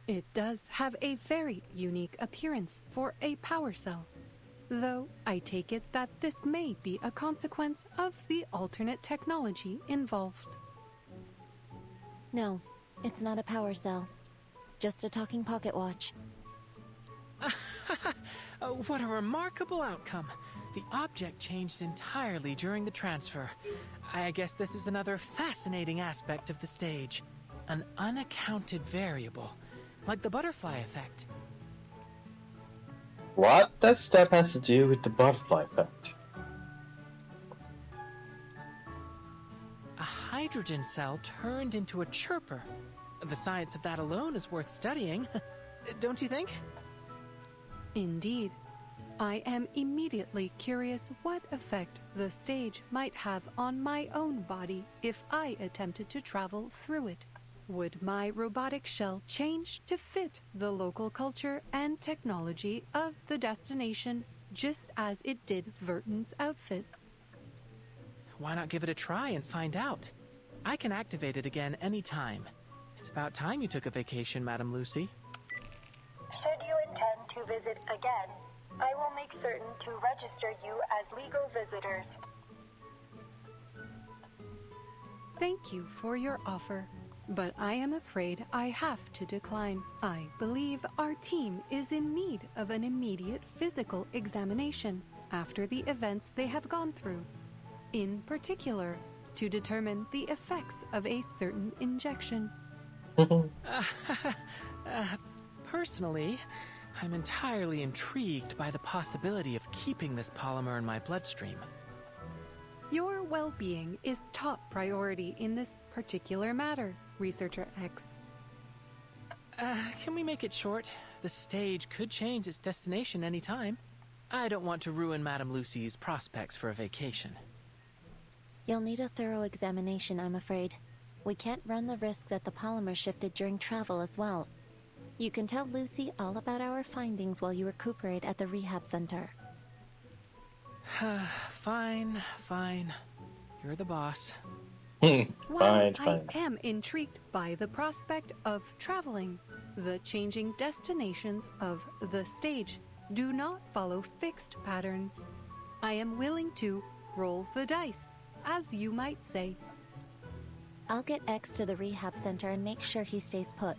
It does have a very unique appearance for a power cell, though I take it that this may be a consequence of the alternate technology involved. No, it's not a power cell. Just a talking pocket watch. What a remarkable outcome. The object changed entirely during the transfer. I guess this is another fascinating aspect of the stage. An unaccounted variable, like the butterfly effect. What that step has to do with the butterfly effect? A hydrogen cell turned into a chirper. The science of that alone is worth studying, don't you think? Indeed. I am immediately curious what effect the stage might have on my own body if I attempted to travel through it. Would my robotic shell change to fit the local culture and technology of the destination just as it did Verton's outfit? Why not give it a try and find out? I can activate it again anytime. It's about time you took a vacation, Madam Lucy. Should you intend to visit again, I will make certain to register you as legal visitors. Thank you for your offer, but I am afraid I have to decline. I believe our team is in need of an immediate physical examination after the events they have gone through. In particular, to determine the effects of a certain injection. Personally, I'm entirely intrigued by the possibility of keeping this polymer in my bloodstream. Your well-being is top priority in this particular matter, Researcher X. Can we make it short? The stage could change its destination any time. I don't want to ruin Madam Lucy's prospects for a vacation. You'll need a thorough examination, I'm afraid. We can't run the risk that the polymer shifted during travel as well. You can tell Lucy all about our findings while you recuperate at the rehab center. Fine. You're the boss. While I am intrigued by the prospect of traveling, the changing destinations of the stage do not follow fixed patterns. I am willing to roll the dice, as you might say. I'll get X to the rehab center and make sure he stays put.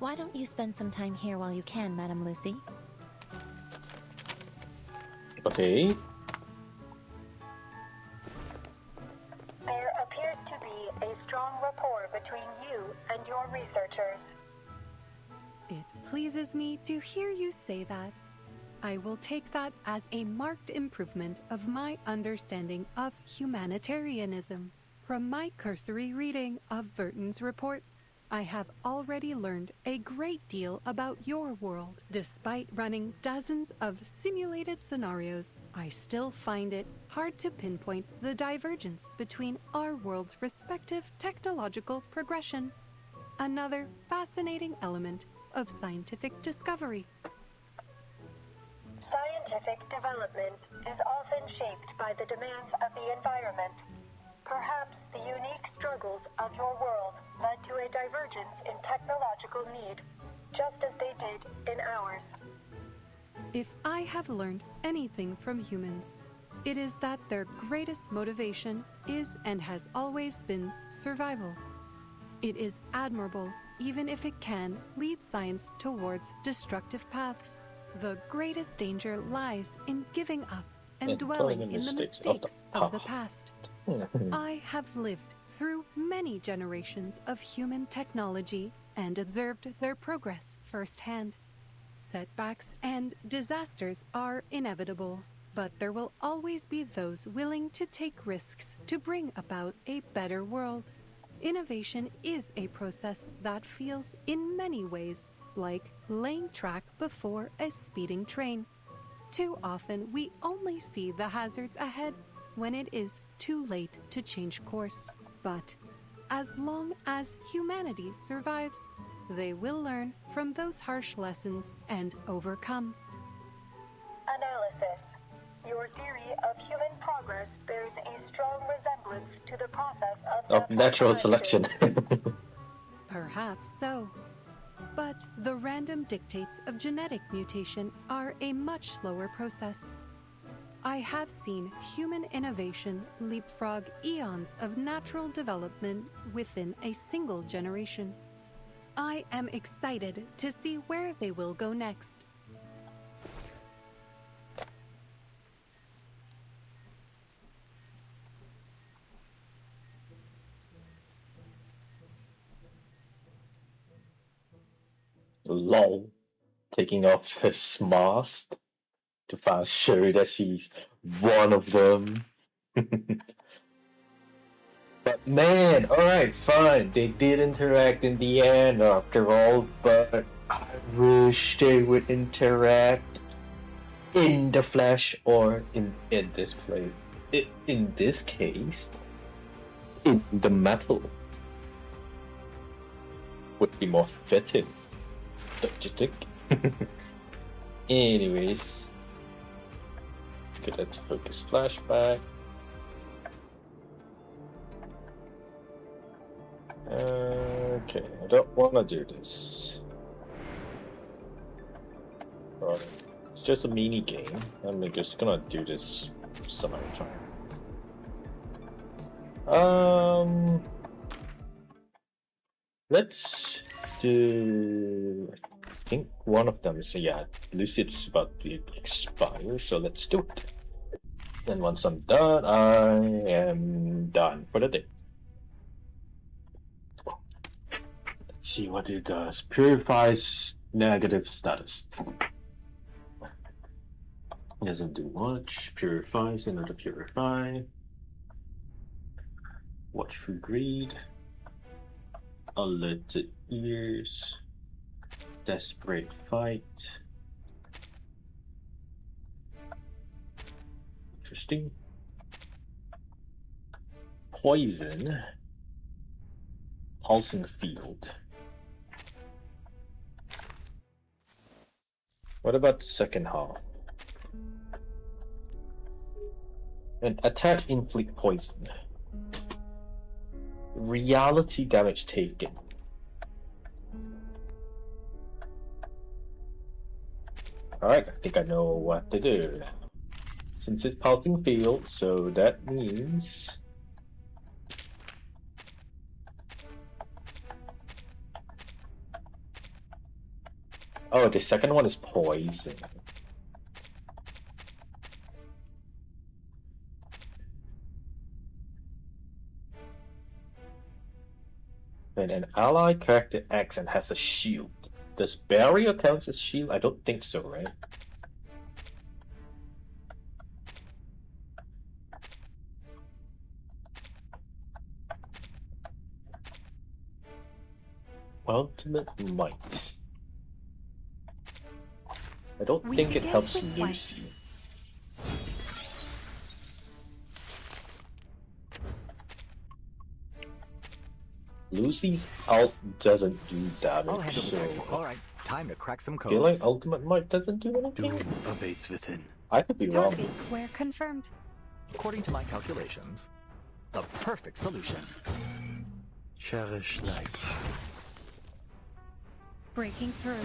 Why don't you spend some time here while you can, Madam Lucy? Okay. There appears to be a strong rapport between you and your researchers. It pleases me to hear you say that. I will take that as a marked improvement of my understanding of humanitarianism. From my cursory reading of Verton's report, I have already learned a great deal about your world. Despite running dozens of simulated scenarios, I still find it hard to pinpoint the divergence between our world's respective technological progression. Another fascinating element of scientific discovery. Scientific development is often shaped by the demands of the environment. Perhaps the unique struggles of your world led to a divergence in technological need, just as they did in ours. If I have learned anything from humans, It is that their greatest motivation is and has always been survival. It is admirable, even if it can lead science towards destructive paths. The greatest danger lies in giving up and dwelling in the mistakes of the past. I have lived through many generations of human technology and observed their progress firsthand. Setbacks and disasters are inevitable, but there will always be those willing to take risks to bring about a better world. Innovation is a process that feels in many ways like laying track before a speeding train. Too often we only see the hazards ahead when it is too late to change course. But as long as humanity survives, they will learn from those harsh lessons and overcome. Analysis. Your theory of human progress bears a strong resemblance to the process of natural selection. Perhaps so. But the random dictates of genetic mutation are a much slower process. I have seen human innovation leapfrog eons of natural development within a single generation. I am excited to see where they will go next. Lol. Taking off his mask to finally show that she's one of them. But man, alright, fine. They did interact in the end after all, but I wish they would interact in the flesh or in this play. In this case, in the metal. Would be more fitting. Don't you think? Anyways. Okay, let's focus flashback. Okay, I don't want to do this. Alright, it's just a mini game. I'm just gonna do this some other time. Let's do. I think one of them is at least it's about to expire, so let's do it. And once I'm done, I am done for the day. Let's see what it does. Purifies negative status. Doesn't do much. Purifies another purify. Watchful greed. Alerted ears. Desperate fight. Interesting. Poison. Pulsing field. What about the second half? An attack inflict poison. Reality damage taken. Alright, I think I know what to do. Since it's pulsing field, so that means... Oh, the second one is poison. When an ally character acts and has a shield. Does barrier count as shield? I don't think so, right? Ultimate might. I don't think it helps Lucy. Lucy's ult doesn't do damage, so... Alright, time to crack some codes. Feel like ultimate might doesn't do anything? Doom awaits within. I could be wrong. Target square confirmed. According to my calculations, the perfect solution. Cherish life. Breaking through.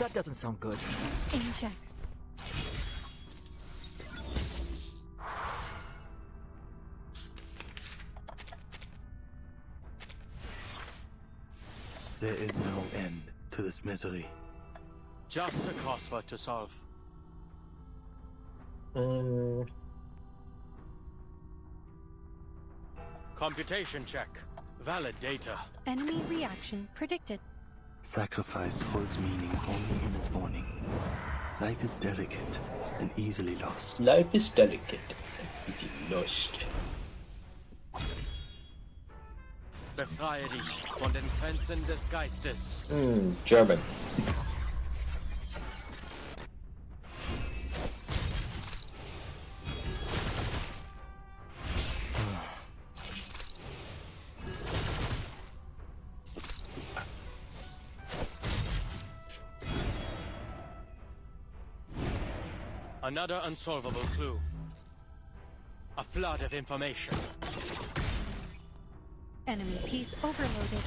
That doesn't sound good. In check. There is no end to this misery. Just a crossword to solve. Computation check. Valid data. Enemy reaction predicted. Sacrifice holds meaning only in its warning. Life is delicate and easily lost. Life is delicate and easily lost. Befreie dich von den Grenzen des Geistes. German. Another unsolvable clue. A flood of information. Enemy piece overloaded.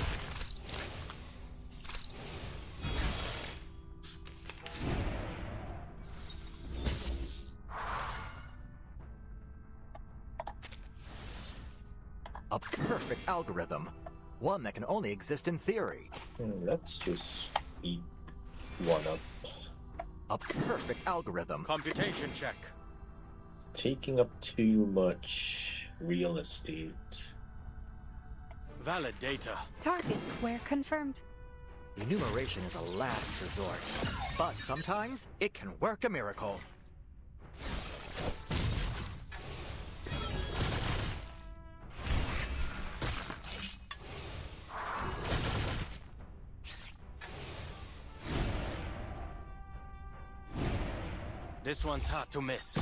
A perfect algorithm. One that can only exist in theory. Let's just eat one up. A perfect algorithm. Computation check. Taking up too much real estate. Valid data. Target square confirmed. Enumeration is a last resort, but sometimes it can work a miracle. This one's hard to miss.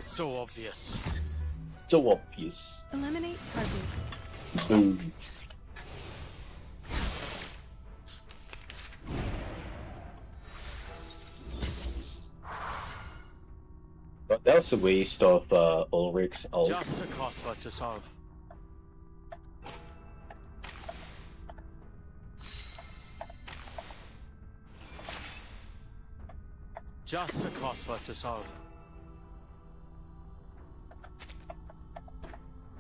So obvious. So obvious. Eliminate target. Boom. But that was a waste of Ulrich's ult. Just a crossword to solve. Just a crossword to solve.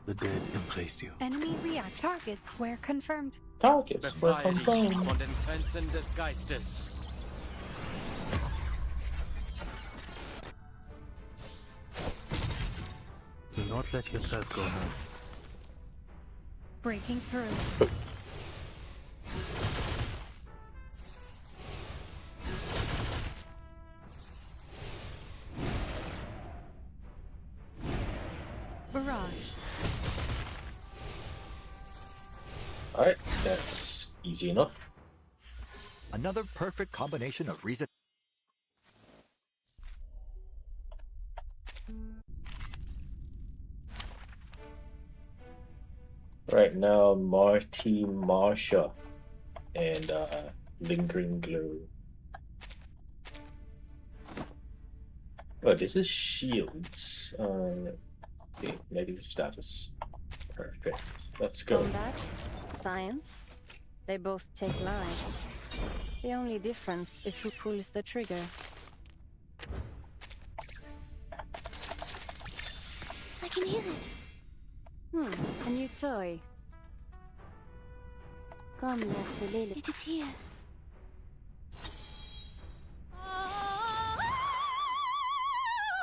The dead embrace you. Enemy react. Target square confirmed. Targets were Befreie dich confirmed. von den Grenzen des Geistes. Do not let yourself go home. Breaking through. Barrage. Alright, that's easy enough. Another perfect combination of reason. Right now, Marty, Marsha, and Lingering Glow. Oh, this is shields. Okay, negative status. Perfect. Let's go. Combat, science, they both take lives. The only difference is who pulls the trigger. I can hear it. A new toy. Comme la soleil. It is here.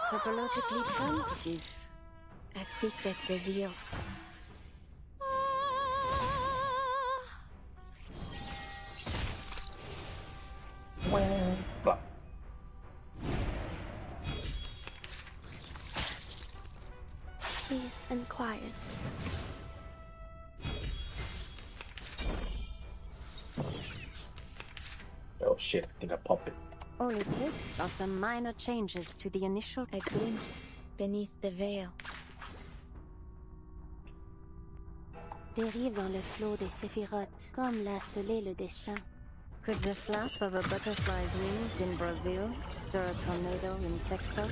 Topologically transitive. A secret reveal. Blah. Peace and quiet. Oh shit, I think I popped it. All it takes are some minor changes to the initial. A glimpse beneath the veil. Dérive dans le flot des séphirotes, comme l'a scellé le destin. Could the flap of a butterfly's wings in Brazil stir a tornado in Texas?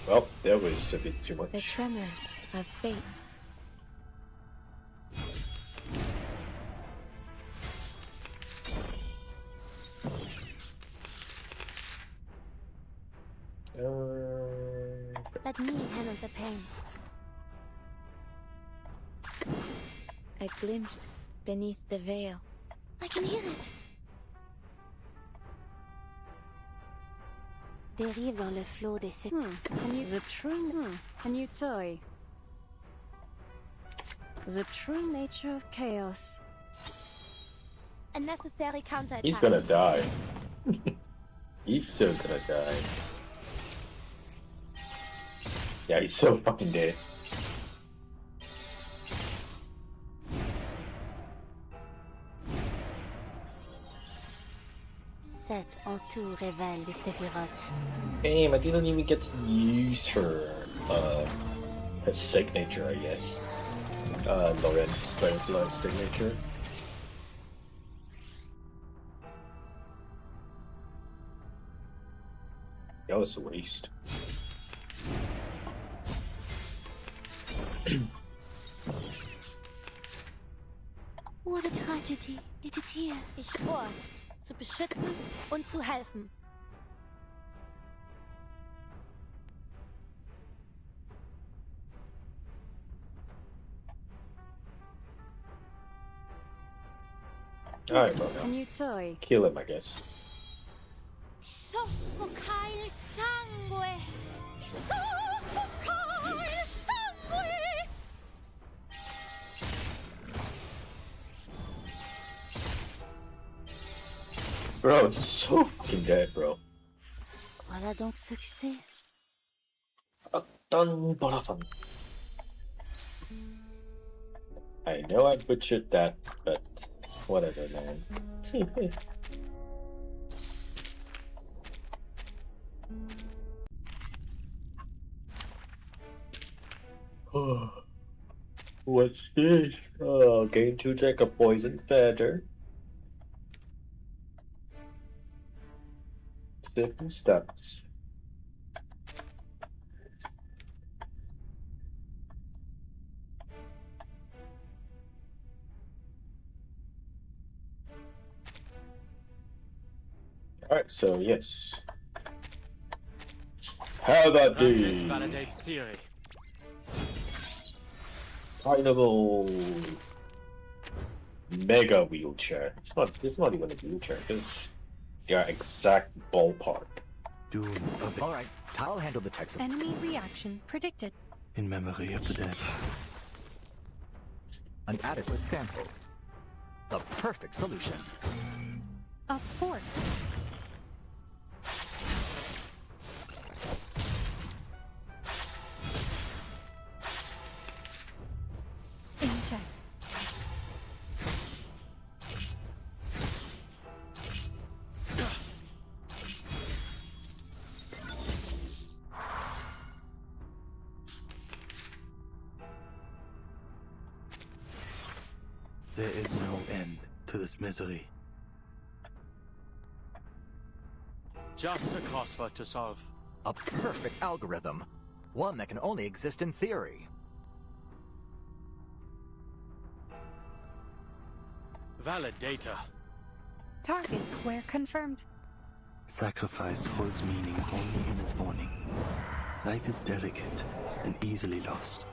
Well, there That was a bit too much. The tremors of fate. Let me handle the pain. A glimpse beneath the veil. I can hear it. Dérive dans le flot des The true... a new toy. The true nature of chaos. A necessary counterattack. He's gonna die. He's so gonna die. Yeah, he's so fucking dead. Set en tout révèle les séphirotes. Damn, I didn't even get to use her signature, I guess. Lawrence Firefly's signature. That was a waste. What a tragedy. It is here. Ich schwor, zu beschützen und zu helfen. Alright, well, A new toy. kill him, I guess. Soffoca il sangue! Soffoca il sangue! Bro, it's so fucking dead, bro. Voilà donc ce que c'est. Done, Bonafon. I know I butchered that, but whatever, man. What's this? Oh, going to take a poison feather. Simple steps. Alright, so yes. How about Practice the validates theory. Carnival mega wheelchair? It's not even a wheelchair, it's their exact ballpark. Doom of the... Alright, I'll handle the text. Enemy reaction predicted. In memory of the dead. An adequate sample. The perfect solution. A fort. In check. There is no end to this misery. Just a crossword to solve. A perfect algorithm. One that can only exist in theory. Valid data. Target square confirmed. Sacrifice holds meaning only in its warning. Life is delicate and easily lost.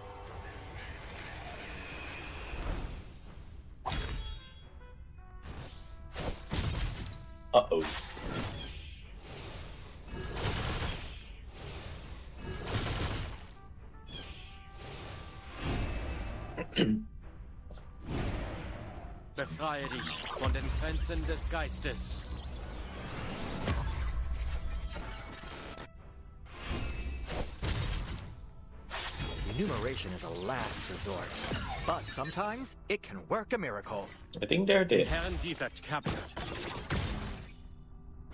Uh-oh. Befreie dich von den Grenzen des Geistes. Enumeration is a last resort, but sometimes it can work a miracle. I think they're dead. Herren defect captured.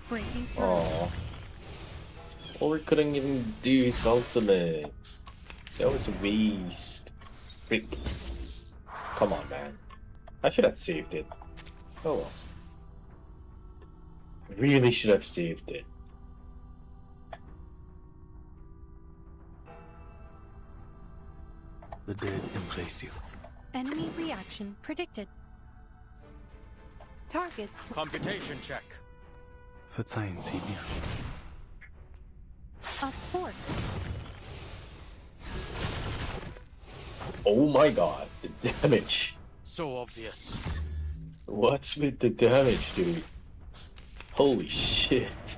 Breaking through. Aww. Or we couldn't even do his ultimate. That was a waste. Frick. Come on, man. I should have saved it. Oh well. I really should have saved it. The dead embrace you. Enemy reaction predicted. Targets. Computation check. Verzeihen Sie mir. A fort. Oh my god, the damage. So obvious. What's with the damage, dude? Holy shit.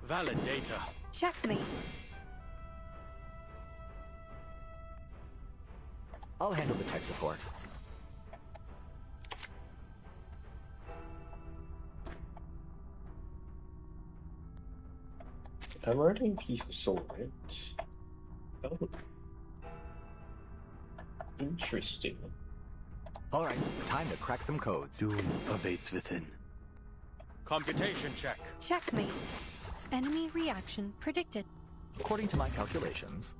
Valid data. Checkmate. I'll handle the tech support. I'm already in peace with soul, right? Oh. Interesting. Alright, time to crack some codes. Doom awaits within. Computation check. Checkmate. Enemy reaction predicted. According to my calculations.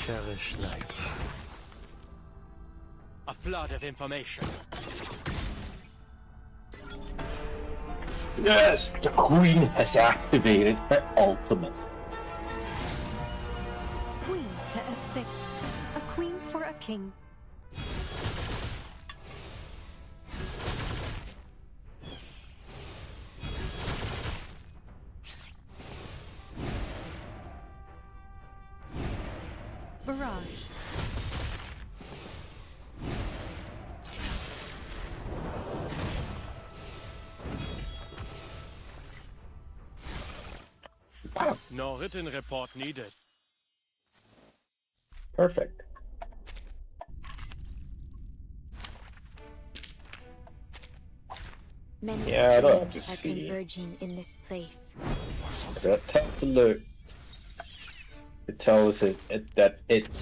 Cherish life. A flood of information. Yes, the queen has activated her ultimate. Queen to F6. A queen for a king. Barrage. No written report needed. Perfect. Many Yeah, I don't have streams to are see. converging in this place. That tap to look. It tells us that it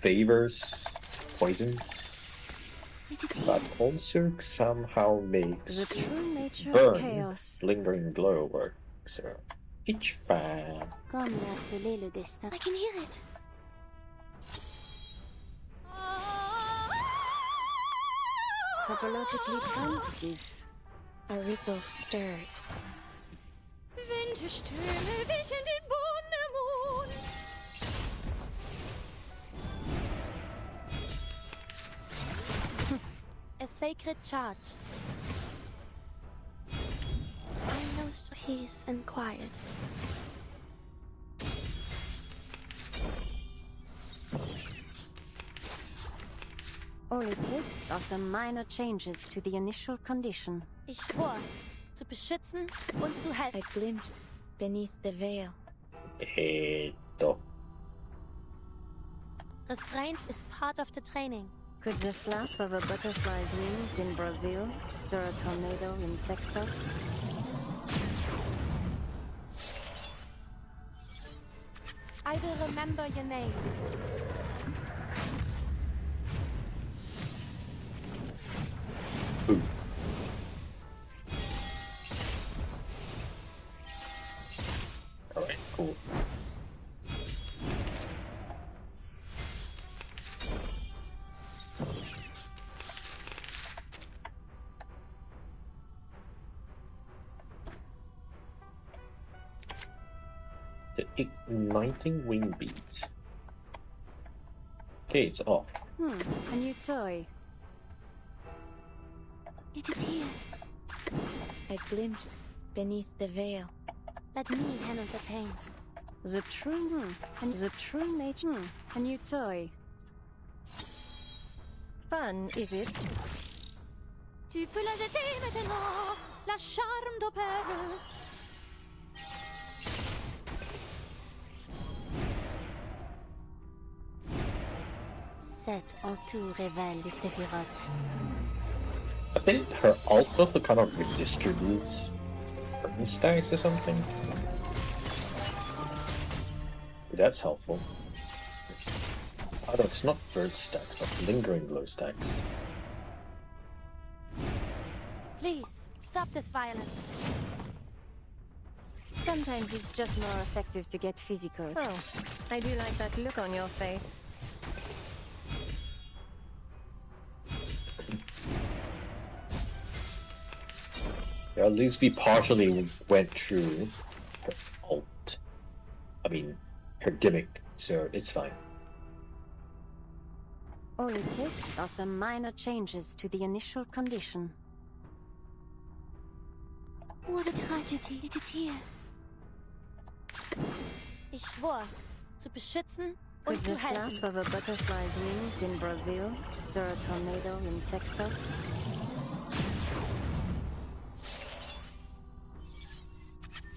favors poison, but also somehow makes The true nature of burn chaos. lingering glow work. So it's fine. Comme l'a scellé le destin. I can hear it. Topologically transitive. A ripple stirred. Winterstürme wischen den Wundermond. A sacred charge. I know peace and quiet. All it takes are some minor changes to the initial condition. Ich schwor, zu beschützen und zu helfen. A glimpse beneath the veil. Eto. Restraint is part of the training. Could the flap of a butterfly's wings in Brazil stir a tornado in Texas? I will remember your names. Ooh. Alright, cool. The igniting wing beat. Okay, it's off. A new toy. It is here. A glimpse beneath the veil. Let me handle the pain. The true and the true nature. A new toy. Fun, is it? Tu peux la jeter maintenant, la charme d'opère. Cet entour révèle les séphirotes. I think her alpha kind of redistributes burn stacks or something. That's helpful. Oh, no, it's not bird stacks, but lingering glow stacks. Please, stop this violence. Sometimes it's just more effective to get physical. Oh, I do like that look on your face. Or at least we partially went through her ult. I mean, her gimmick, so it's fine. All it takes are some minor changes to the initial condition. What a tragedy. It is here. Ich schwör, zu beschützen Could und the zu helfen. flap of a butterfly's wings in Brazil stir a tornado in Texas?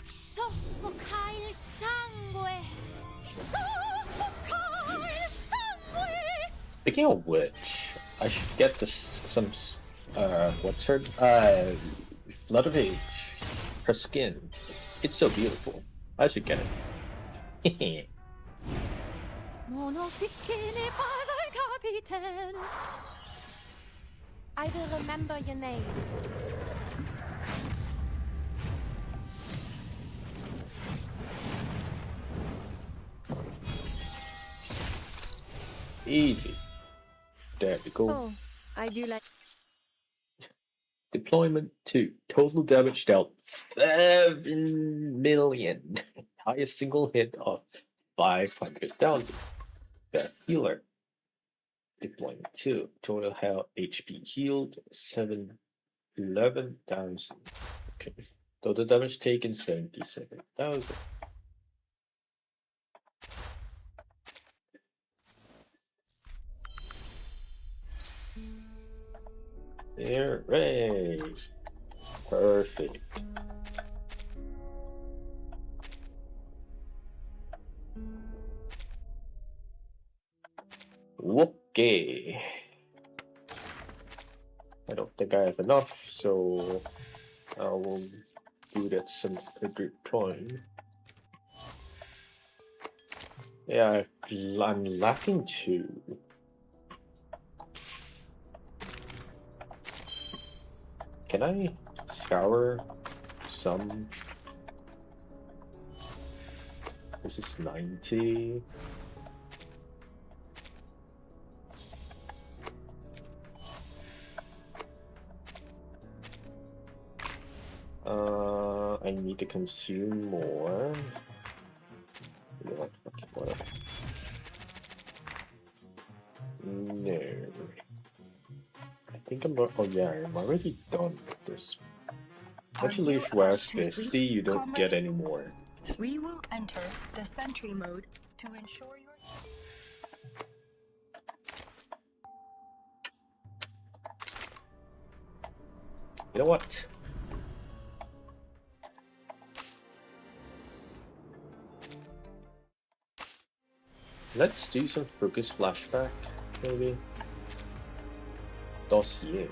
Soffoca il sangue! Soffoca il sangue! Speaking of which, I should get this some what's her Flood of Age. Her skin. It's so beautiful. I should get it. Mon officier n'est pas un capitaine. I will remember your names. Easy. There we go. Oh, I do like. Deployment 2. Total damage dealt 7 million. Highest single hit of 500,000. Best healer. Deployment 2. Total HP healed 11,000. Okay. Total damage taken 77,000. Hooray! Perfect. Okay. I don't think I have enough, so I will do that some other time. Yeah, I'm lacking 2. Can I scour some? This is 90. I need to consume more. You know what? Okay, whatever. No. I think I'm. Oh yeah, I'm already done with this. Once you leave West 50, you don't get any more. We will enter the sentry mode to ensure your. You know what? Let's do some focus flashback, maybe. Dossier.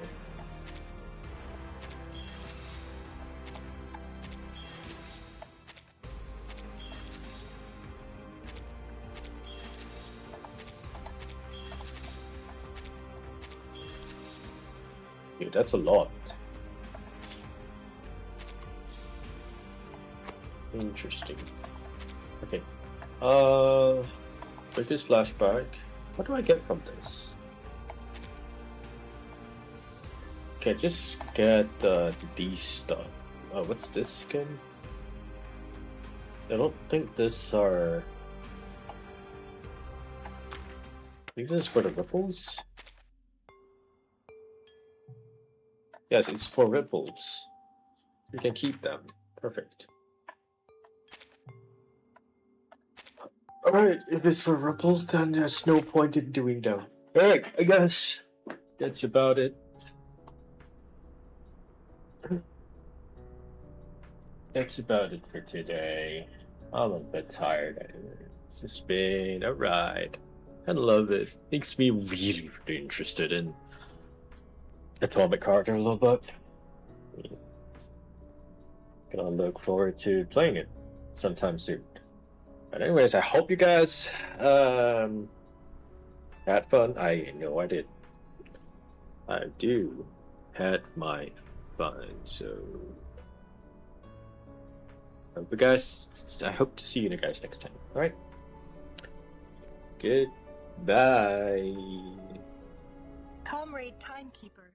Yeah, that's a lot. Interesting. Okay. Focus flashback. What do I get from this? Okay, just get these stuff. What's this again? I don't think this are. I think this is for the ripples. Yes, it's for ripples. You can keep them. Perfect. Alright, if it's for ripples, then there's no point in doing them. Alright, I guess that's about it. That's about it for today. I'm a bit tired. It's just been a ride. I love it. Makes me really, really interested in Atomic Heart a little bit. Gonna look forward to playing it sometime soon. But anyways, I hope you guys had fun. I know I did. I do had my fun, so hope you guys. I hope to see you guys next time. All right. Goodbye. Comrade Timekeeper.